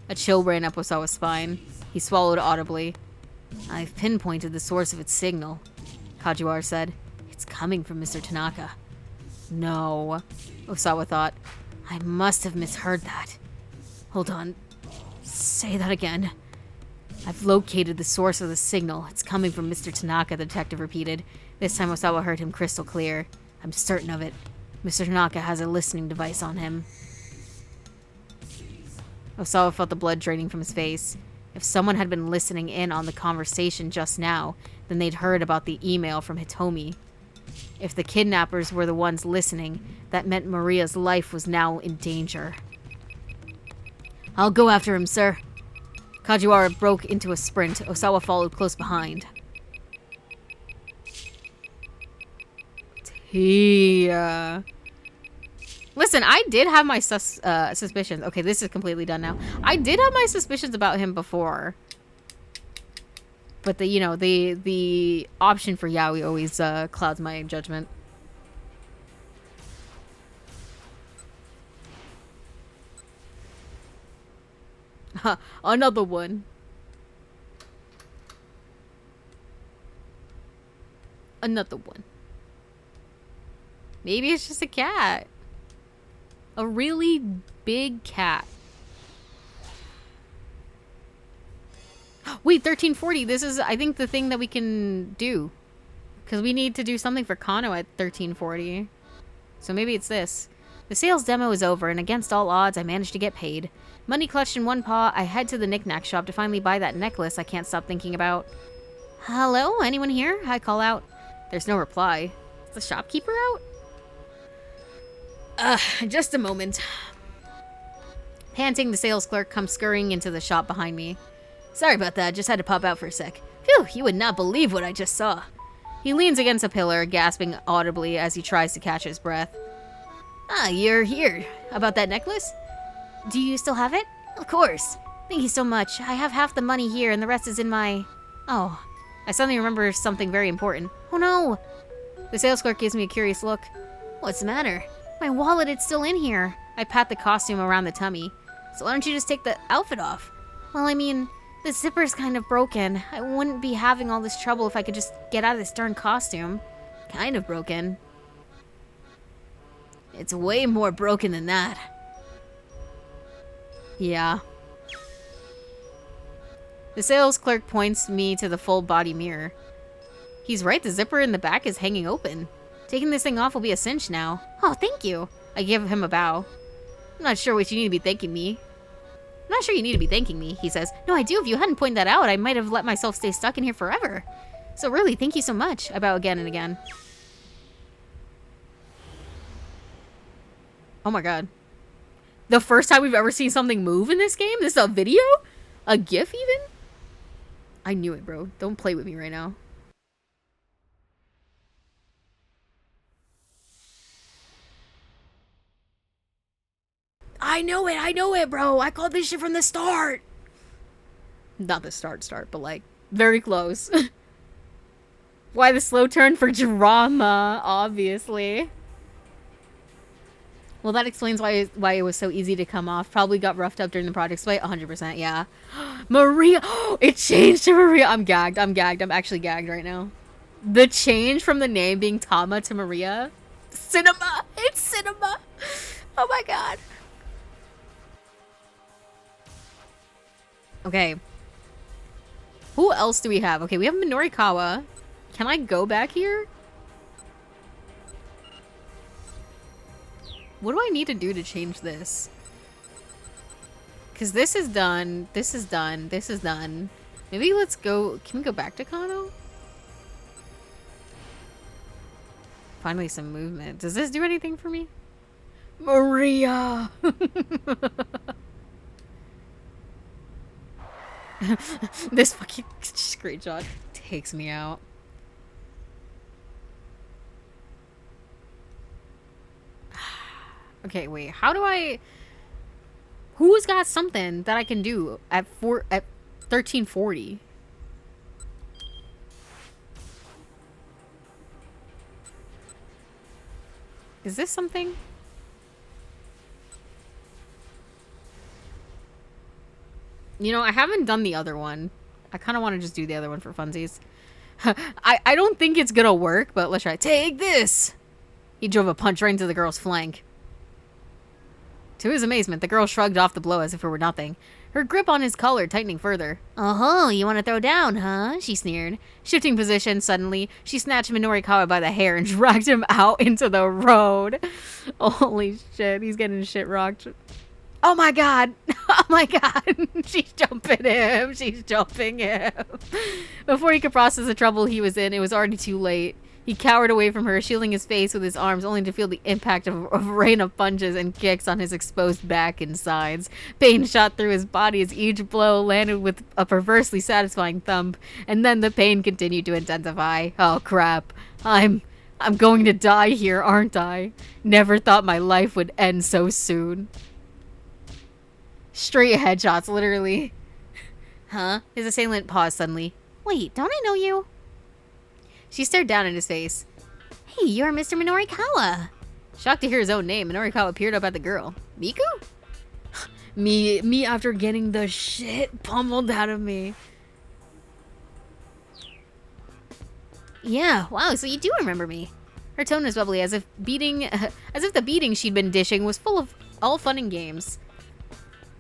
[SPEAKER 2] A chill ran up Osawa's spine. He swallowed audibly. I've pinpointed the source of its signal, Kajiwara said. It's coming from Mr. Tanaka. No, Osawa thought. I must have misheard that. Hold on. Say that again. I've located the source of the signal. It's coming from Mr. Tanaka, the detective repeated. This time Osawa heard him crystal clear. I'm certain of it. Mr. Tanaka has a listening device on him. Osawa felt the blood draining from his face. If someone had been listening in on the conversation just now, then they'd heard about the email from Hitomi. If the kidnappers were the ones listening, that meant Maria's life was now in danger. I'll go after him, sir. Kajiwara broke into a sprint. Osawa followed close behind. Tia. Listen, I did have my suspicions. Okay, this is completely done now. I did have my suspicions about him before. But the option for Yaoi always clouds my judgment. Another one. Another one. Maybe it's just a cat. A really big cat. Wait, 1340. This is, I think, the thing that we can do. Because we need to do something for Kano at 1340. So maybe it's this. The sales demo is over, and against all odds, I managed to get paid. Money clutched in one paw, I head to the knick-knack shop to finally buy that necklace I can't stop thinking about. Hello? Anyone here? I call out. There's no reply. Is the shopkeeper out? Just a moment. Panting, the sales clerk comes scurrying into the shop behind me. Sorry about that, just had to pop out for a sec. Phew, you would not believe what I just saw. He leans against a pillar, gasping audibly as he tries to catch his breath. Ah, you're here. About that necklace? Do you still have it? Of course. Thank you so much. I have half the money here and the rest is in my... Oh. I suddenly remember something very important. Oh no! The sales clerk gives me a curious look. What's the matter? My wallet, it's still in here. I pat the costume around the tummy. So why don't you just take the outfit off? Well, I mean, the zipper's kind of broken. I wouldn't be having all this trouble if I could just get out of this darn costume. Kind of broken. It's way more broken than that. Yeah. The sales clerk points me to the full body mirror. He's right, the zipper in the back is hanging open. Taking this thing off will be a cinch now. Oh, thank you. I give him a bow. I'm not sure what you need to be thanking me. I'm not sure you need to be thanking me, he says. No, I do. If you hadn't pointed that out, I might have let myself stay stuck in here forever. So really, thank you so much. I bow again and again. Oh my god. The first time we've ever seen something move in this game? This is a video? A GIF even? I knew it, bro. Don't play with me right now. I know it, bro. I called this shit from the start. Not the start, but like, very close. Why the slow turn? For drama, obviously. Well, that explains why it was so easy to come off. Probably got roughed up during the project split. 100%, yeah. Maria! It changed to Maria! I'm gagged. I'm actually gagged right now. The change from the name being Tama to Maria. Cinema! It's cinema! Oh my god. Okay. Who else do we have? Okay, we have Minorikawa. Can I go back here? What do I need to do to change this? Because this is done. This is done. This is done. Maybe let's go... Can we go back to Kano? Finally some movement. Does this do anything for me? Maria! This fucking screenshot takes me out. Okay, wait. How do I... Who's got something that I can do at 1340? Is this something? You know, I haven't done the other one. I kind of want to just do the other one for funsies. I don't think it's gonna work, but let's try. Take this! He drove a punch right into the girl's flank. To his amazement, the girl shrugged off the blow as if it were nothing. Her grip on his collar tightening further. Oh, you want to throw down, huh? She sneered. Shifting position suddenly, she snatched Minorikawa by the hair and dragged him out into the road. Holy shit, he's getting shit rocked. Oh my god! Oh my god! She's jumping him! She's jumping him! Before he could process the trouble he was in, it was already too late. He cowered away from her, shielding his face with his arms, only to feel the impact of a rain of punches and kicks on his exposed back and sides. Pain shot through his body as each blow landed with a perversely satisfying thump, and then the pain continued to intensify. Oh crap. I'm going to die here, aren't I? Never thought my life would end so soon. Straight headshots, literally. Huh? His assailant paused suddenly. Wait, don't I know you? She stared down at his face. Hey, you're Mr. Minorikawa. Shocked to hear his own name, Minorikawa peered up at the girl. Miku? me after getting the shit pummeled out of me. Yeah, wow, so you do remember me. Her tone was bubbly, as if the beating she'd been dishing was full of all fun and games.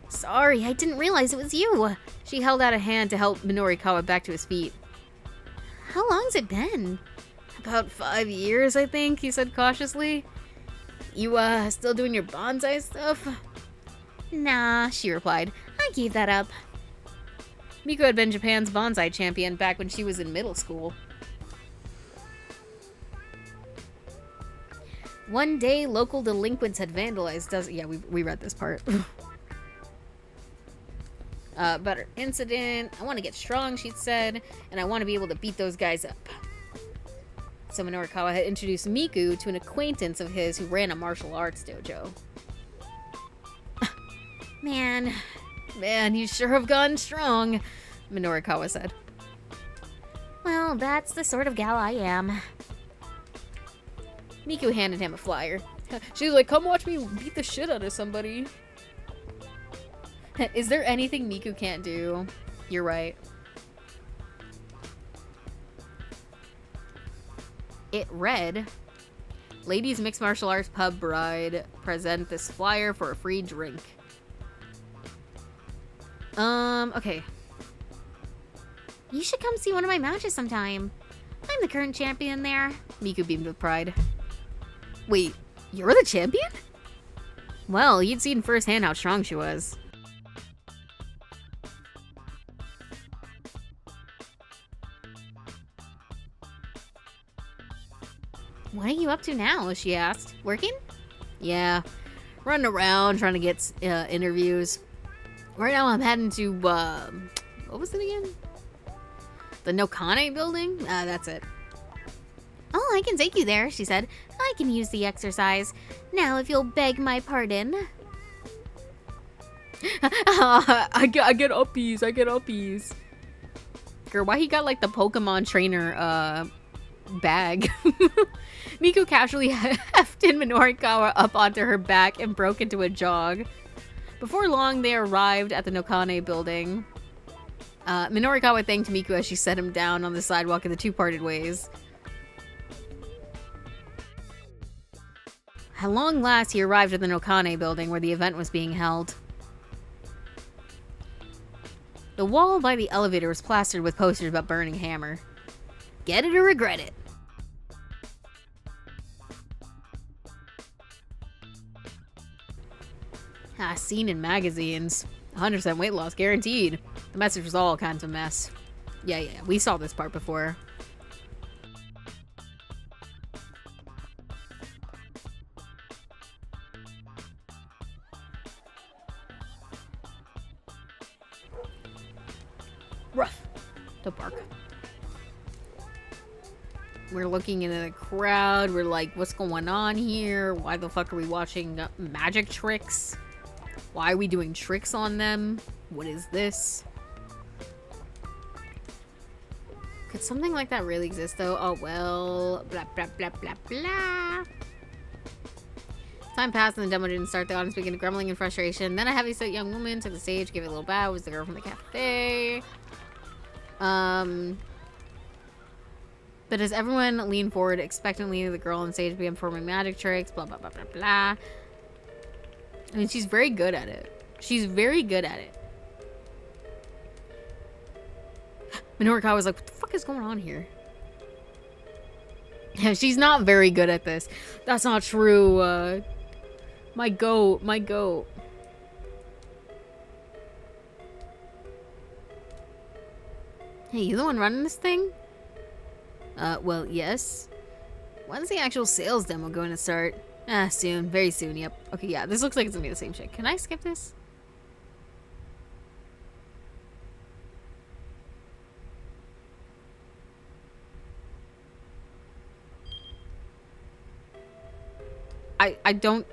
[SPEAKER 2] Sorry, I didn't realize it was you. She held out a hand to help Minorikawa back to his feet. How long's it been? About 5 years, I think, he said cautiously. You, still doing your bonsai stuff? Nah, she replied. I gave that up. Miku had been Japan's bonsai champion back when she was in middle school. One day, local delinquents had vandalized yeah, we read this part. About her incident. I want to get strong, she said, and I want to be able to beat those guys up. So Minorikawa had introduced Miku to an acquaintance of his who ran a martial arts dojo. Man, you sure have gotten strong, Minorikawa said. Well, that's the sort of gal I am. Miku handed him a flyer. She was like, come watch me beat the shit out of somebody. Is there anything Miku can't do? You're right. It read, Ladies Mixed Martial Arts Pub Bride present this flyer for a free drink. Okay. You should come see one of my matches sometime. I'm the current champion there. Miku beamed with pride. Wait, you're the champion? Well, you'd seen firsthand how strong she was. What are you up to now? She asked. Working? Yeah. Running around, trying to get interviews. Right now I'm heading to, what was it again? The Nokane building? That's it. Oh, I can take you there, she said. I can use the exercise. Now, if you'll beg my pardon. I get uppies. Girl, why he got, like, the Pokemon trainer, bag? Miku casually hefted Minorikawa up onto her back and broke into a jog. Before long, they arrived at the Nokane building. Minorikawa thanked Miku as she set him down on the sidewalk and the two parted ways. At long last, he arrived at the Nokane building where the event was being held. The wall by the elevator was plastered with posters about burning hammer. Get it or regret it. Seen in magazines. 100% weight loss guaranteed. The message was all kinds of mess. Yeah, we saw this part before. Rough. Don't bark. We're looking into the crowd. We're like, what's going on here? Why the fuck are we watching magic tricks? Why are we doing tricks on them? What is this? Could something like that really exist though? Oh well, blah blah blah blah blah. Time passed and the demo didn't start. The audience began grumbling in frustration. Then a heavy-set young woman took the stage, gave it a little bow. It was the girl from the cafe. But as everyone leaned forward expectantly, the girl on stage began performing magic tricks, blah, blah, blah, blah, blah. I mean, she's very good at it. She's very good at it. Minorikawa was like, what the fuck is going on here? Yeah, she's not very good at this. That's not true. My goat. Hey, you the one running this thing? Well, yes. When's the actual sales demo going to start? Ah, soon. Very soon, yep. Okay, yeah, this looks like it's gonna be the same shit. Can I skip this? I don't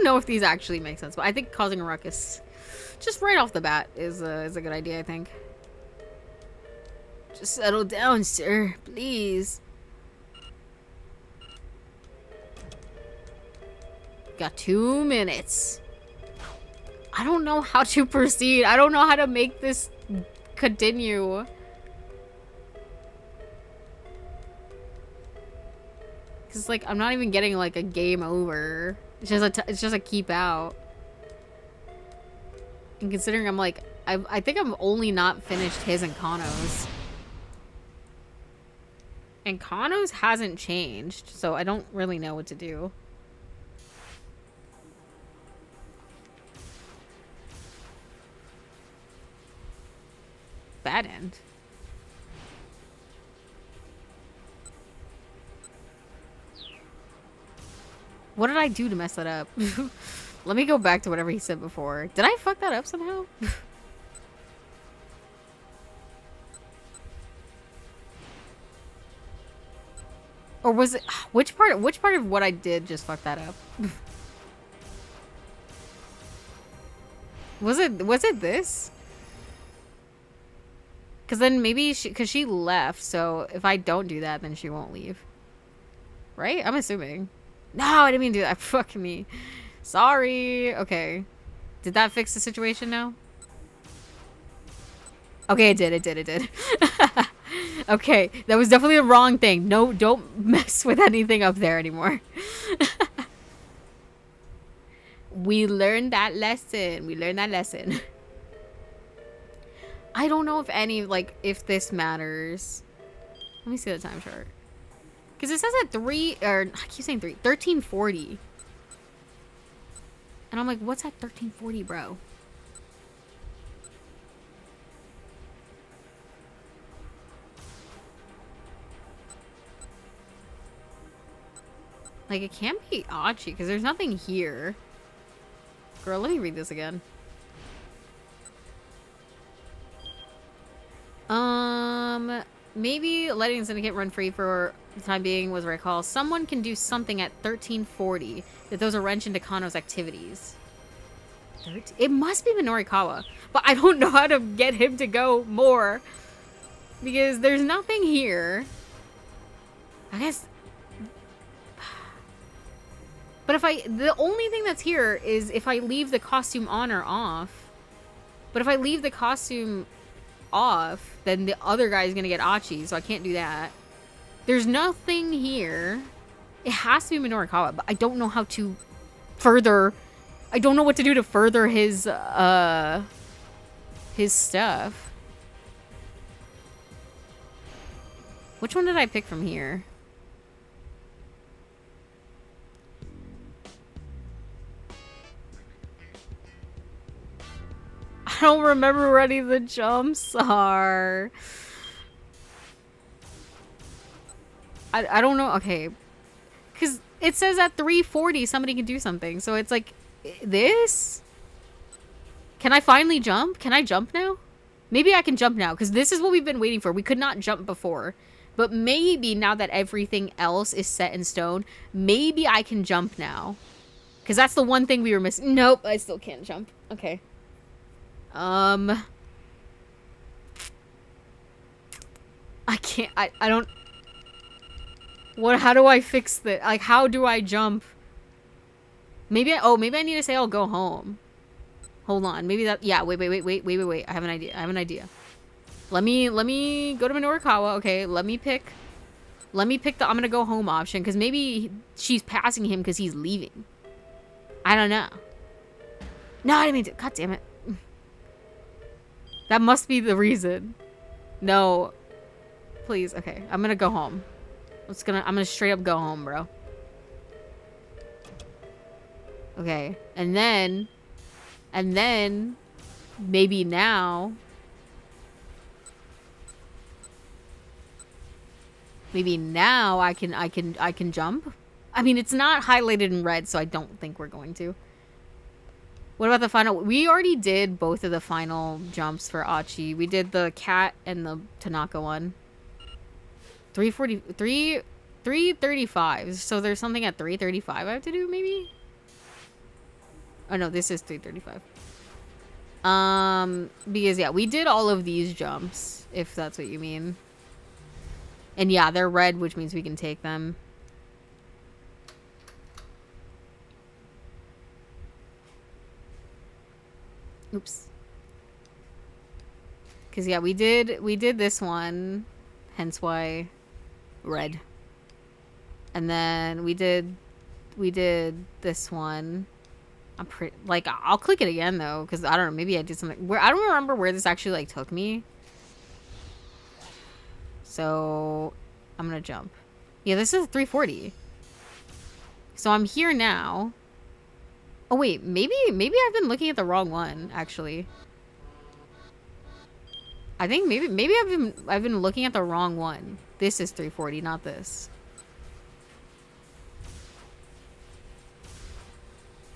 [SPEAKER 2] know if these actually make sense, but I think causing a ruckus just right off the bat is a good idea, I think. Just settle down, sir, please. Got 2 minutes. I don't know how to proceed. I don't know how to make this continue. Cause like I'm not even getting like a game over. It's just a keep out. And considering I'm like I think I'm only not finished his and Kano's. And Kano's hasn't changed, so I don't really know what to do. Bad end. What did I do to mess that up? Let me go back to whatever he said before. Did I fuck that up somehow? Or was it which part of what I did just fuck that up? Was it this? Cuz then maybe cuz she left, so if I don't do that then she won't leave. Right? I'm assuming. No, I didn't mean to do that. Fuck me. Sorry. Okay. Did that fix the situation now? Okay, it did. Okay, that was definitely the wrong thing. No, don't mess with anything up there anymore. We learned that lesson. I don't know if any, like, if this matters. Let me see the time chart. Because it says at 1340. And I'm like, what's at 1340, bro? Like, it can't be Achi, because there's nothing here. Girl, let me read this again. Maybe letting the syndicate run free for the time being was what I call. Someone can do something at 1340 that throws a wrench into Kano's activities. It must be Minorikawa, but I don't know how to get him to go more because there's nothing here. I guess. But the only thing that's here is if I leave the costume on or off. But if I leave the costume off, then the other guy is gonna get Achi, so I can't do that. There's nothing here. It has to be Minorikawa, but I don't know how to further. I don't know what to do to further his stuff. Which one did I pick from here? I don't remember where any of the jumps are. I don't know. Okay. Because it says at 340 somebody can do something. So it's like, this? Can I finally jump? Can I jump now? Maybe I can jump now. Because this is what we've been waiting for. We could not jump before. But maybe now that everything else is set in stone, maybe I can jump now. Because that's the one thing we were missing. Nope, I still can't jump. Okay. I can't, I don't, how do I fix this? Like, how do I jump? Maybe I need to say I'll go home. Hold on, maybe that, yeah, wait, I have an idea. Let me go to Minorikawa, okay, let me pick the I'm gonna go home option, because maybe she's passing him because he's leaving. I don't know. No, I didn't mean to, god damn it. That must be the reason. No. Please, okay. I'm gonna go home. I'm gonna straight up go home, bro. Okay. And then maybe now Maybe now I can jump. I mean, it's not highlighted in red, so I don't think we're going to. What about the final? We already did both of the final jumps for Achi. We did the cat and the Tanaka one. 335. So there's something at 335 I have to do, maybe? Oh no, this is 335. Because yeah, we did all of these jumps, if that's what you mean. And yeah, they're red, which means we can take them. Oops. Because yeah, we did this one, hence why red. And then we did this one. I'm pretty like I'll click it again though, because I don't know, maybe I did something where I don't remember where this actually like took me. So I'm gonna jump. Yeah, this is 340. So I'm here now. Oh wait, maybe I've been looking at the wrong one, actually. I think maybe I've been looking at the wrong one. This is 340, not this.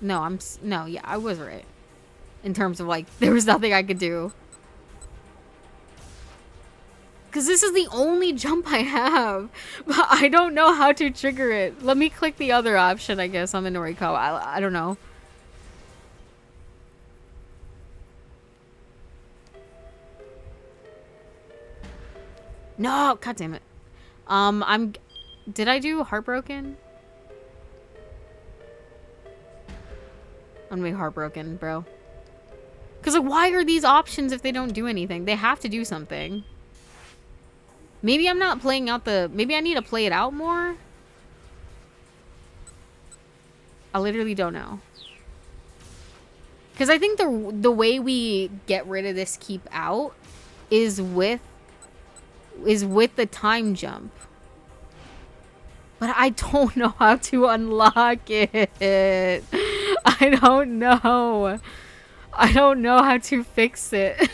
[SPEAKER 2] No, yeah, I was right. In terms of like there was nothing I could do. Cause this is the only jump I have. But I don't know how to trigger it. Let me click the other option, I guess, on the Noriko. I don't know. No, god damn it. Did I do Heartbroken? I'm gonna be heartbroken, bro. Cause like, why are these options if they don't do anything? They have to do something. Maybe I'm not playing out the... Maybe I need to play it out more? I literally don't know. Because I think the way we get rid of this keep out is with the time jump. But I don't know how to unlock it. I don't know. I don't know how to fix it.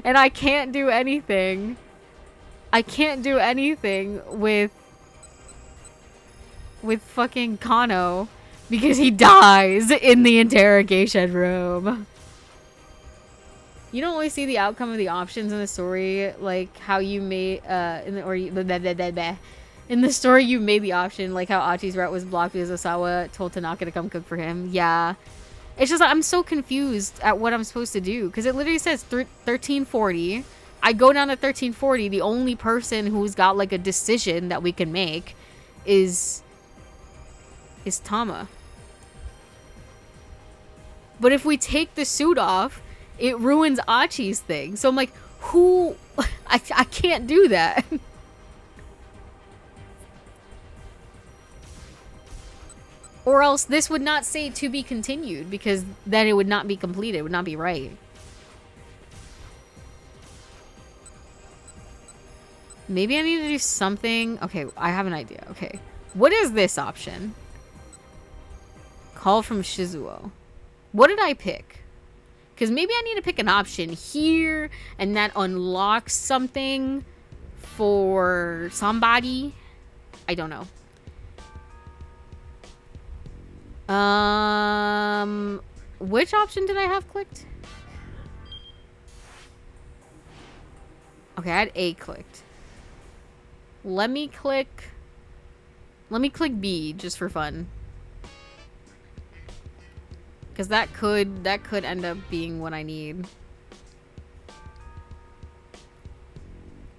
[SPEAKER 2] And I can't do anything. I can't do anything with fucking Kano because he dies in the interrogation room. You don't always see the outcome of the options in the story, like how you made in the story you made the option, like how Achi's route was blocked because Osawa told Tanaka to come cook for him. Yeah. It's just like, I'm so confused at what I'm supposed to do because it literally says 1340. I go down to 1340. The only person who's got like a decision that we can make is Tama. But if we take the suit off, it ruins Achi's thing. So I'm like, who? I can't do that. Or else this would not say to be continued because then it would not be completed. It would not be right. Maybe I need to do something. Okay, I have an idea. Okay. What is this option? Call from Shizuo. What did I pick? Because maybe I need to pick an option here and that unlocks something for somebody. I don't know. Which option did I have clicked? Okay, I had A clicked. Let me click B just for fun. Cause that could end up being what I need.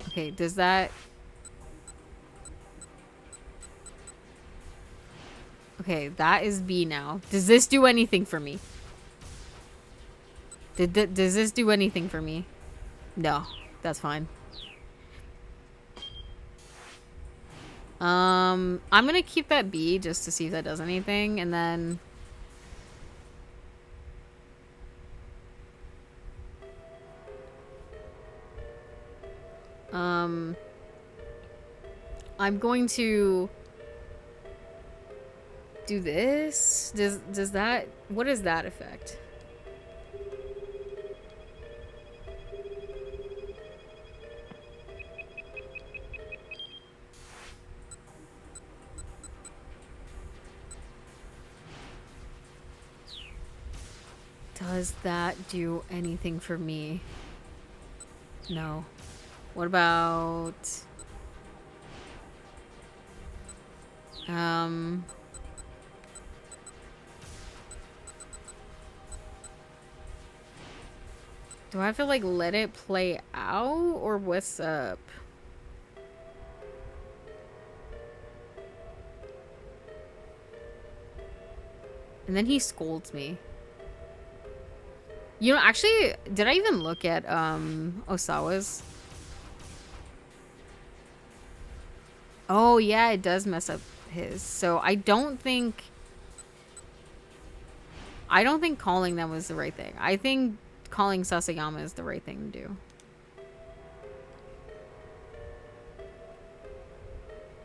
[SPEAKER 2] Okay, does that... Okay, that is B now. Does this do anything for me? Does this do anything for me? No, that's fine. I'm gonna keep that B just to see if that does anything, and then... I'm going to do this. Does that... What is that effect? Does that do anything for me? No. What about... Do I have to, like, let it play out? Or what's up? And then he scolds me. You know, actually, did I even look at, Osawa's? Oh, yeah, it does mess up his. So I don't think calling them was the right thing. I think calling Sasayama is the right thing to do.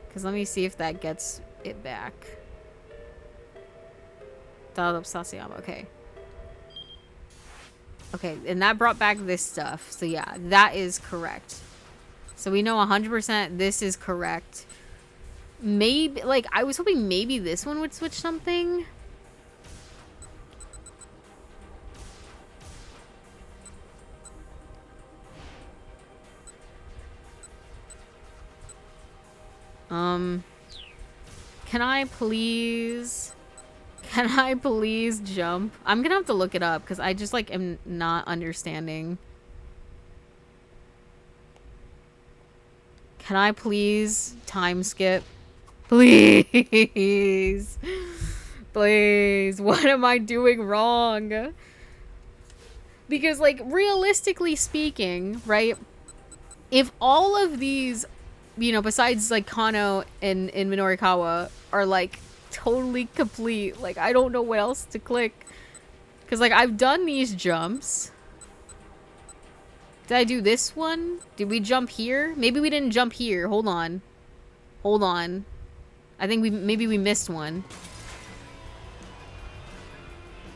[SPEAKER 2] Because let me see if that gets it back. Dialed up Sasayama. Okay. Okay, and that brought back this stuff. So yeah, that is correct. So we know 100% this is correct. Maybe, like, I was hoping maybe this one would switch something. Can I please jump? I'm gonna have to look it up because I just, like, am not understanding. Can I please time skip? Please. Please. What am I doing wrong? Because, like, realistically speaking, right? If all of these, you know, besides, like, Kano and Minorikawa are, like, totally complete, like, I don't know what else to click. Because, like, I've done these jumps. Did I do this one? Did we jump here? Maybe we didn't jump here. Hold on. Hold on. I think maybe we missed one.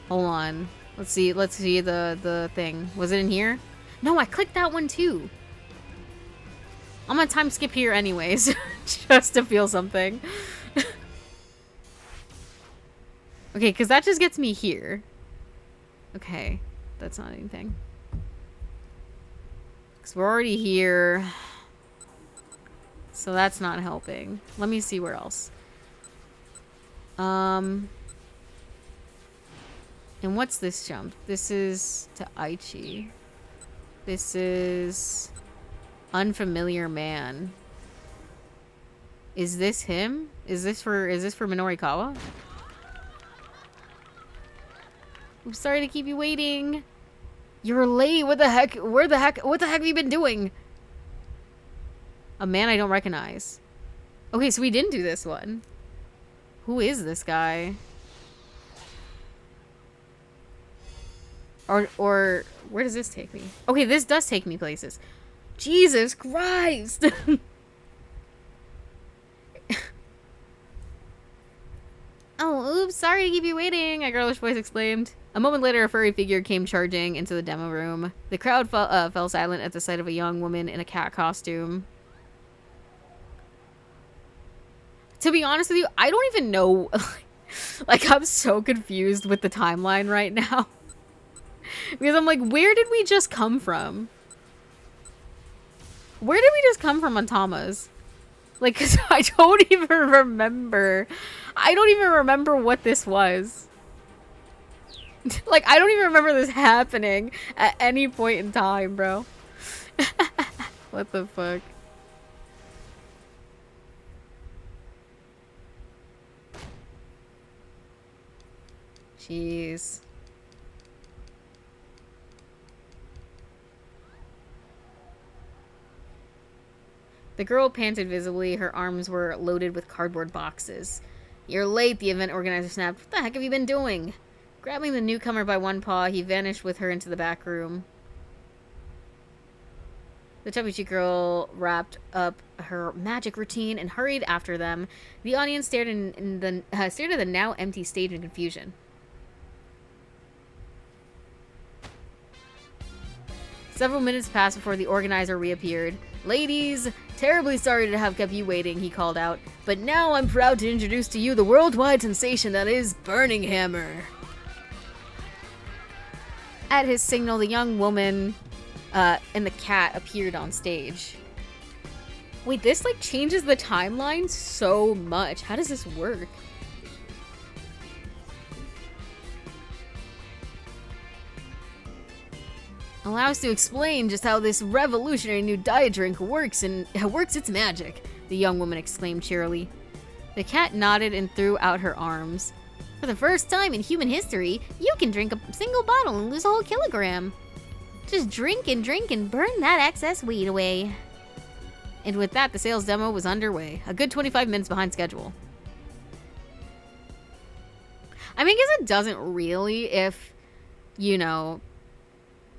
[SPEAKER 2] Hold on. Let's see the thing. Was it in here? No, I clicked that one too. I'm gonna time skip here anyways. Just to feel something. Okay, because that just gets me here. Okay. That's not anything. Because we're already here. So that's not helping. Let me see where else. And what's this jump? This is to Aichi. This is unfamiliar man. Is this him? Is this for Minorikawa? I'm sorry to keep you waiting. You're late. What the heck? What the heck have you been doing? A man I don't recognize. Okay, so we didn't do this one. Who is this guy? Or where does this take me? Okay, this does take me places. Jesus Christ! Oh, oops, sorry to keep you waiting, a girlish voice exclaimed. A moment later, a furry figure came charging into the demo room. The crowd fell silent at the sight of a young woman in a cat costume. To be honest with you, I don't even know. Like, I'm so confused with the timeline right now. Because I'm like, where did we just come from? Where did we just come from on Tama's? Like, because I don't even remember. I don't even remember what this was. Like, I don't even remember this happening at any point in time, bro. What the fuck? Jeez. The girl panted visibly. Her arms were loaded with cardboard boxes. You're late, the event organizer snapped. What the heck have you been doing? Grabbing the newcomer by one paw, he vanished with her into the back room. The chubby cheek girl wrapped up her magic routine and hurried after them. The audience stared at the now empty stage in confusion. Several minutes passed before the organizer reappeared. Ladies, terribly sorry to have kept you waiting, he called out. But now I'm proud to introduce to you the worldwide sensation that is Burning Hammer. At his signal, the young woman and the cat appeared on stage. Wait, this like changes the timeline so much. How does this work? Allow us to explain just how this revolutionary new diet drink works its magic, the young woman exclaimed cheerily. The cat nodded and threw out her arms. For the first time in human history, you can drink a single bottle and lose a whole kilogram. Just drink and burn that excess weight away. And with that, the sales demo was underway, a good 25 minutes behind schedule. I mean, I guess it doesn't really if, you know,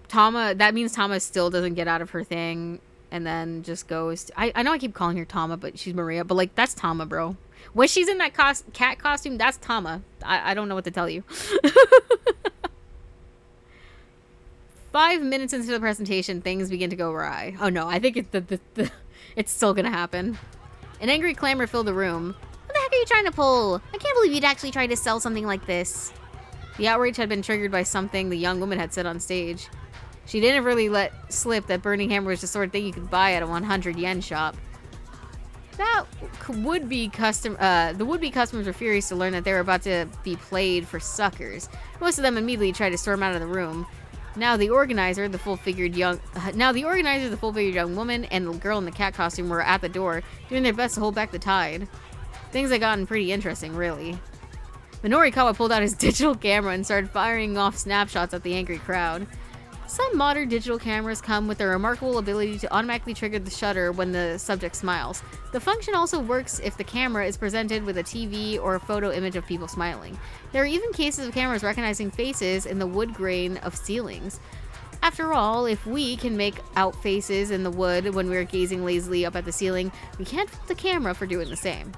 [SPEAKER 2] Tama, that means Tama still doesn't get out of her thing and then just goes to, I know I keep calling her Tama, but she's Maria, but like, that's Tama, bro. When she's in that cat costume, that's Tama. I don't know what to tell you. 5 minutes into the presentation, things begin to go awry. Oh no, I think it's still gonna happen. An angry clamor filled the room. What the heck are you trying to pull? I can't believe you'd actually try to sell something like this. The outrage had been triggered by something the young woman had said on stage. She didn't really let slip that burning hammer was the sort of thing you could buy at a 100 yen shop. The would-be customers were furious to learn that they were about to be played for suckers. Most of them immediately tried to storm out of the room. Now the organizer, the full-figured young woman, and the girl in the cat costume were at the door, doing their best to hold back the tide. Things had gotten pretty interesting, really. Minorikawa pulled out his digital camera and started firing off snapshots at the angry crowd. Some modern digital cameras come with a remarkable ability to automatically trigger the shutter when the subject smiles. The function also works if the camera is presented with a TV or a photo image of people smiling. There are even cases of cameras recognizing faces in the wood grain of ceilings. After all, if we can make out faces in the wood when we're gazing lazily up at the ceiling, we can't fault the camera for doing the same.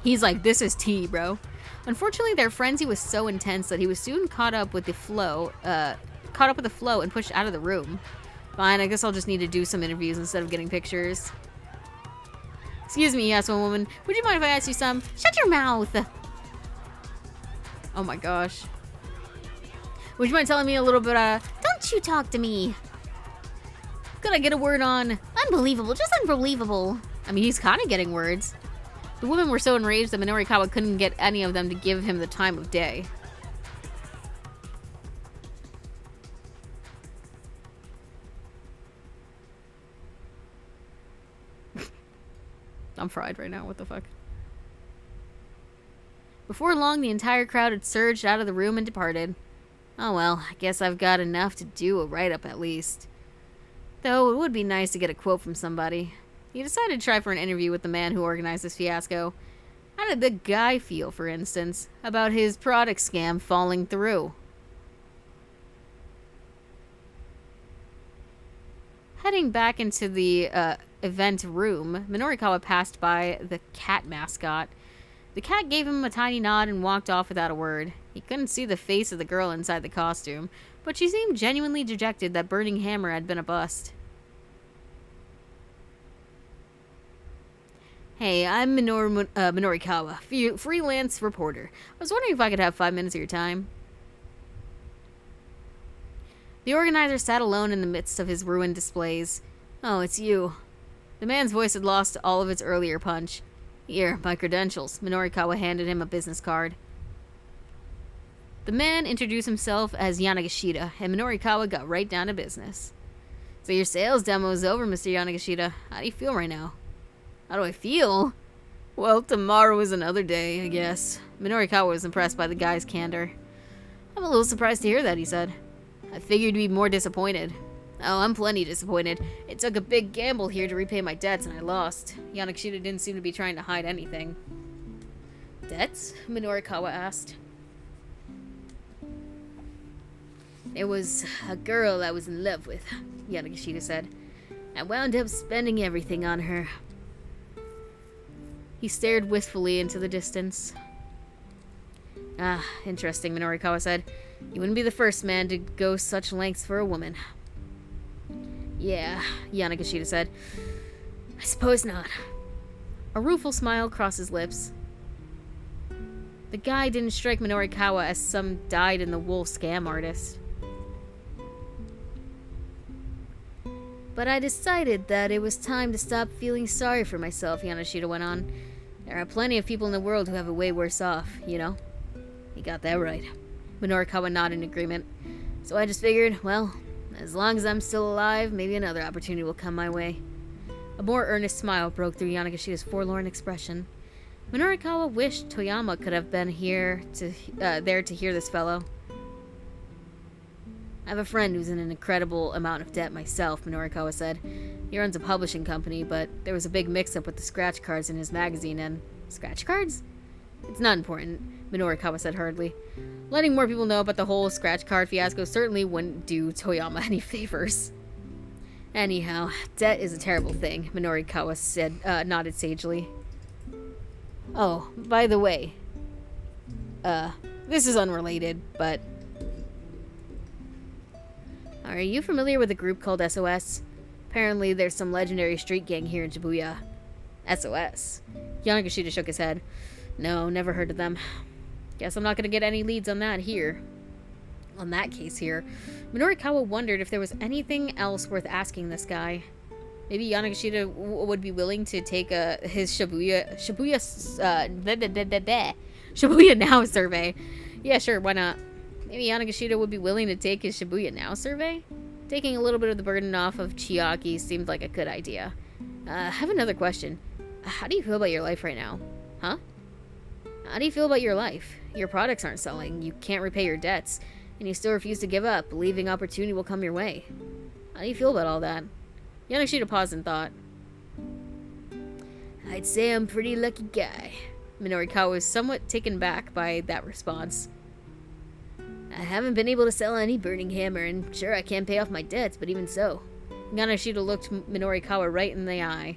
[SPEAKER 2] He's like, this is tea, bro. Unfortunately, their frenzy was so intense that he was soon caught up with the flow and pushed out of the room. Fine, I guess I'll just need to do some interviews instead of getting pictures. Excuse me, asked one woman. Would you mind if I asked you some? Shut your mouth! Oh my gosh. Would you mind telling me a little bit, Don't you talk to me! Could I get a word on? Unbelievable, just unbelievable. I mean, he's kind of getting words. The women were so enraged that Minorikawa couldn't get any of them to give him the time of day. I'm fried right now, what the fuck? Before long, the entire crowd had surged out of the room and departed. Oh well, I guess I've got enough to do a write-up at least. Though it would be nice to get a quote from somebody. He decided to try for an interview with the man who organized this fiasco. How did the guy feel, for instance, about his product scam falling through? Heading back into the event room, Minorikawa passed by the cat mascot. The cat gave him a tiny nod and walked off without a word. He couldn't see the face of the girl inside the costume, but she seemed genuinely dejected that Burning Hammer had been a bust. Hey, I'm Minorikawa, freelance reporter. I was wondering if I could have 5 minutes of your time. The organizer sat alone in the midst of his ruined displays. Oh, it's you. The man's voice had lost all of its earlier punch. Here, my credentials. Minorikawa handed him a business card. The man introduced himself as Yanagishita, and Minorikawa got right down to business. So your sales demo is over, Mr. Yanagishita. How do you feel right now? How do I feel? Well, tomorrow is another day, I guess. Minorikawa was impressed by the guy's candor. I'm a little surprised to hear that, he said. I figured you'd be more disappointed. Oh, I'm plenty disappointed. It took a big gamble here to repay my debts, and I lost. Yanagishita didn't seem to be trying to hide anything. Debts? Minorikawa asked. There was a girl I was in love with, Yanagishita said. I wound up spending everything on her. He stared wistfully into the distance. Ah, interesting, Minorikawa said. You wouldn't be the first man to go such lengths for a woman. Yeah, Yanagishita said. I suppose not. A rueful smile crossed his lips. The guy didn't strike Minorikawa as some dyed-in-the-wool scam artist. But I decided that it was time to stop feeling sorry for myself, Yanoshita went on. There are plenty of people in the world who have it way worse off, you know? You got that right. Minorikawa nodded in agreement. So I just figured, well, as long as I'm still alive, maybe another opportunity will come my way. A more earnest smile broke through Yanagashita's forlorn expression. Minorikawa wished Toyama could have been there to hear this fellow. I have a friend who's in an incredible amount of debt myself, Minorikawa said. He runs a publishing company, but there was a big mix-up with the scratch cards in his magazine and... Scratch cards? It's not important, Minorikawa said hurriedly. Letting more people know about the whole scratch card fiasco certainly wouldn't do Toyama any favors. Anyhow, debt is a terrible thing, Minorikawa said, nodded sagely. Oh, by the way, this is unrelated, but... Are you familiar with a group called SOS? Apparently there's some legendary street gang here in Shibuya. SOS? Yanagashita shook his head. No, never heard of them. Guess I'm not gonna get any leads on that here. On that case here, Minorikawa wondered if there was anything else worth asking this guy. Maybe Yanagashita would be willing to take his Shibuya Now survey. Yeah, sure, why not? Maybe Yanagashita would be willing to take his Shibuya Now survey? Taking a little bit of the burden off of Chiaki seemed like a good idea. I have another question. How do you feel about your life right now? Huh? How do you feel about your life? Your products aren't selling, you can't repay your debts, and you still refuse to give up, believing opportunity will come your way. How do you feel about all that? Yanagashita paused and thought. I'd say I'm a pretty lucky guy. Minorikawa was somewhat taken back by that response. I haven't been able to sell any burning hammer, and sure, I can't pay off my debts, but even so. Yanagashita looked Minorikawa right in the eye.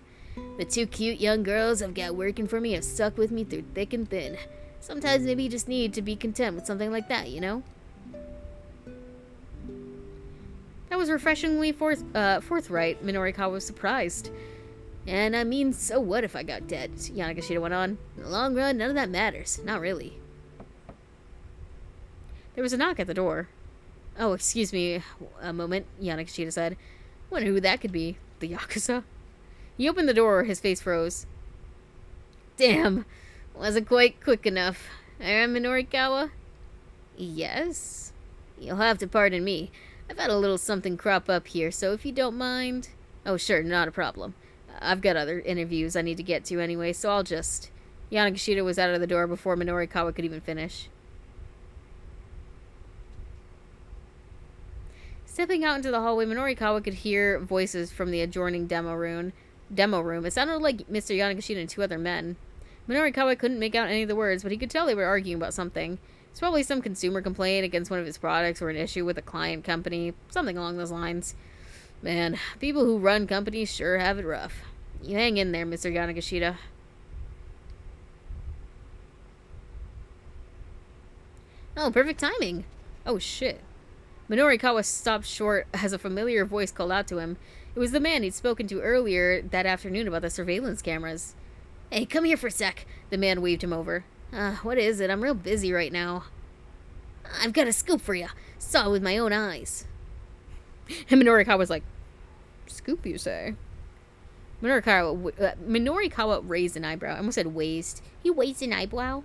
[SPEAKER 2] The two cute young girls I've got working for me have stuck with me through thick and thin. Sometimes maybe you just need to be content with something like that, you know? That was refreshingly forthright. Minorikawa was surprised. And I mean, so what if I got debt? Yanagashita went on. In the long run, none of that matters. Not really. There was a knock at the door. Oh, excuse me a moment, Yanagashita said. Wonder who that could be. The Yakuza? He opened the door, his face froze. Damn, wasn't quite quick enough. Minorikawa? Yes? You'll have to pardon me. I've had a little something crop up here, so if you don't mind... Oh, sure, not a problem. I've got other interviews I need to get to anyway, so I'll just... Yanagashita was out of the door before Minorikawa could even finish. Stepping out into the hallway, Minorikawa could hear voices from the adjoining demo room. It sounded like Mr. Yanagashita and two other men. Minorikawa couldn't make out any of the words, but he could tell they were arguing about something. It's probably some consumer complaint against one of his products or an issue with a client company, something along those lines. Man, people who run companies sure have it rough. You hang in there, Mr. Yanagashita. Oh, perfect timing. Oh, shit. Minorikawa stopped short as a familiar voice called out to him. It was the man he'd spoken to earlier that afternoon about the surveillance cameras. Hey, come here for a sec. The man waved him over. What is it? I'm real busy right now. I've got a scoop for you. Saw it with my own eyes. And Minorikawa was like, scoop, you say? Minorikawa raised an eyebrow. I almost said waist. He raised an eyebrow?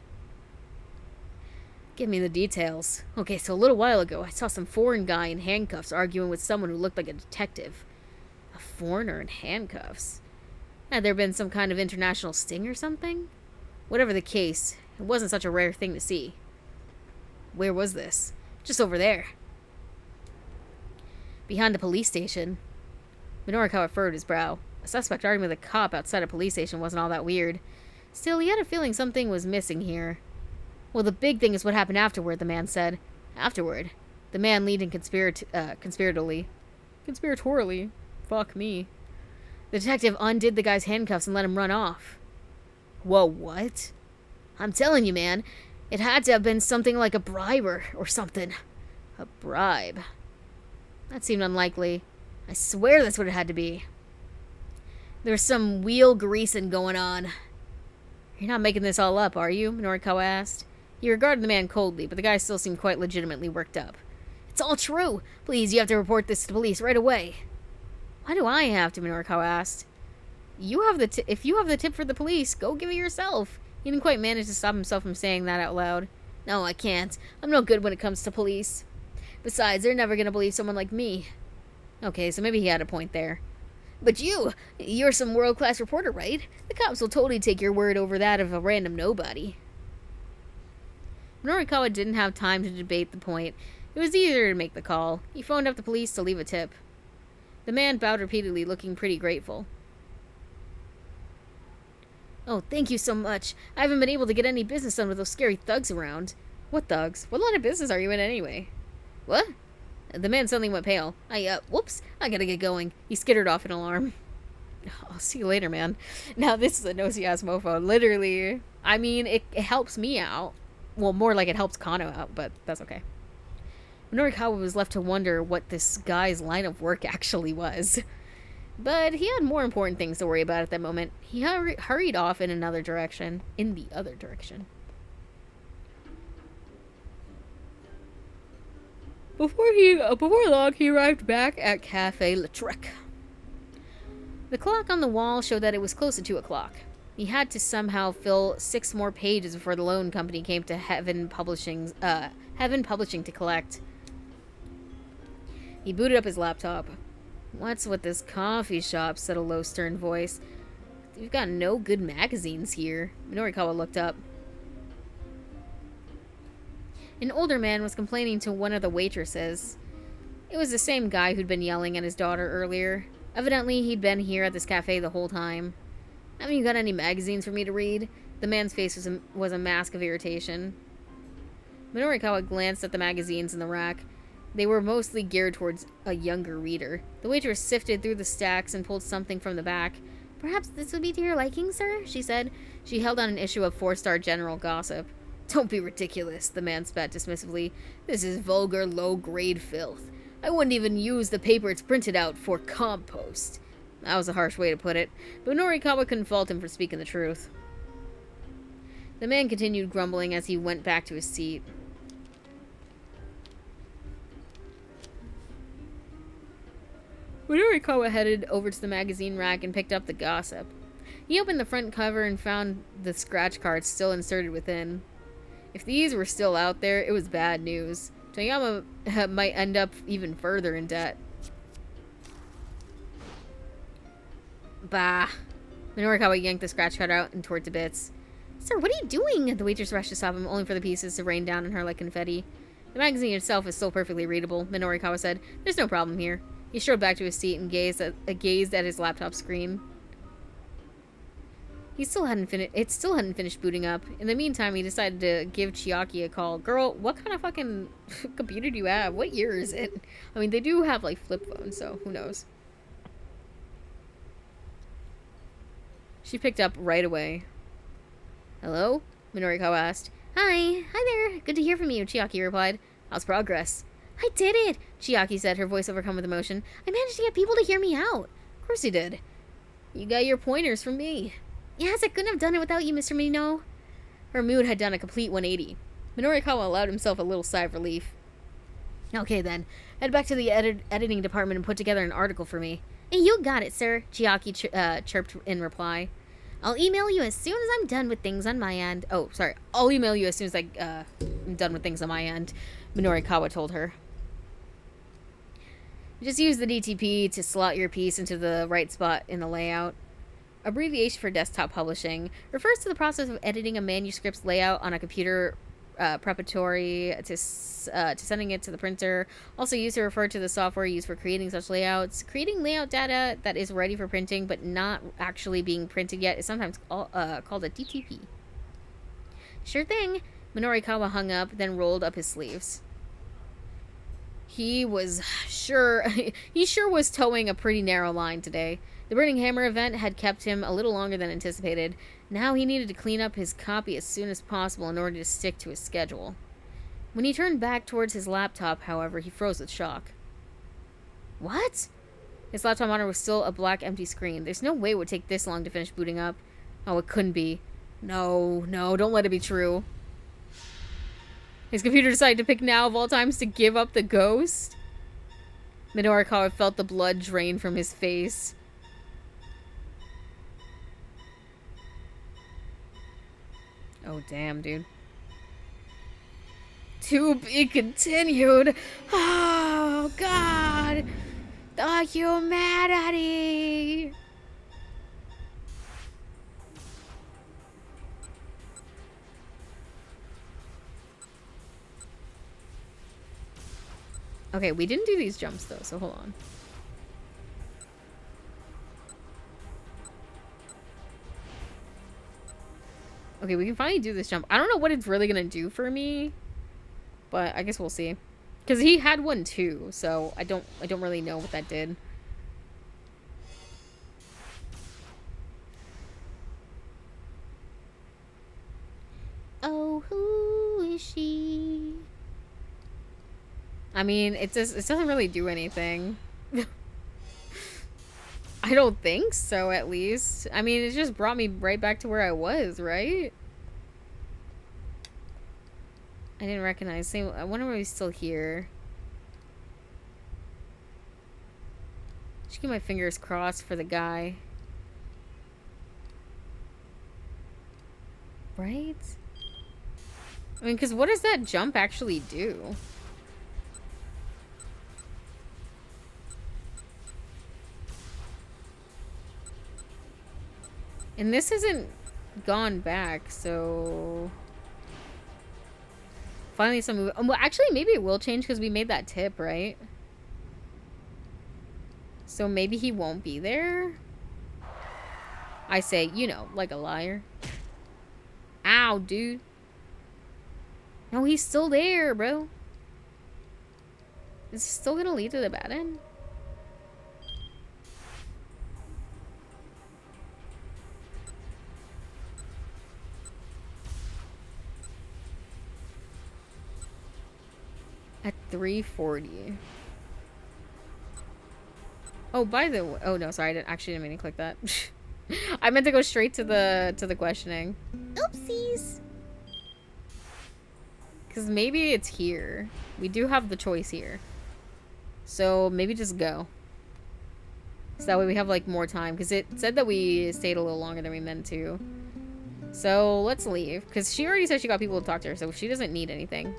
[SPEAKER 2] Give me the details. Okay, so a little while ago, I saw some foreign guy in handcuffs arguing with someone who looked like a detective. A foreigner in handcuffs? Had there been some kind of international sting or something? Whatever the case, it wasn't such a rare thing to see. Where was this? Just over there. Behind the police station. Minorikawa furrowed his brow. A suspect arguing with a cop outside a police station wasn't all that weird. Still, he had a feeling something was missing here. Well, the big thing is what happened afterward, the man said. Afterward? The man leaned in conspiratorially. Conspiratorially? Fuck me. The detective undid the guy's handcuffs and let him run off. Whoa, what? I'm telling you, man. It had to have been something like a bribe or something. A bribe? That seemed unlikely. I swear that's what it had to be. There's some wheel greasing going on. You're not making this all up, are you? Minorikawa asked. He regarded the man coldly, but the guy still seemed quite legitimately worked up. It's all true. Please, you have to report this to the police right away. Why do I have to? Minorikawa asked. You have the if you have the tip for the police, go give it yourself. He didn't quite manage to stop himself from saying that out loud. No, I can't. I'm no good when it comes to police. Besides, they're never gonna believe someone like me. Okay, so maybe he had a point there. But you're some world-class reporter, right? The cops will totally take your word over that of a random nobody. Norikawa didn't have time to debate the point. It was easier to make the call. He phoned up the police to leave a tip. The man bowed repeatedly, looking pretty grateful. Oh, thank you so much. I haven't been able to get any business done with those scary thugs around. What thugs? What line of business are you in anyway? What? The man suddenly went pale. Whoops, I gotta get going. He skittered off in alarm. I'll see you later, man. Now, this is a nosy-ass mofo. Literally. I mean, it helps me out. Well, more like it helps Kano out, but that's okay. Norikawa was left to wonder what this guy's line of work actually was. But he had more important things to worry about at that moment. He hurried off in the other direction. Before long, he arrived back at Cafe Le Trek. The clock on the wall showed that it was close to 2 o'clock. He had to somehow fill 6 more pages before the loan company came to Heaven Publishing to collect. He booted up his laptop. What's with this coffee shop? Said a low, stern voice. We've got no good magazines here. Norikawa looked up. An older man was complaining to one of the waitresses. It was the same guy who'd been yelling at his daughter earlier. Evidently, he'd been here at this cafe the whole time. Haven't you got any magazines for me to read? The man's face was a mask of irritation. Minorikawa glanced at the magazines in the rack. They were mostly geared towards a younger reader. The waitress sifted through the stacks and pulled something from the back. Perhaps this would be to your liking, sir? She said. She held on an issue of 4-star general gossip. Don't be ridiculous, the man spat dismissively. This is vulgar, low-grade filth. I wouldn't even use the paper it's printed out for compost. That was a harsh way to put it, but Norikawa couldn't fault him for speaking the truth. The man continued grumbling as he went back to his seat. Norikawa headed over to the magazine rack and picked up the gossip. He opened the front cover and found the scratch cards still inserted within. If these were still out there, it was bad news. Toyama might end up even further in debt. Bah. Minorikawa yanked the scratch card out and tore it to bits. Sir, what are you doing? The waitress rushed to stop him, only for the pieces to rain down on her like confetti. The magazine itself is still perfectly readable, Minorikawa said. There's no problem here. He strode back to his seat and gazed at his laptop screen. It still hadn't finished booting up. In the meantime, he decided to give Chiaki a call. Girl, what kind of fucking computer do you have? What year is it? I mean, they do have, like, flip phones, so who knows. She picked up right away. Hello? Minorikawa asked. Hi there. Good to hear from you, Chiaki replied. How's progress? I did it, Chiaki said, her voice overcome with emotion. I managed to get people to hear me out. Of course you did. You got your pointers from me. Yes, I couldn't have done it without you, Mr. Mino. Her mood had done a complete 180. Minorikawa allowed himself a little sigh of relief. Okay then, head back to the editing department and put together an article for me. Hey, you got it, sir, Chiaki chirped in reply. I'll email you as soon as I'm done with things on my end. Oh, sorry. I'll email you as soon as I'm done with things on my end, Minorikawa told her. Just use the DTP to slot your piece into the right spot in the layout. Abbreviation for desktop publishing refers to the process of editing a manuscript's layout on a computer preparatory to sending it to the printer. Also used to refer to the software used for creating such layouts. Creating layout data that is ready for printing but not actually being printed yet is sometimes called a DTP. Sure thing. Minorikawa hung up, then rolled up his sleeves. He sure was towing a pretty narrow line today. The Burning Hammer event had kept him a little longer than anticipated. Now he needed to clean up his copy as soon as possible in order to stick to his schedule. When he turned back towards his laptop, however, he froze with shock. What? His laptop monitor was still a black, empty screen. There's no way it would take this long to finish booting up. Oh, it couldn't be. No, don't let it be true. His computer decided to pick now of all times to give up the ghost? Minorikawa felt the blood drain from his face. Oh, damn, dude. To be continued. Oh, God. The humanity. Okay, we didn't do these jumps, though, so hold on. Okay, we can finally do this jump. I don't know what it's really gonna do for me, but I guess we'll see. Because he had one too, so I don't really know what that did. Oh, who is she? I mean, it doesn't really do anything. I don't think so, at least. I mean, it just brought me right back to where I was, right? I didn't recognize. I wonder why he's still here. Just keep my fingers crossed for the guy. Right? I mean, because what does that jump actually do? And this hasn't gone back, so... Finally some movement. Well, actually, maybe it will change because we made that tip, right? So maybe he won't be there? I say, you know, like a liar. Ow, dude. No, he's still there, bro. Is this still gonna lead to the bad end? At 340. Oh, by the way, oh no, sorry, I didn't mean to click that. I meant to go straight to the questioning. Oopsies. Because maybe it's here. We do have the choice here. So maybe just go. So that way we have like more time. Because it said that we stayed a little longer than we meant to. So let's leave. Because she already said she got people to talk to her. So she doesn't need anything.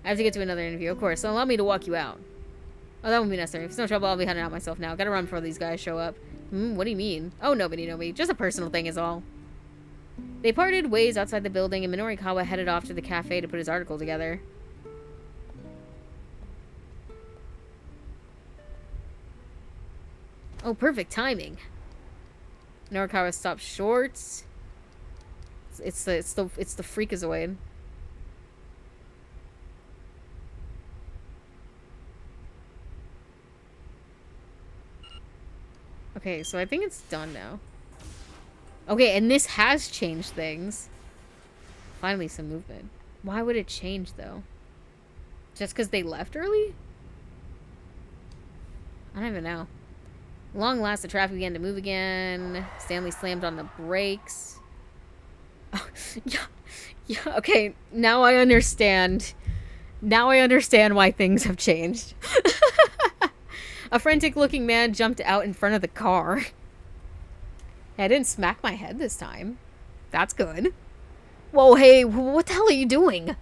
[SPEAKER 2] I have to get to another interview, of course. So allow me to walk you out. Oh, that won't be necessary. If it's no trouble, I'll be heading out myself now. Gotta run before these guys show up. What do you mean? Oh, nobody. Just a personal thing is all. They parted ways outside the building, and Minorikawa headed off to the cafe to put his article together. Oh, perfect timing. Minorikawa stopped short. It's the freakazoid. Okay, so I think it's done now. Okay, and this has changed things. Finally, some movement. Why would it change, though? Just because they left early? I don't even know. Long last, the traffic began to move again. Stanley slammed on the brakes. Oh, yeah, okay, now I understand. Now I understand why things have changed. A frantic-looking man jumped out in front of the car. I didn't smack my head this time. That's good. Whoa, hey, what the hell are you doing?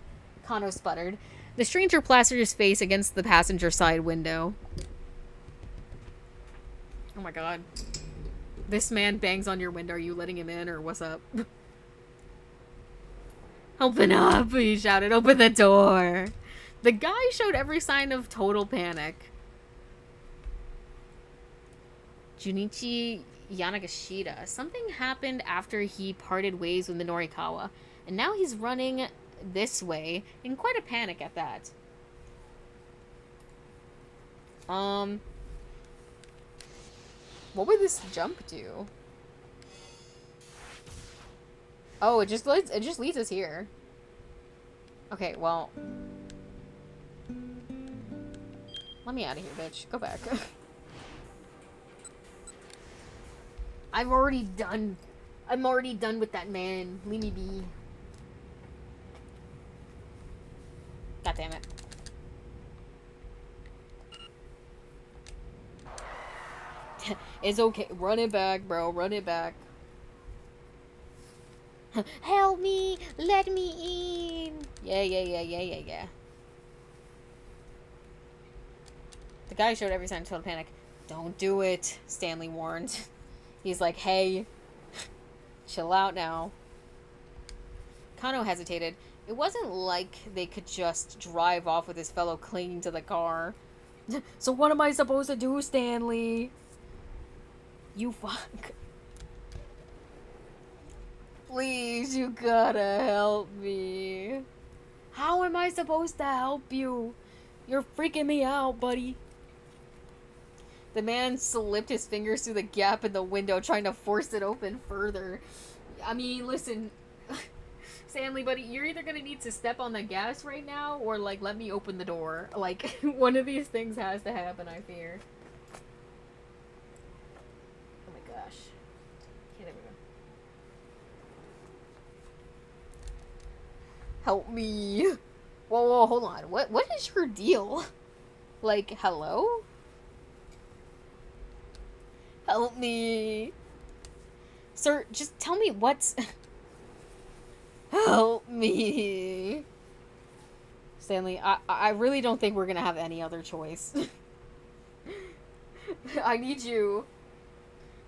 [SPEAKER 2] Kano sputtered. The stranger plastered his face against the passenger side window. Oh my god. This man bangs on your window. Are you letting him in, or what's up? Open up, he shouted. Open the door. The guy showed every sign of total panic. Junichi Yanagashita. Something happened after he parted ways with Minorikawa, and now he's running this way in quite a panic at that. What would this jump do? Oh, it just leads us here. Okay, well, let me out of here, bitch. Go back. I'm already done with that man. Leave me be. God damn it.
[SPEAKER 1] It's okay. Run it back, bro. Run it back. Help me! Let me in! Yeah. The guy showed every sign of total panic. Don't do it, Stanley warned. He's like, hey, chill out now. Kano hesitated. It wasn't like they could just drive off with his fellow clinging to the car. So what am I supposed to do, Stanley? You fuck. Please, you gotta help me. How am I supposed to help you? You're freaking me out, buddy. The man slipped his fingers through the gap in the window, trying to force it open further. I mean, listen, Stanley, buddy, you're either gonna need to step on the gas right now, or, like, let me open the door. Like, one of these things has to happen, I fear. Oh my gosh. Okay, there we go. Help me. Whoa, hold on. What is your deal? Like, hello? Help me. Sir, just tell me what's... Help me. Stanley, I really don't think we're gonna have any other choice. I need you.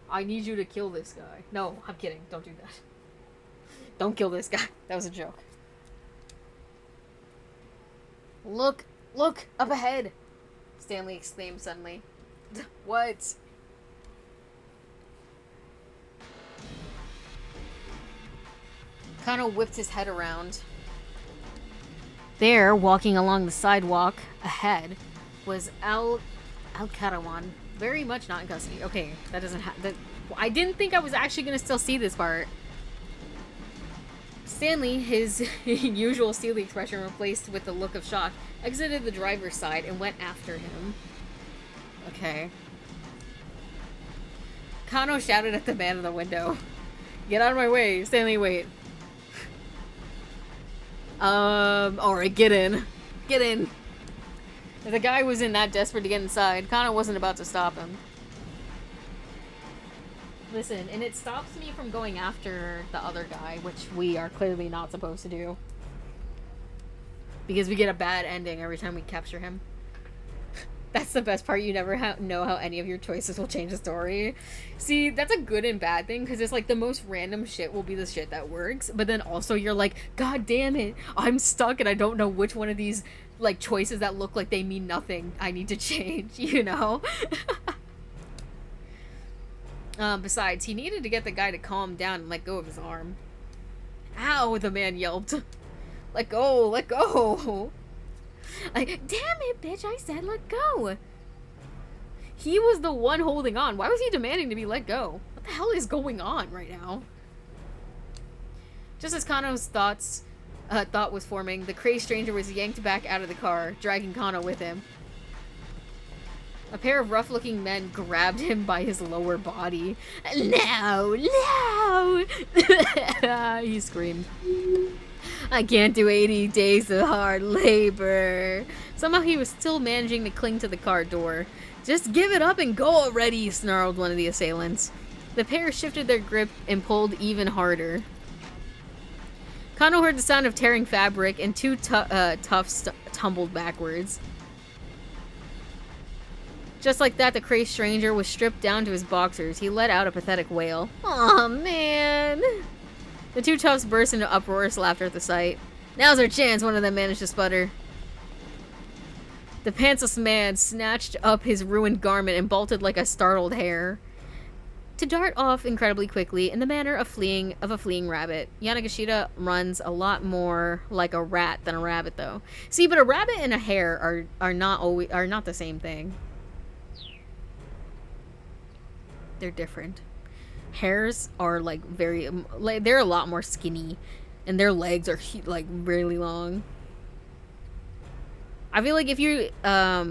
[SPEAKER 1] I need you to kill this guy. No, I'm kidding. Don't do that. Don't kill this guy. That was a joke. Look up ahead. Stanley exclaimed suddenly. What? Kano whipped his head around. There, walking along the sidewalk ahead, was Al-Karawan. Very much not in custody. Okay, that doesn't have... I didn't think I was actually going to still see this part. Stanley, his usual steely expression replaced with a look of shock, exited the driver's side and went after him. Okay. Kano shouted at the man in the window. Get out of my way. Stanley, wait. Alright, get in. Get in. If the guy was that desperate to get inside, Kano wasn't about to stop him. Listen, and it stops me from going after the other guy, which we are clearly not supposed to do. Because we get a bad ending every time we capture him. That's the best part. You never know how any of your choices will change the story. See, that's a good and bad thing, because it's like the most random shit will be the shit that works, but then also you're like, God damn it, I'm stuck and I don't know which one of these like choices that look like they mean nothing I need to change, you know? Besides, he needed to get the guy to calm down and let go of his arm. Ow, the man yelped. Let go, let go. Like, damn it, bitch, I said let go. He was the one holding on. Why was he demanding to be let go? What the hell is going on right now? Just as Kano's thought was forming, the crazed stranger was yanked back out of the car, dragging Kano with him. A pair of rough-looking men grabbed him by his lower body. No, no! He screamed. I can't do 80 days of hard labor. Somehow he was still managing to cling to the car door. Just give it up and go already, snarled one of the assailants. The pair shifted their grip and pulled even harder. Kano heard the sound of tearing fabric and two toughs tumbled backwards. Just like that, the crazed stranger was stripped down to his boxers. He let out a pathetic wail. Aw, man. The two toughs burst into uproarious laughter at the sight. Now's our chance, one of them managed to sputter. The pantsless man snatched up his ruined garment and bolted like a startled hare, to dart off incredibly quickly in the manner of a fleeing rabbit. Yanagashita runs a lot more like a rat than a rabbit, though. See, but a rabbit and a hare are not the same thing. They're different. Hares are like they're a lot more skinny, and their legs are like really long. I feel like if you I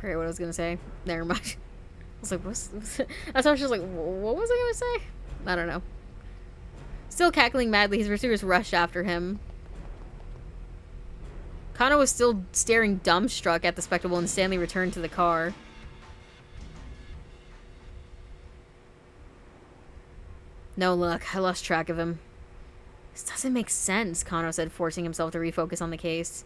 [SPEAKER 1] forget what I was gonna say. Never mind. I was like, what's I was just like, what was I gonna say? I don't know. Still cackling madly, his pursuers rushed after him. Kano was still staring dumbstruck at the spectacle, and Stanley returned to the car.
[SPEAKER 2] No, look, I lost track of him. This doesn't make sense, Kano said, forcing himself to refocus on the case.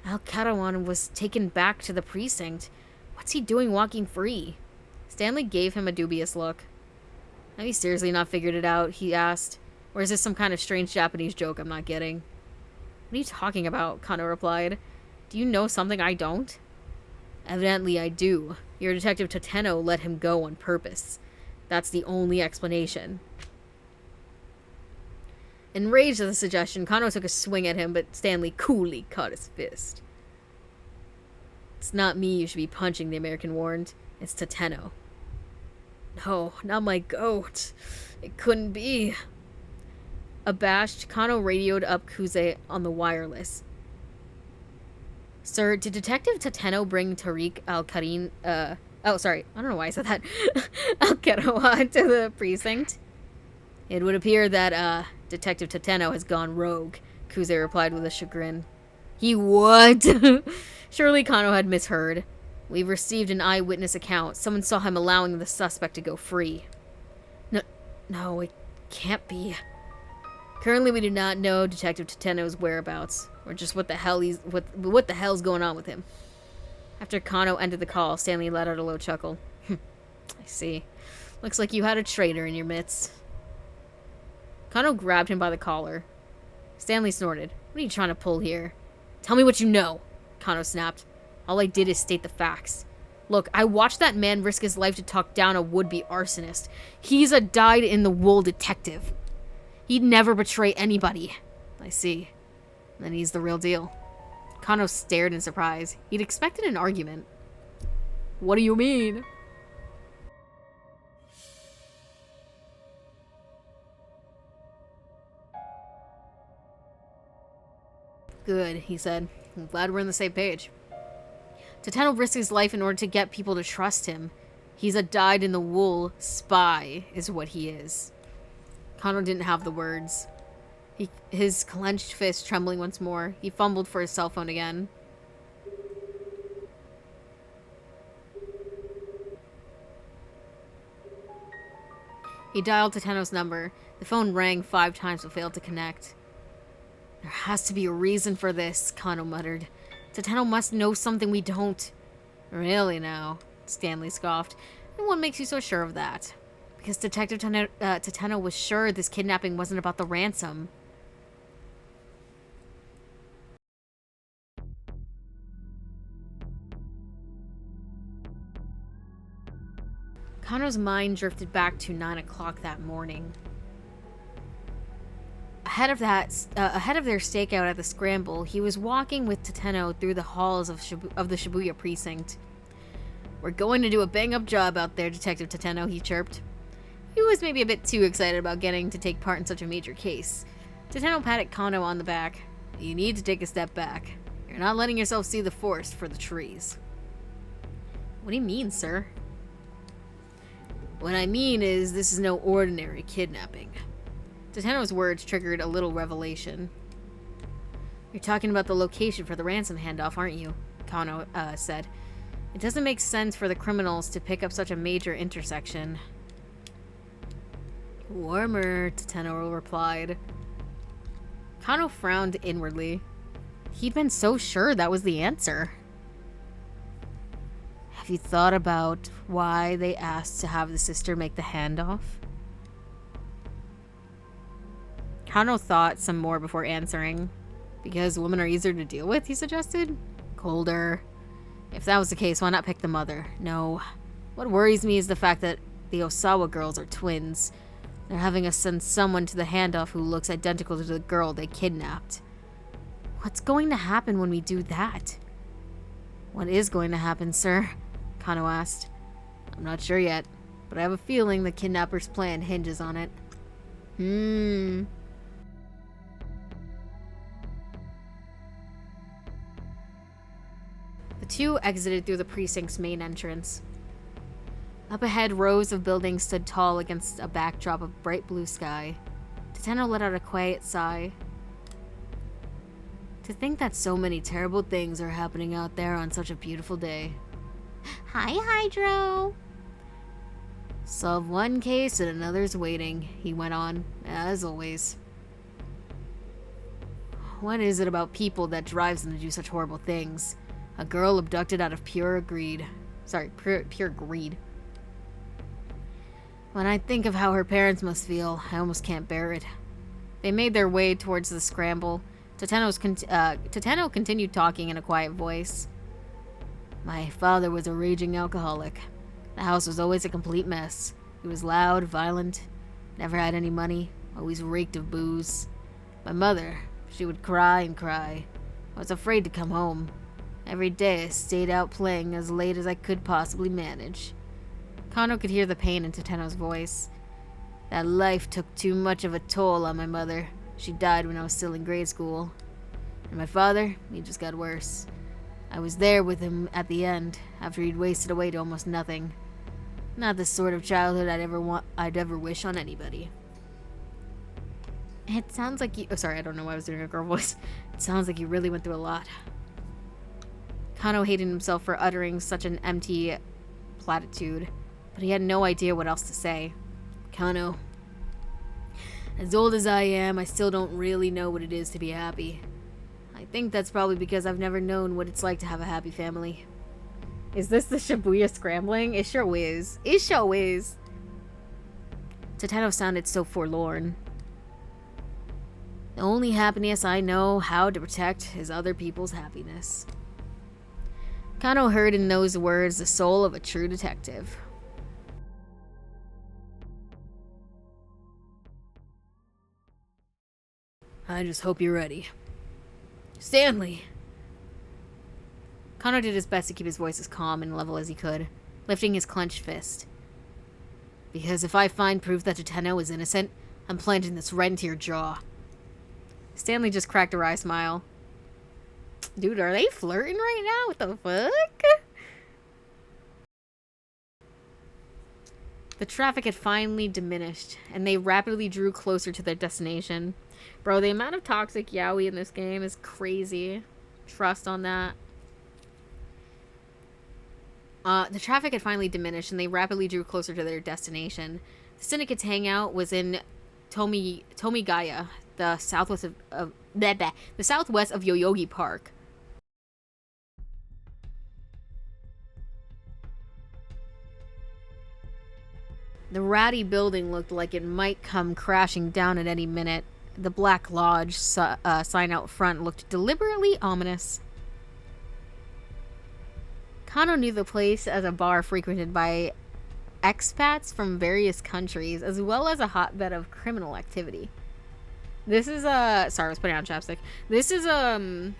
[SPEAKER 2] Al-Karawan was taken back to the precinct. What's he doing walking free? Stanley gave him a dubious look. Have you seriously not figured it out? He asked. Or is this some kind of strange Japanese joke I'm not getting? What are you talking about? Kano replied. Do you know something I don't? Evidently I do. Your detective Tateno let him go on purpose. That's the only explanation. Enraged at the suggestion, Kano took a swing at him, but Stanley coolly caught his fist. It's not me you should be punching, the American warned. It's Tateno. No, not my goat. It couldn't be. Abashed, Kano radioed up Kuze on the wireless. Sir, did Detective Tateno bring Tariq Al-Karin, oh, sorry, I don't know why I said that. Al-Karawan to the precinct? It would appear that, Detective Tateno has gone rogue, Kuze replied with a chagrin. He what? Surely Kano had misheard. We've received an eyewitness account. Someone saw him allowing the suspect to go free. No, it can't be. Currently, we do not know Detective Tateno's whereabouts, or just what the hell's going on with him. After Kano ended the call, Stanley let out a low chuckle. I see. Looks like you had a traitor in your midst. Kano grabbed him by the collar. Stanley snorted. What are you trying to pull here? Tell me what you know, Kano snapped. All I did is state the facts. Look, I watched that man risk his life to talk down a would-be arsonist. He's a dyed-in-the-wool detective. He'd never betray anybody. I see. Then he's the real deal. Kano stared in surprise. He'd expected an argument. What do you mean? Good, he said. I'm glad we're on the same page. Tateno risked his life in order to get people to trust him. He's a dyed-in-the-wool spy, is what he is. Kano didn't have the words. His clenched fist trembling once more, he fumbled for his cell phone again. He dialed Tateno's number. The phone rang 5 times but failed to connect. There has to be a reason for this, Kano muttered. Tateno must know something we don't. Really now? Stanley scoffed. And what makes you so sure of that? Because Detective Tateno was sure this kidnapping wasn't about the ransom. Kano's mind drifted back to 9 o'clock that morning. Ahead of their stakeout at the Scramble, he was walking with Tateno through the halls of the Shibuya precinct. We're going to do a bang-up job out there, Detective Tateno, he chirped. He was maybe a bit too excited about getting to take part in such a major case. Tateno patted Kano on the back. You need to take a step back. You're not letting yourself see the forest for the trees. What do you mean, sir? What I mean is, this is no ordinary kidnapping. Tateno's words triggered a little revelation. You're talking about the location for the ransom handoff, aren't you? Kano said. It doesn't make sense for the criminals to pick up such a major intersection. Warmer, Tateno replied. Kano frowned inwardly. He'd been so sure that was the answer. Have you thought about why they asked to have the sister make the handoff? Kano thought some more before answering. Because women are easier to deal with, he suggested? Colder. If that was the case, why not pick the mother? No. What worries me is the fact that the Osawa girls are twins. They're having us send someone to the handoff who looks identical to the girl they kidnapped. What's going to happen when we do that? What is going to happen, sir? Kano asked. I'm not sure yet, but I have a feeling the kidnapper's plan hinges on it. The two exited through the precinct's main entrance. Up ahead, rows of buildings stood tall against a backdrop of bright blue sky. Tateno let out a quiet sigh. To think that so many terrible things are happening out there on such a beautiful day. Hi, Hydro! Solve one case and another's waiting, he went on, as always. What is it about people that drives them to do such horrible things? A girl abducted out of pure greed. Pure greed. When I think of how her parents must feel, I almost can't bear it. They made their way towards the scramble. Toteno continued talking in a quiet voice. My father was a raging alcoholic. The house was always a complete mess. He was loud, violent, never had any money, always reeked of booze. My mother, she would cry and cry. I was afraid to come home. Every day I stayed out playing as late as I could possibly manage. Kano could hear the pain in Toteno's voice. That life took too much of a toll on my mother. She died when I was still in grade school. And my father, he just got worse. I was there with him at the end, after he'd wasted away to almost nothing. Not the sort of childhood I'd ever wish on anybody. It sounds like you... Oh, sorry, I don't know why I was doing a girl voice. It sounds like you really went through a lot. Kano hated himself for uttering such an empty platitude, but he had no idea what else to say. Kano, as old as I am, I still don't really know what it is to be happy. I think that's probably because I've never known what it's like to have a happy family.
[SPEAKER 1] Is this the Shibuya Scrambling? It sure is. It sure is.
[SPEAKER 2] Toteno sounded so forlorn. The only happiness I know how to protect is other people's happiness. Kano heard in those words the soul of a true detective. I just hope you're ready. Stanley! Kano did his best to keep his voice as calm and level as he could, lifting his clenched fist. Because if I find proof that Toteno is innocent, I'm planting this right into your jaw.
[SPEAKER 1] Stanley just cracked a wry smile. Dude, are they flirting right now? What the fuck? The traffic had finally diminished, and they rapidly drew closer to their destination. Bro, the amount of toxic yaoi in this game is crazy. Trust on that. The traffic had finally diminished, and they rapidly drew closer to their destination. The syndicate's hangout was in Tomigaya, the southwest of Yoyogi Park. The ratty building looked like it might come crashing down at any minute. The Black Lodge sign out front looked deliberately ominous. Kano knew the place as a bar frequented by expats from various countries, as well as a hotbed of criminal activity. This is sorry, I was putting on chapstick. This is a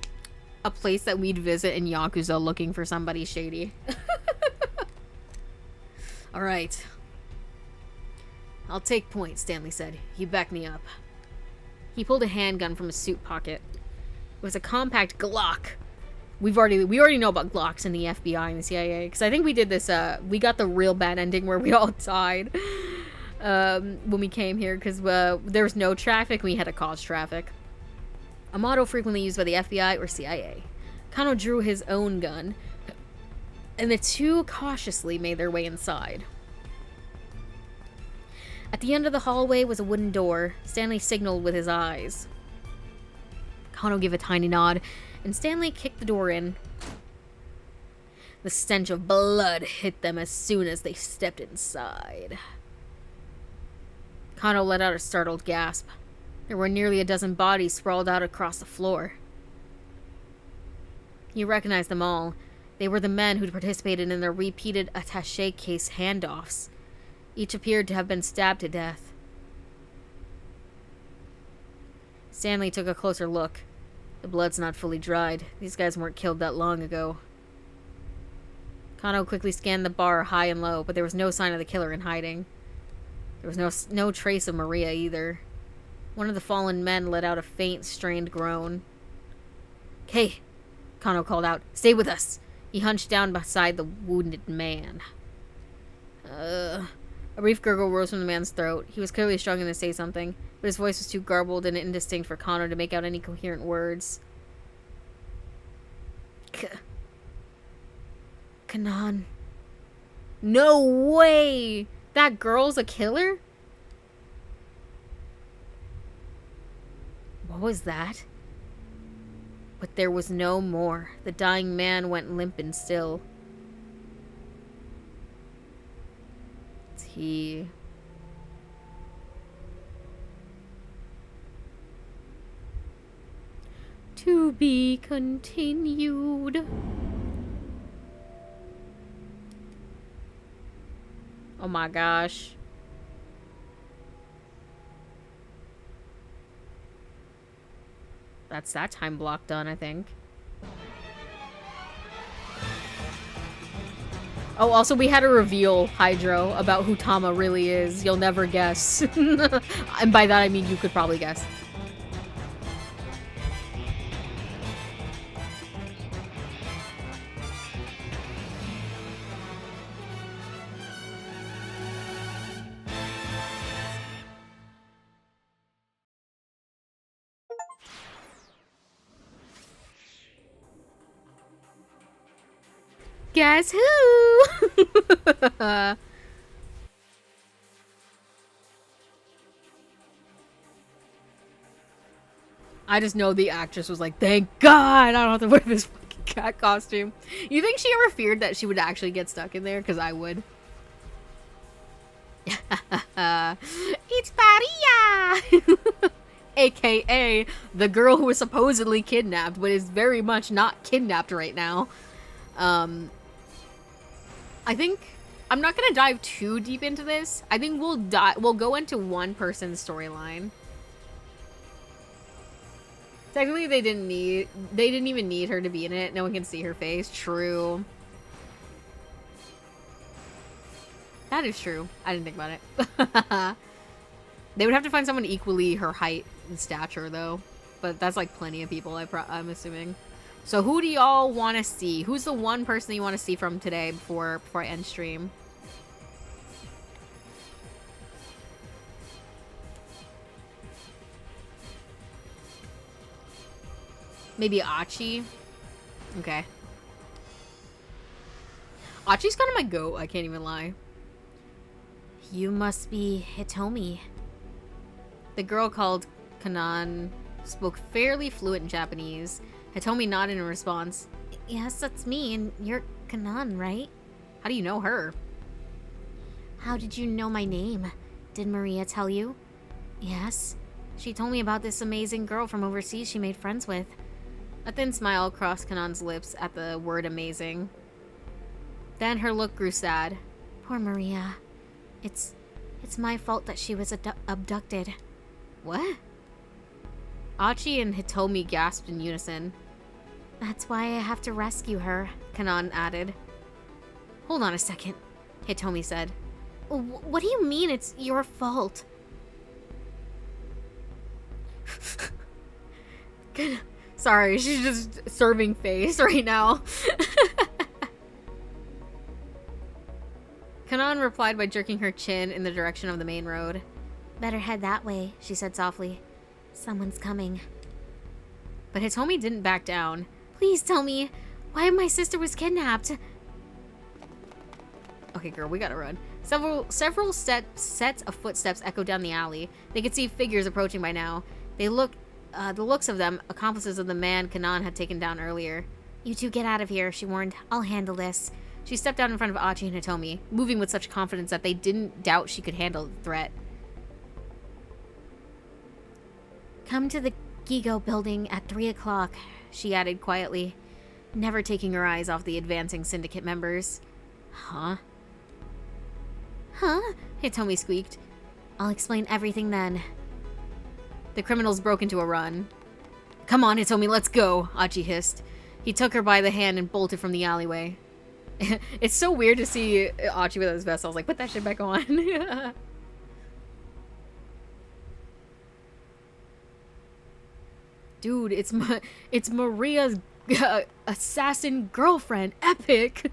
[SPEAKER 1] place that we'd visit in Yakuza looking for somebody shady.
[SPEAKER 2] Alright. I'll take point, Stanley said. You back me up.
[SPEAKER 1] He pulled a handgun from his suit pocket. It was a compact Glock. We already know about Glocks in the FBI and the CIA, because I think we did this, we got the real bad ending where we all died when we came here, because there was no traffic, we had to cause traffic. A motto frequently used by the FBI or CIA. Kano drew his own gun, and the two cautiously made their way inside. At the end of the hallway was a wooden door. Stanley signaled with his eyes. Kano gave a tiny nod, and Stanley kicked the door in. The stench of blood hit them as soon as they stepped inside. Kano let out a startled gasp. There were nearly a dozen bodies sprawled out across the floor. He recognized them all. They were the men who'd participated in their repeated attaché case handoffs. Each appeared to have been stabbed to death. Stanley took a closer look. The blood's not fully dried. These guys weren't killed that long ago. Kano quickly scanned the bar high and low, but there was no sign of the killer in hiding. There was no trace of Maria either. One of the fallen men let out a faint, strained groan. "Hey," Kano called out. "Stay with us." He hunched down beside the wounded man. A brief gurgle rose from the man's throat. He was clearly struggling to say something, but his voice was too garbled and indistinct for Kano to make out any coherent words. Kanan. No way!
[SPEAKER 2] That girl's a killer? What was that? But there was no more. The dying man went limp and still. It's he. To be continued. Oh my gosh. That's that time block done, I think. Oh, also we had a reveal, Hydro, about who Tama really is. You'll never guess. And by that I mean you could probably guess. Guess who? I just know the actress was like, thank God I don't have to wear this fucking cat costume. You think she ever feared that she would actually get stuck in there? Because I would. It's Maria! AKA the girl who was supposedly kidnapped, but is very much not kidnapped right now. I think I'm not gonna dive too deep into this. I think we'll go into one person's storyline. Technically, they didn't even need her to be in it. No one can see her face. True. That is true. I didn't think about it. They would have to find someone equally her height and stature, though. But that's like plenty of people, I'm assuming. So who do y'all want to see? Who's the one person you want to see from today before I end stream? Maybe Achi? Okay. Achi's kind of my goat, I can't even lie. You must be Hitomi. The girl called Kanan spoke fairly fluent in Japanese. Hitomi nodded in response. Yes, that's me, and you're Kanan, right? How do you know her? How did you know my name? Did Maria tell you? Yes. She told me about this amazing girl from overseas she made friends with. A thin smile crossed Kanan's lips at the word amazing. Then her look grew sad. Poor Maria. It's my fault that she was abducted. What? Achi and Hitomi gasped in unison. That's why I have to rescue her, Kanan added. Hold on a second, Hitomi said. What do you mean it's your fault? Sorry, she's just serving face right now. Kanan replied by jerking her chin in the direction of the main road. Better head that way, she said softly. Someone's coming. But Hitomi didn't back down. Please tell me why my sister was kidnapped. Okay, girl, we gotta run. Several sets of footsteps echoed down the alley. They could see figures approaching by now. The looks of them, accomplices of the man Kanan had taken down earlier. You two get out of here, she warned. I'll handle this. She stepped out in front of Achi and Hitomi, moving with such confidence that they didn't doubt she could handle the threat. Come to the Gigo building at 3 o'clock, she added quietly, never taking her eyes off the advancing syndicate members. Huh? Huh? Hitomi squeaked. I'll explain everything then. The criminals broke into a run. Come on, Hitomi, let's go, Achi hissed. He took her by the hand and bolted from the alleyway. It's so weird to see Achi with his vest. I was like, put that shit back on. Dude, it's Maria's assassin girlfriend. Epic.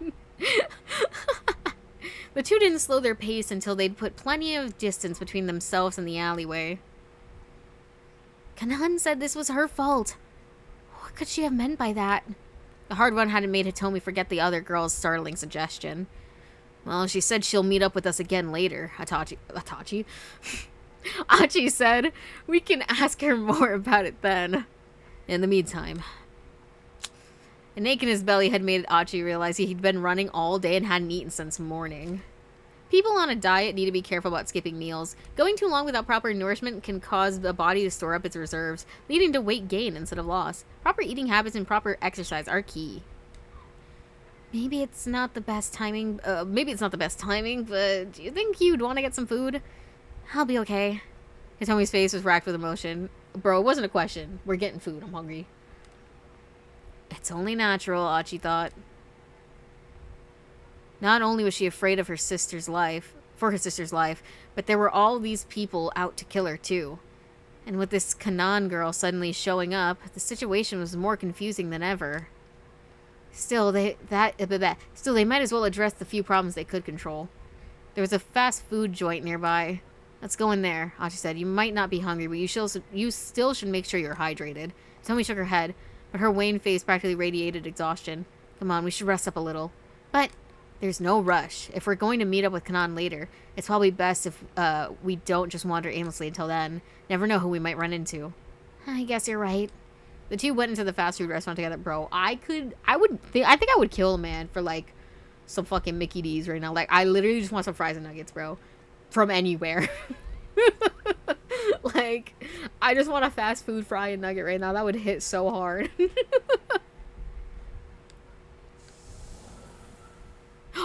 [SPEAKER 2] The two didn't slow their pace until they'd put plenty of distance between themselves and the alleyway. Kanan said this was her fault. What could she have meant by that? The hard one hadn't made Hitomi forget the other girl's startling suggestion. Well, she said she'll meet up with us again later, Itachi. Achi said we can ask her more about it then. In the meantime. An ache in his belly had made Achi realize he'd been running all day and hadn't eaten since morning. People on a diet need to be careful about skipping meals. Going too long without proper nourishment can cause the body to store up its reserves, leading to weight gain instead of loss. Proper eating habits and proper exercise are key. Maybe it's not the best timing, but do you think you'd want to get some food? I'll be okay. Hitomi's face was racked with emotion. Bro, it wasn't a question. We're getting food. I'm hungry. It's only natural, Achi thought. Not only was she afraid of her sister's life, but there were all these people out to kill her too. And with this Kanan girl suddenly showing up, the situation was more confusing than ever. Still, they might as well address the few problems they could control. There was a fast food joint nearby. Let's go in there, Achi said. You might not be hungry, but you still should make sure you're hydrated. Tomi shook her head, but her wan face practically radiated exhaustion. Come on, we should rest up a little. But there's no rush. If we're going to meet up with Kanan later, it's probably best if we don't just wander aimlessly until then. Never know who we might run into. I guess you're right. The two went into the fast food restaurant together. Bro, I think I would kill a man for, like, some fucking Mickey D's right now. Like, I literally just want some fries and nuggets, bro. From anywhere. Like, I just want a fast food fry and nugget right now. That would hit so hard.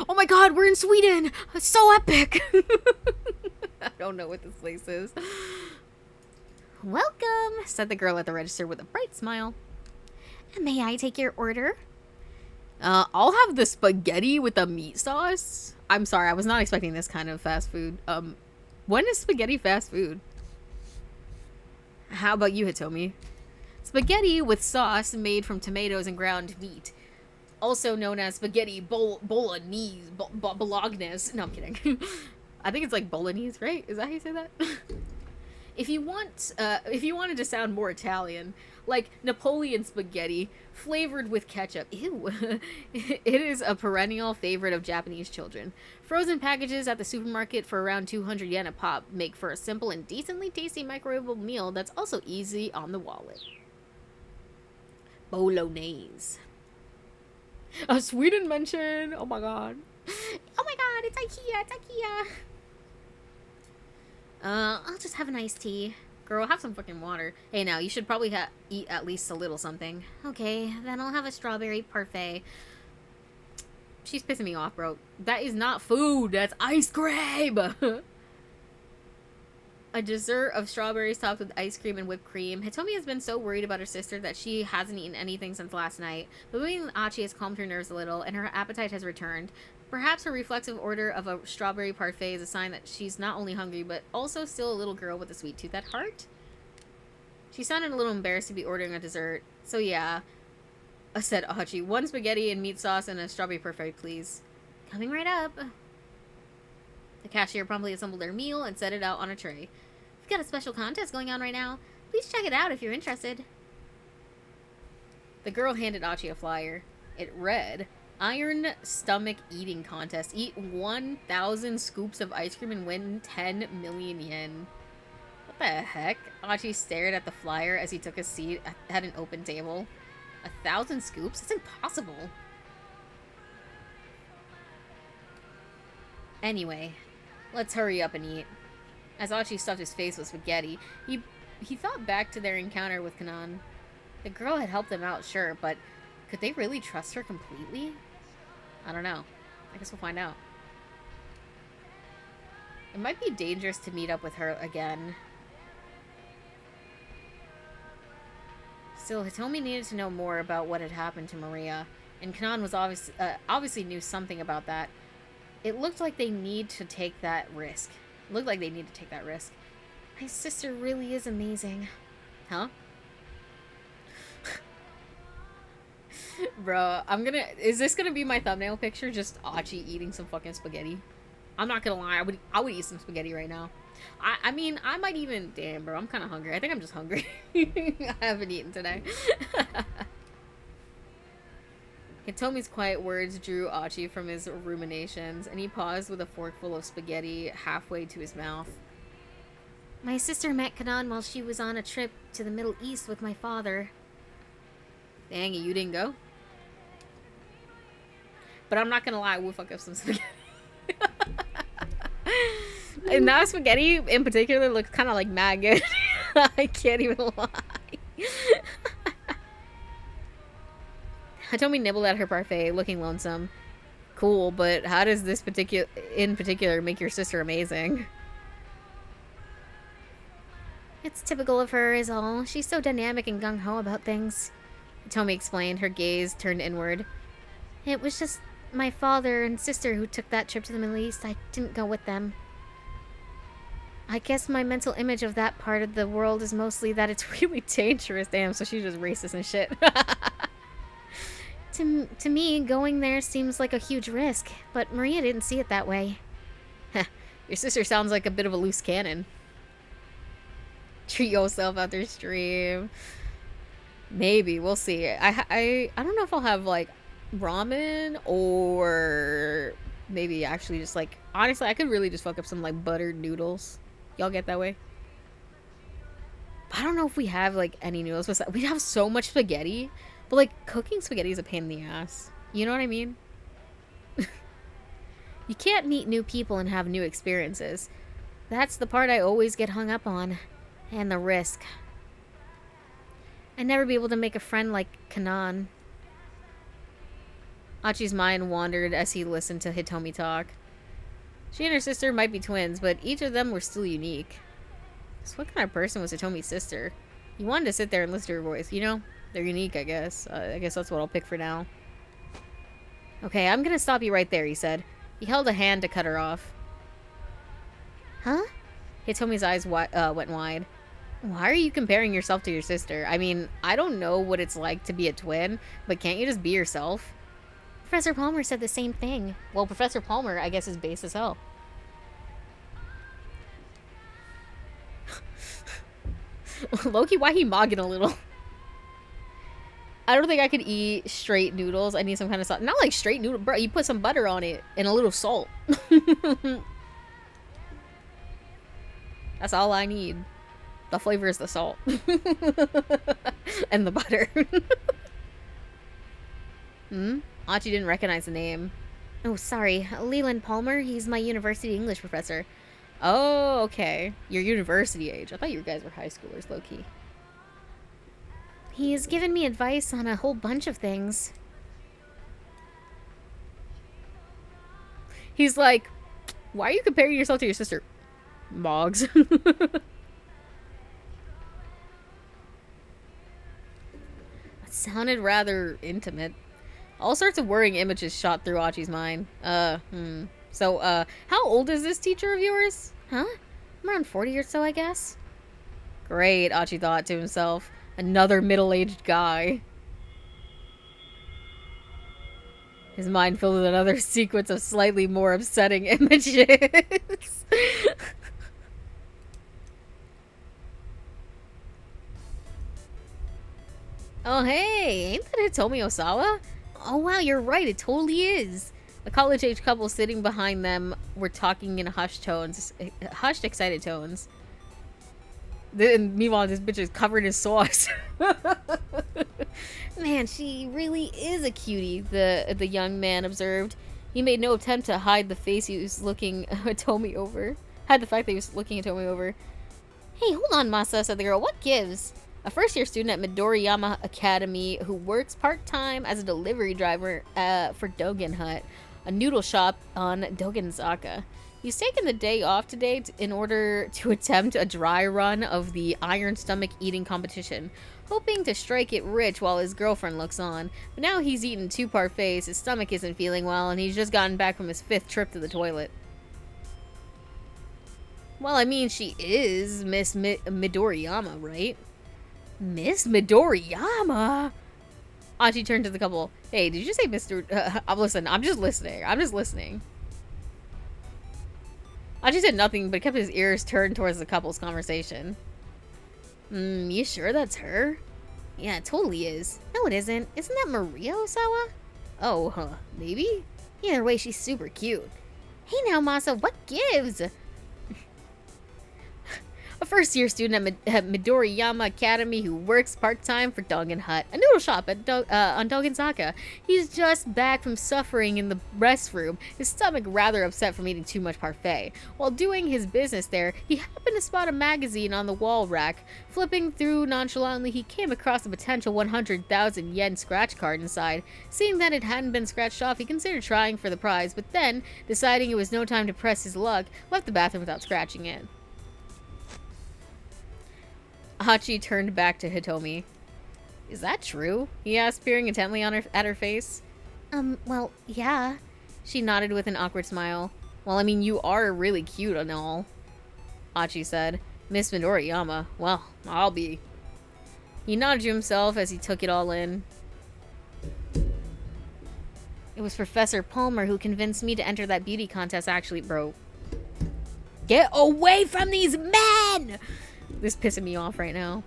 [SPEAKER 2] Oh my god, we're in Sweden! It's so epic! I don't know what this place is. Welcome, said the girl at the register with a bright smile. May I take your order? I'll have the spaghetti with the meat sauce. I'm sorry, I was not expecting this kind of fast food. When is spaghetti fast food? How about you, Hitomi? Spaghetti with sauce made from tomatoes and ground meat. Also known as spaghetti bolognese. Bolognese. No, I'm kidding. I think it's like bolognese, right? Is that how you say that? If you wanted to sound more Italian, like Napoleon spaghetti flavored with ketchup. Ew. It is a perennial favorite of Japanese children. Frozen packages at the supermarket for around 200 yen a pop make for a simple and decently tasty microwavable meal that's also easy on the wallet. Bolognese. A Sweden mention. Oh my god. Oh my god, it's IKEA. It's IKEA. I'll just have an iced tea. Girl, have some fucking water. Hey, now, you should probably eat at least a little something. Okay, then I'll have a strawberry parfait. She's pissing me off, bro. That is not food. That's ice cream. A dessert of strawberries topped with ice cream and whipped cream. Hitomi has been so worried about her sister that she hasn't eaten anything since last night. But being Achi has calmed her nerves a little, and her appetite has returned. Perhaps her reflexive order of a strawberry parfait is a sign that she's not only hungry, but also still a little girl with a sweet tooth at heart. She sounded a little embarrassed to be ordering a dessert. So yeah, said Achi. 1 spaghetti and meat sauce and a strawberry parfait, please. Coming right up. The cashier promptly assembled their meal and set it out on a tray. We've got a special contest going on right now. Please check it out if you're interested. The girl handed Achi a flyer. It read, Iron Stomach Eating Contest. Eat 1,000 scoops of ice cream and win 10 million yen. What the heck? Achi stared at the flyer as he took a seat at an open table. 1,000 scoops? That's impossible. Anyway, let's hurry up and eat. As Achi stuffed his face with spaghetti, he thought back to their encounter with Kanan. The girl had helped them out, sure, but could they really trust her completely? I don't know. I guess we'll find out. It might be dangerous to meet up with her again. Still, Hitomi needed to know more about what had happened to Maria, and Kanan was obviously knew something about that. It looked like they need to take that risk. My sister really is amazing. Huh? Bro, is this gonna be my thumbnail picture? Just Achi eating some fucking spaghetti. I'm not gonna lie, I would eat some spaghetti right now. I mean, I might even, damn bro, I'm kinda hungry. I think I'm just hungry. I haven't eaten today. Hitomi's quiet words drew Achi from his ruminations, and he paused with a forkful of spaghetti halfway to his mouth. My sister met Kanan while she was on a trip to the Middle East with my father. Dang it, you didn't go? But I'm not gonna lie, I will fuck up some spaghetti. And that spaghetti in particular looks kind of like mad good. I can't even lie. Hitomi nibbled at her parfait, looking lonesome. Cool, but how does this in particular make your sister amazing? It's typical of her is all. She's so dynamic and gung-ho about things. Hitomi explained, her gaze turned inward. It was just my father and sister who took that trip to the Middle East. I didn't go with them. I guess my mental image of that part of the world is mostly that it's really dangerous. Damn, so she's just racist and shit. To me, going there seems like a huge risk, but Maria didn't see it that way. Your sister sounds like a bit of a loose cannon. Treat yourself after stream. Maybe, we'll see. I don't know if I'll have, like, ramen or maybe actually just, like, honestly, I could really just fuck up some, like, buttered noodles. Y'all get that way? I don't know if we have, like, any noodles. We have so much spaghetti. But, like, cooking spaghetti is a pain in the ass. You know what I mean? You can't meet new people and have new experiences. That's the part I always get hung up on. And the risk. I'd never be able to make a friend like Kanan. Achi's mind wandered as he listened to Hitomi talk. She and her sister might be twins, but each of them were still unique. So what kind of person was Hitomi's sister? You wanted to sit there and listen to her voice, you know? They're unique, I guess. I guess that's what I'll pick for now. Okay, I'm gonna stop you right there, he said. He held a hand to cut her off. Huh? Hitomi's eyes went wide. Why are you comparing yourself to your sister? I mean, I don't know what it's like to be a twin, but can't you just be yourself? Professor Palmer said the same thing. Well, Professor Palmer, I guess, is base as hell. Loki, why he mogging a little? I don't think I could eat straight noodles. I need some kind of sauce. Not like straight noodle, bro. You put some butter on it and a little salt. That's all I need. The flavor is the salt. And the butter. Achi didn't recognize the name. Oh, sorry. Leland Palmer. He's my university English professor. Oh, okay. You're university age. I thought you guys were high schoolers, low-key. He has given me advice on a whole bunch of things. He's like, why are you comparing yourself to your sister? Moggs. That sounded rather intimate. All sorts of worrying images shot through Achi's mind. So, how old is this teacher of yours? Huh? I'm around 40 or so, I guess. Great, Achi thought to himself. Another middle-aged guy. His mind filled with another sequence of slightly more upsetting images. Oh, hey, ain't that Hitomi Osawa? Oh, wow, you're right, it totally is. The college-age couple sitting behind them were talking in hushed, excited tones. And meanwhile, this bitch is covered in sauce. Man, she really is a cutie, the young man observed. He made no attempt to hide the face he was looking Hitomi over. Hide the fact that he was looking Hitomi over. Hey, hold on, Masa, said the girl. What gives? A first-year student at Midoriyama Academy who works part-time as a delivery driver for Dogen Hut, a noodle shop on Dogenzaka. He's taken the day off today in order to attempt a dry run of the Iron Stomach eating competition, hoping to strike it rich while his girlfriend looks on. But now he's eaten 2 parfaits, his stomach isn't feeling well, and he's just gotten back from his 5th trip to the toilet. Well, I mean, she is Miss Midoriyama, right? Miss Midoriyama? Achi turned to the couple. Hey, did you say Mr. Listen, I'm just listening. Achi said nothing, but kept his ears turned towards the couple's conversation. You sure that's her? Yeah, it totally is. No, it isn't. Isn't that Maria Osawa? Oh, maybe? Either way, she's super cute. Hey now, Masa, what gives? A first-year student at Midoriyama Academy who works part-time for Dogen Hut, a noodle shop at on Dogensaka. He's just back from suffering in the restroom, his stomach rather upset from eating too much parfait. While doing his business there, he happened to spot a magazine on the wall rack. Flipping through nonchalantly, he came across a potential 100,000 yen scratch card inside. Seeing that it hadn't been scratched off, he considered trying for the prize, but then, deciding it was no time to press his luck, left the bathroom without scratching it. Hachi turned back to Hitomi. Is that true? He asked, peering intently at her face. Well, yeah. She nodded with an awkward smile. Well, I mean, you are really cute and all. Hachi said. Miss Midoriyama. Well, I'll be. He nodded to himself as he took it all in. It was Professor Palmer who convinced me to enter that beauty contest actually, bro. Get away from these men! This is pissing me off right now.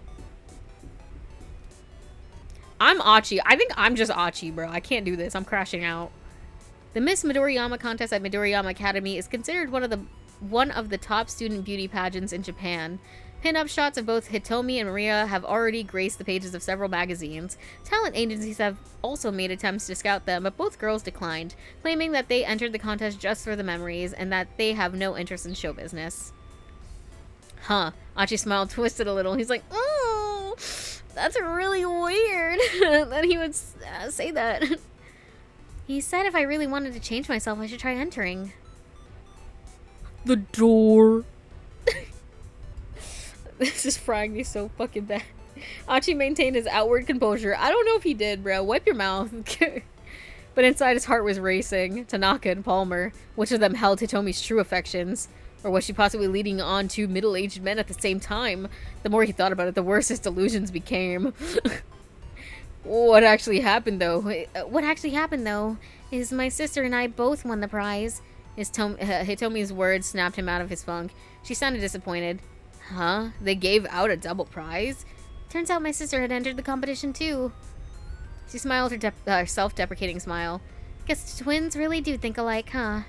[SPEAKER 2] I'm Achi. I think I'm just Achi, bro. I can't do this. I'm crashing out. The Miss Midoriyama contest at Midoriyama Academy is considered one of the top student beauty pageants in Japan. Pin-up shots of both Hitomi and Maria have already graced the pages of several magazines. Talent agencies have also made attempts to scout them, but both girls declined, claiming that they entered the contest just for the memories and that they have no interest in show business. Huh. Achi smiled, twisted a little. He's like, oh, that's really weird that he would say that. He said if I really wanted to change myself, I should try entering. The door. This is frying me so fucking bad. Achi maintained his outward composure. I don't know if he did, bro. Wipe your mouth. But inside his heart was racing. Tanaka and Palmer. Which of them held Hitomi's true affections? Or was she possibly leading on two middle-aged men at the same time? The more he thought about it, the worse his delusions became. What actually happened, though? Is my sister and I both won the prize. Hitomi's words snapped him out of his funk. She sounded disappointed. Huh? They gave out a double prize? Turns out my sister had entered the competition, too. She smiled her self-deprecating smile. Guess twins really do think alike, huh?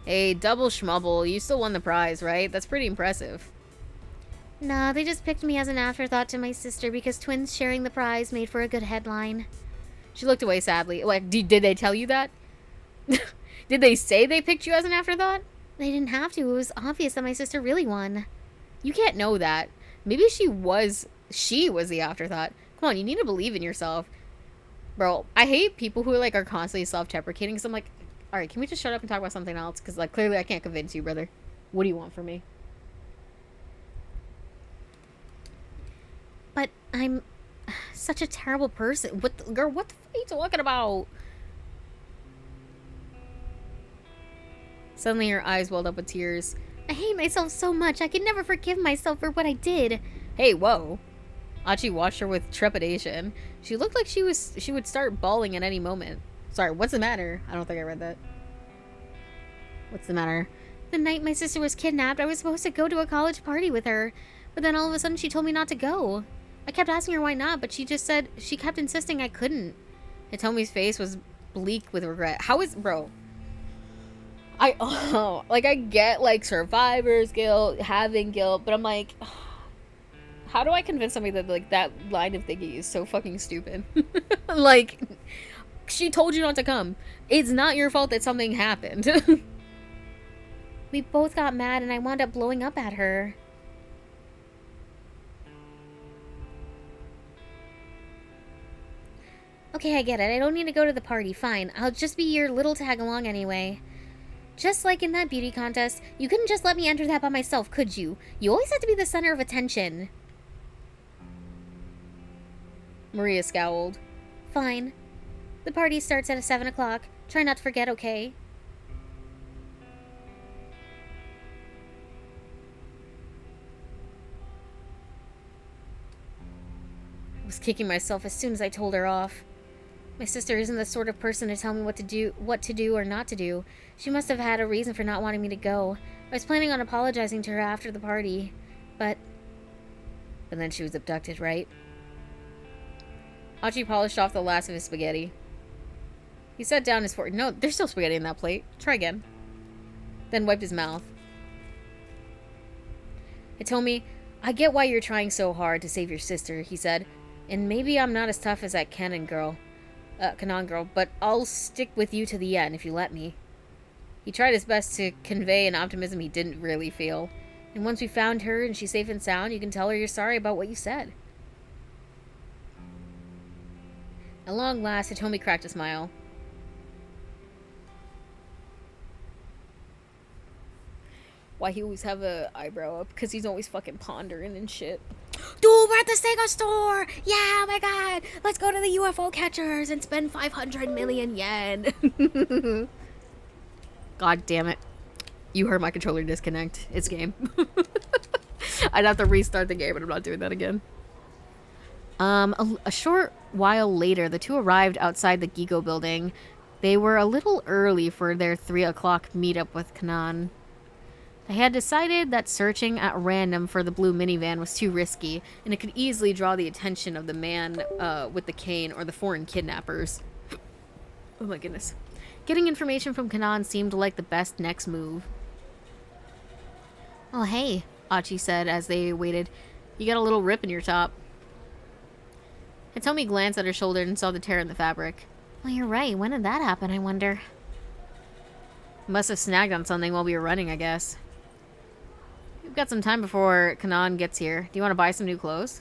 [SPEAKER 2] Hey, double schmubble, you still won the prize, right? That's pretty impressive. Nah, they just picked me as an afterthought to my sister because twins sharing the prize made for a good headline. She looked away sadly. Like, did they tell you that? Did they say they picked you as an afterthought? They didn't have to. It was obvious that my sister really won. You can't know that. Maybe she was the afterthought. Come on, you need to believe in yourself. Bro, I hate people who are constantly self-deprecating because I'm like, all right, can we just shut up and talk about something else? Because, clearly I can't convince you, brother. What do you want from me? But I'm such a terrible person. Girl, what the fuck are you talking about? Suddenly her eyes welled up with tears. I hate myself so much. I could never forgive myself for what I did.
[SPEAKER 1] Hey, whoa. Achi watched her with trepidation. She looked like she would start bawling at any moment. Sorry, what's the matter? I don't think I read that. What's the matter?
[SPEAKER 2] The night my sister was kidnapped, I was supposed to go to a college party with her. But then all of a sudden she told me not to go. I kept asking her why not, but she just said she kept insisting I couldn't.
[SPEAKER 1] Hitomi's face was bleak with regret. How is... Bro. I get, survivor's guilt, having guilt, but I'm like... How do I convince somebody that, that line of thinking is so fucking stupid? She told you not to come. It's not your fault that something happened.
[SPEAKER 2] We both got mad and I wound up blowing up at her. Okay, I get it. I don't need to go to the party. Fine. I'll just be your little tag-along anyway. Just like in that beauty contest, you couldn't just let me enter that by myself, could you? You always have to be the center of attention.
[SPEAKER 1] Maria scowled.
[SPEAKER 2] Fine. The party starts at 7 o'clock. Try not to forget, okay?
[SPEAKER 1] I was kicking myself as soon as I told her off.
[SPEAKER 2] My sister isn't the sort of person to tell me what to do or not to do. She must have had a reason for not wanting me to go. I was planning on apologizing to her after the party, but
[SPEAKER 1] then she was abducted, right? Achi polished off the last of his spaghetti.
[SPEAKER 2] He set down his fork. No, there's still spaghetti in that plate. Try again. Then wiped his mouth. Hitomi, I get why you're trying so hard to save your sister, he said. And maybe I'm not as tough as that Kanon girl, but I'll stick with you to the end if you let me. He tried his best to convey an optimism he didn't really feel. And once we found her and she's safe and sound, you can tell her you're sorry about what you said. At long last, Hitomi cracked a smile. Why he always have a eyebrow up? Because he's always fucking pondering and shit. Dude, we're at the Sega store! Yeah, oh my god! Let's go to the UFO catchers and spend 500 million yen. God damn it. You heard my controller disconnect. It's game. I'd have to restart the game, but I'm not doing that again. A short while later, the two arrived outside the Gigo building. They were a little early for their 3 o'clock meetup with Kanan. They had decided that searching at random for the blue minivan was too risky, and it could easily draw the attention of the man with the cane or the foreign kidnappers. Oh my goodness. Getting information from Kanan seemed like the best next move. Oh, hey, Achi said as they waited. You got a little rip in your top. Hitomi glanced at her shoulder and saw the tear in the fabric. Well, you're right. When did that happen, I wonder? Must have snagged on something while we were running, I guess. We've got some time before Kanan gets here. Do you want to buy some new clothes?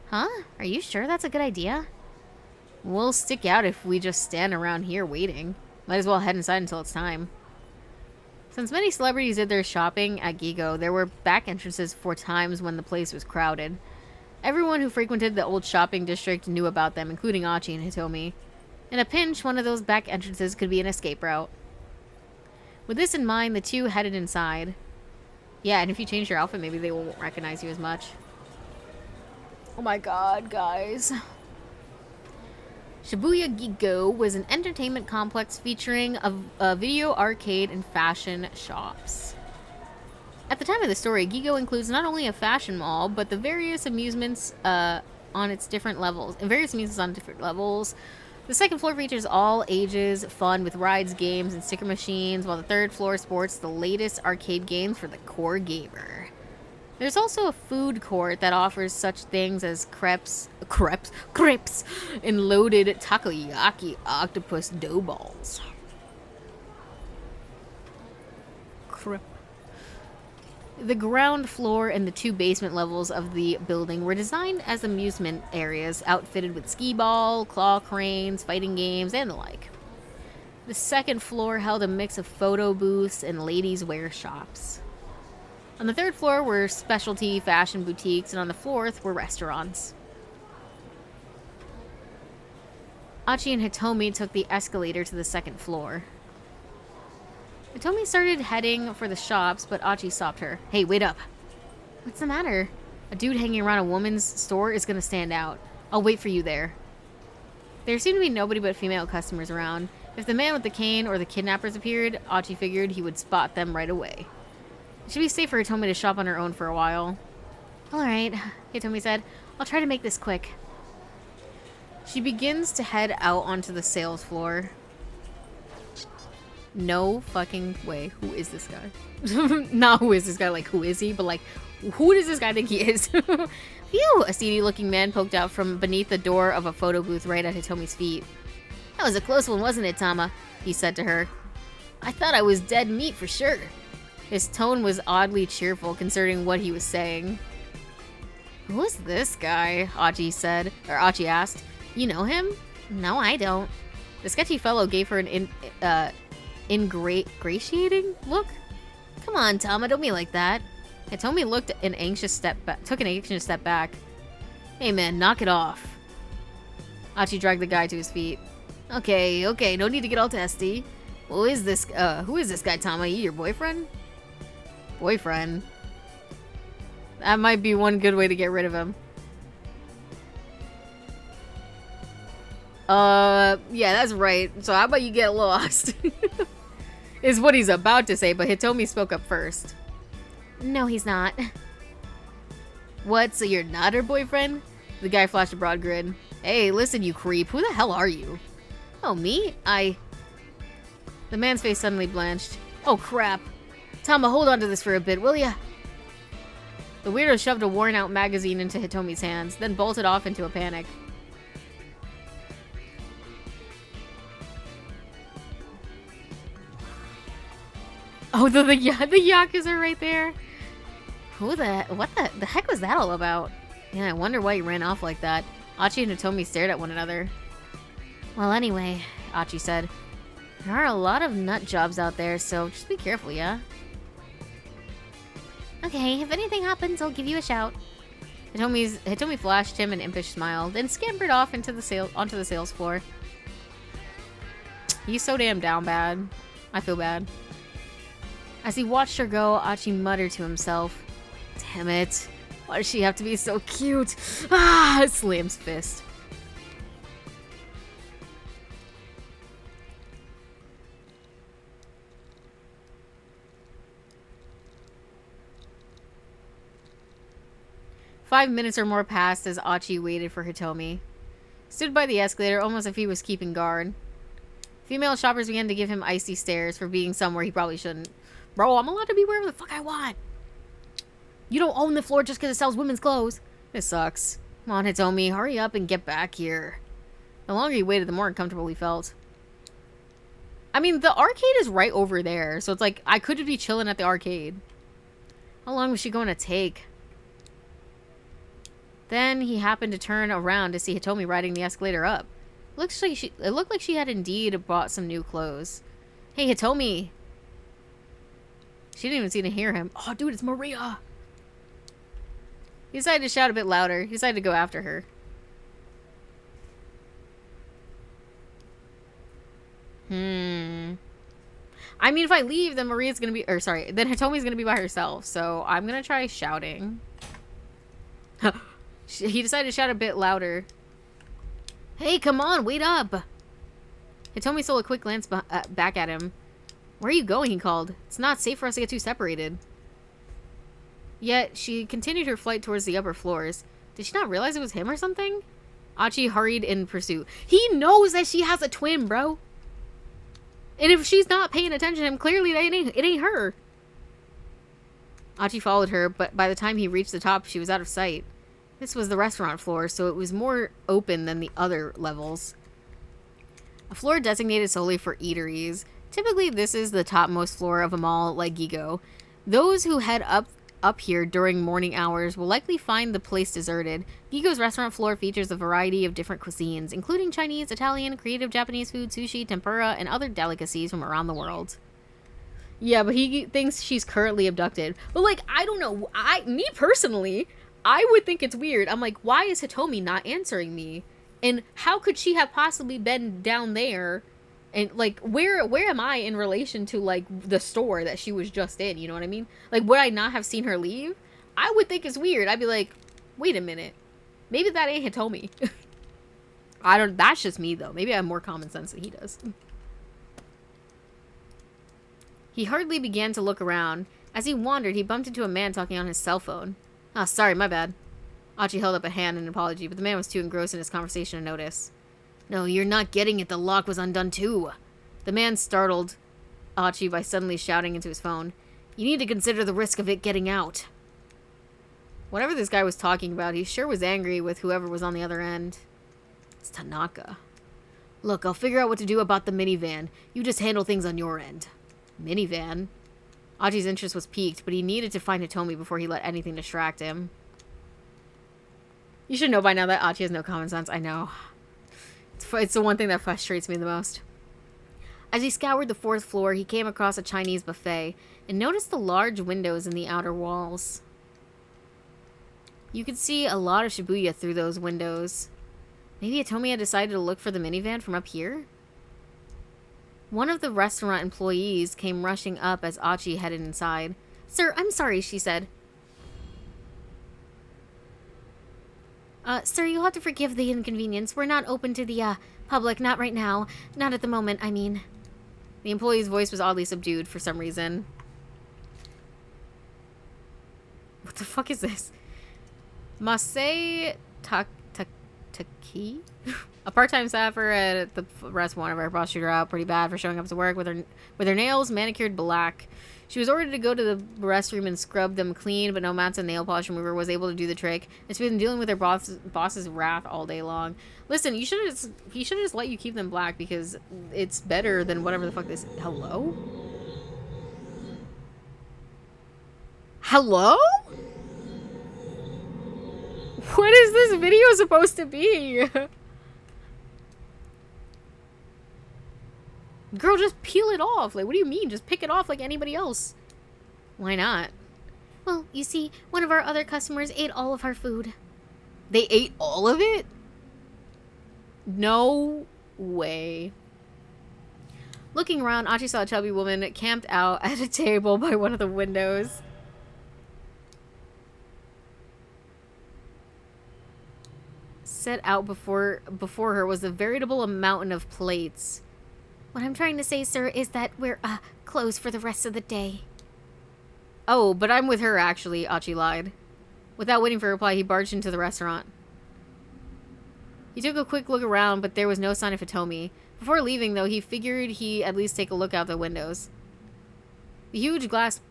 [SPEAKER 2] Huh? Are you sure that's a good idea? We'll stick out if we just stand around here waiting. Might as well head inside until it's time. Since many celebrities did their shopping at Gigo, there were back entrances for times when the place was crowded. Everyone who frequented the old shopping district knew about them, including Achi and Hitomi. In a pinch, one of those back entrances could be an escape route. With this in mind, the two headed inside. Yeah, and if you change your outfit, maybe they won't recognize you as much. Oh my god, guys. Shibuya Gigo was an entertainment complex featuring a video arcade and fashion shops. At the time of the story, Gigo includes not only a fashion mall, but the various amusements on different levels. The second floor features all ages fun with rides, games, and sticker machines, while the third floor sports the latest arcade games for the core gamer. There's also a food court that offers such things as crepes, and loaded takoyaki octopus dough balls. The ground floor and the two basement levels of the building were designed as amusement areas, outfitted with skee ball, claw cranes, fighting games, and the like. The second floor held a mix of photo booths and ladies' wear shops. On the third floor were specialty fashion boutiques, and on the fourth were restaurants. Achi and Hitomi took the escalator to the second floor. Hitomi started heading for the shops, but Achi stopped her. Hey, wait up. What's the matter? A dude hanging around a woman's store is gonna stand out. I'll wait for you there. There seemed to be nobody but female customers around. If the man with the cane or the kidnappers appeared, Achi figured he would spot them right away. It should be safe for Hitomi to shop on her own for a while. Alright, Hitomi said. I'll try to make this quick. She begins to head out onto the sales floor. No fucking way. Who is this guy? Not who is this guy, like who is he, but like who does this guy think he is? Phew! A seedy looking man poked out from beneath the door of a photo booth right at Hitomi's feet. That was a close one, wasn't it, Tama? He said to her. I thought I was dead meat for sure. His tone was oddly cheerful considering what he was saying. Who is this guy? Achi asked. You know him? No, I don't. The sketchy fellow gave her an ingratiating look. Come on, Tama, don't be like that. Hitomi took an anxious step back. Hey man, knock it off. Achi dragged the guy to his feet. Okay, no need to get all testy. Who is this guy, Tama? You your boyfriend? Boyfriend? That might be one good way to get rid of him. Yeah, that's right. So how about you get lost? Is what he's about to say, but Hitomi spoke up first. No, he's not. What, so you're not her boyfriend? The guy flashed a broad grin. Hey, listen, you creep. Who the hell are you? Oh, me? The man's face suddenly blanched. Oh, crap. Tama, hold on to this for a bit, will ya? The weirdo shoved a worn-out magazine into Hitomi's hands, then bolted off into a panic. Oh, the Yakuza right there. What the heck was that all about? Yeah, I wonder why he ran off like that. Achi and Hitomi stared at one another. Well, anyway, Achi said, there are a lot of nut jobs out there, so just be careful, yeah? Okay, if anything happens, I'll give you a shout. Hitomi flashed him an impish smile, then scampered off onto the sales floor. He's so damn down bad. I feel bad. As he watched her go, Achi muttered to himself, damn it. Why does she have to be so cute? Ah! Slams fist. "5 minutes or more passed as Achi waited for Hitomi. Stood by the escalator almost as if he was keeping guard. Female shoppers began to give him icy stares for being somewhere he probably shouldn't. Bro, I'm allowed to be wherever the fuck I want. You don't own the floor just because it sells women's clothes. This sucks. Come on, Hitomi, hurry up and get back here. The longer he waited, the more uncomfortable he felt. I mean, the arcade is right over there, so it's like, I could be chilling at the arcade. How long was she going to take? Then he happened to turn around to see Hitomi riding the escalator up. It looked like she had indeed bought some new clothes. Hey, Hitomi! She didn't even seem to hear him. Oh, dude, it's Maria! He decided to shout a bit louder. He decided to go after her. I mean, if I leave, then Maria's gonna be... Or, sorry. Then Hitomi's gonna be by herself. So, I'm gonna try shouting. He decided to shout a bit louder. Hey, come on, wait up! Hitomi stole a quick glance back at him. Where are you going, he called. It's not safe for us to get too separated. Yet, she continued her flight towards the upper floors. Did she not realize it was him or something? Achi hurried in pursuit. He knows that she has a twin, bro! And if she's not paying attention to him, clearly it ain't her. Achi followed her, but by the time he reached the top, she was out of sight. This was the restaurant floor, so it was more open than the other levels. A floor designated solely for eateries. Typically, this is the topmost floor of a mall like Gigo. Those who head up here during morning hours will likely find the place deserted. Gigo's restaurant floor features a variety of different cuisines, including Chinese, Italian, creative Japanese food, sushi, tempura, and other delicacies from around the world. Yeah, but he thinks she's currently abducted. But, like, I don't know. Me personally, I would think it's weird. I'm like, why is Hitomi not answering me? And how could she have possibly been down there? And, like, where am I in relation to, like, the store that she was just in? You know what I mean? Like, would I not have seen her leave? I would think it's weird. I'd be like, wait a minute. Maybe that ain't Hitomi. That's just me, though. Maybe I have more common sense than he does. He hurriedly began to look around. As he wandered, he bumped into a man talking on his cell phone. Ah, sorry, my bad. Achi held up a hand in an apology, but the man was too engrossed in his conversation to notice. No, you're not getting it. The lock was undone too. The man startled Achi by suddenly shouting into his phone. You need to consider the risk of it getting out. Whatever this guy was talking about, he sure was angry with whoever was on the other end. It's Tanaka. Look, I'll figure out what to do about the minivan. You just handle things on your end. Minivan? Achi's interest was piqued, but he needed to find Hitomi before he let anything distract him. You should know by now that Achi has no common sense. I know. It's the one thing that frustrates me the most. As he scoured the 4th floor, he came across a Chinese buffet and noticed the large windows in the outer walls. You could see a lot of Shibuya through those windows. Maybe Hitomi had decided to look for the minivan from up here? One of the restaurant employees came rushing up as Achi headed inside. Sir, I'm sorry, she said. Sir, you'll have to forgive the inconvenience. We're not open to the, public. Not right now. Not at the moment, I mean. The employee's voice was oddly subdued for some reason. What the fuck is this? Masai Taki? A part-time staffer at the restaurant of our boss shooter out pretty bad for showing up to work with her nails manicured black. She was ordered to go to the restroom and scrub them clean, but no amounts of nail polish remover was able to do the trick. And she's been dealing with her boss's wrath all day long. Listen, he should have just let you keep them black because it's better than whatever the fuck this. Hello? Hello? What is this video supposed to be? Girl, just peel it off. Like, what do you mean? Just pick it off like anybody else. Why not? Well, you see, one of our other customers ate all of our food. They ate all of it? No way. Looking around, Achi saw a chubby woman camped out at a table by one of the windows. Set out before her was a veritable mountain of plates. What I'm trying to say, sir, is that we're, closed for the rest of the day. Oh, but I'm with her, actually, Achi lied. Without waiting for a reply, he barged into the restaurant. He took a quick look around, but there was no sign of Hitomi. Before leaving, though, he figured he'd at least take a look out the windows. The huge glass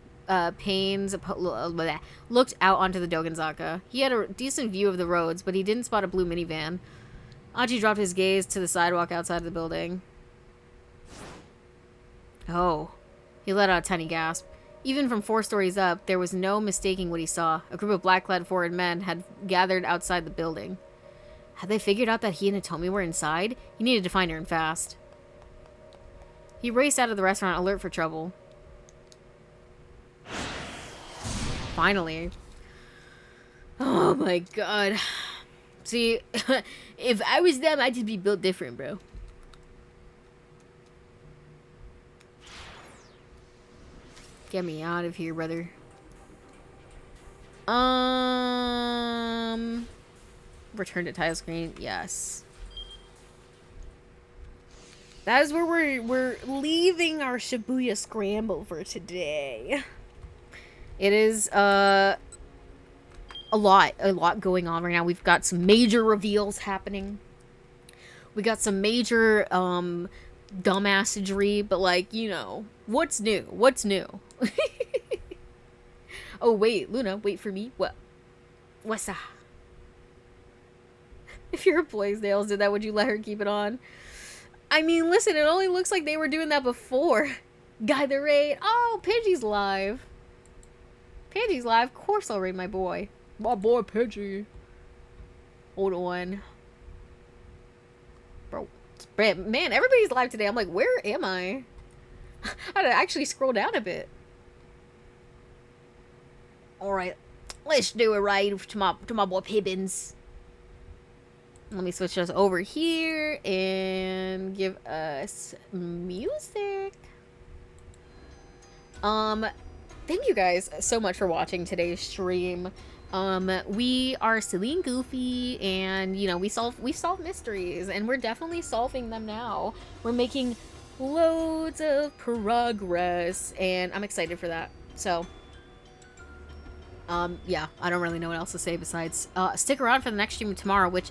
[SPEAKER 2] panes looked out onto the Dogenzaka. He had a decent view of the roads, but he didn't spot a blue minivan. Achi dropped his gaze to the sidewalk outside of the building. Oh. He let out a tiny gasp. Even from 4 stories up, there was no mistaking what he saw. A group of black-clad foreign men had gathered outside the building. Had they figured out that he and Hitomi were inside? He needed to find her and fast. He raced out of the restaurant, alert for trouble. Finally. Oh my god. See, if I was them, I'd just be built different, bro. Get me out of here, brother. Return to title screen. Yes. That is where we're leaving our Shibuya Scramble for today. It is a lot going on right now. We've got some major reveals happening. We got some major dumbassery, but like, you know, what's new? What's new? Oh wait, Luna, wait for me. What's that? If your employee's nails did that, would you let her keep it on? I mean, listen, it only looks like they were doing that before. Guy the raid. Oh, Pidgey's live. Pidgey's live. Of course I'll raid my boy. My boy Pidgey. Hold on. Bro. Man, everybody's live today. I'm like, where am I? I had to actually scroll down a bit. Alright. Let's do a raid to my boy Pibbins. Let me switch us over here and give us music. Thank you guys so much for watching today's stream. We are silly and goofy, and you know, we solve mysteries, and we're definitely solving them now. We're making loads of progress, and I'm excited for that. So yeah, I don't really know what else to say besides stick around for the next stream tomorrow, which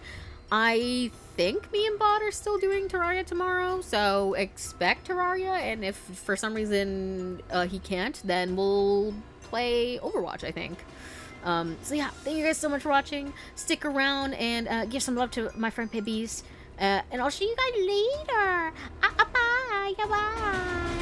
[SPEAKER 2] I think me and Bot are still doing Terraria tomorrow, so expect Terraria, and if for some reason he can't, then we'll play Overwatch, I think. So yeah, thank you guys so much for watching. Stick around and give some love to my friend Pibbies, and I'll see you guys later. Bye. Bye.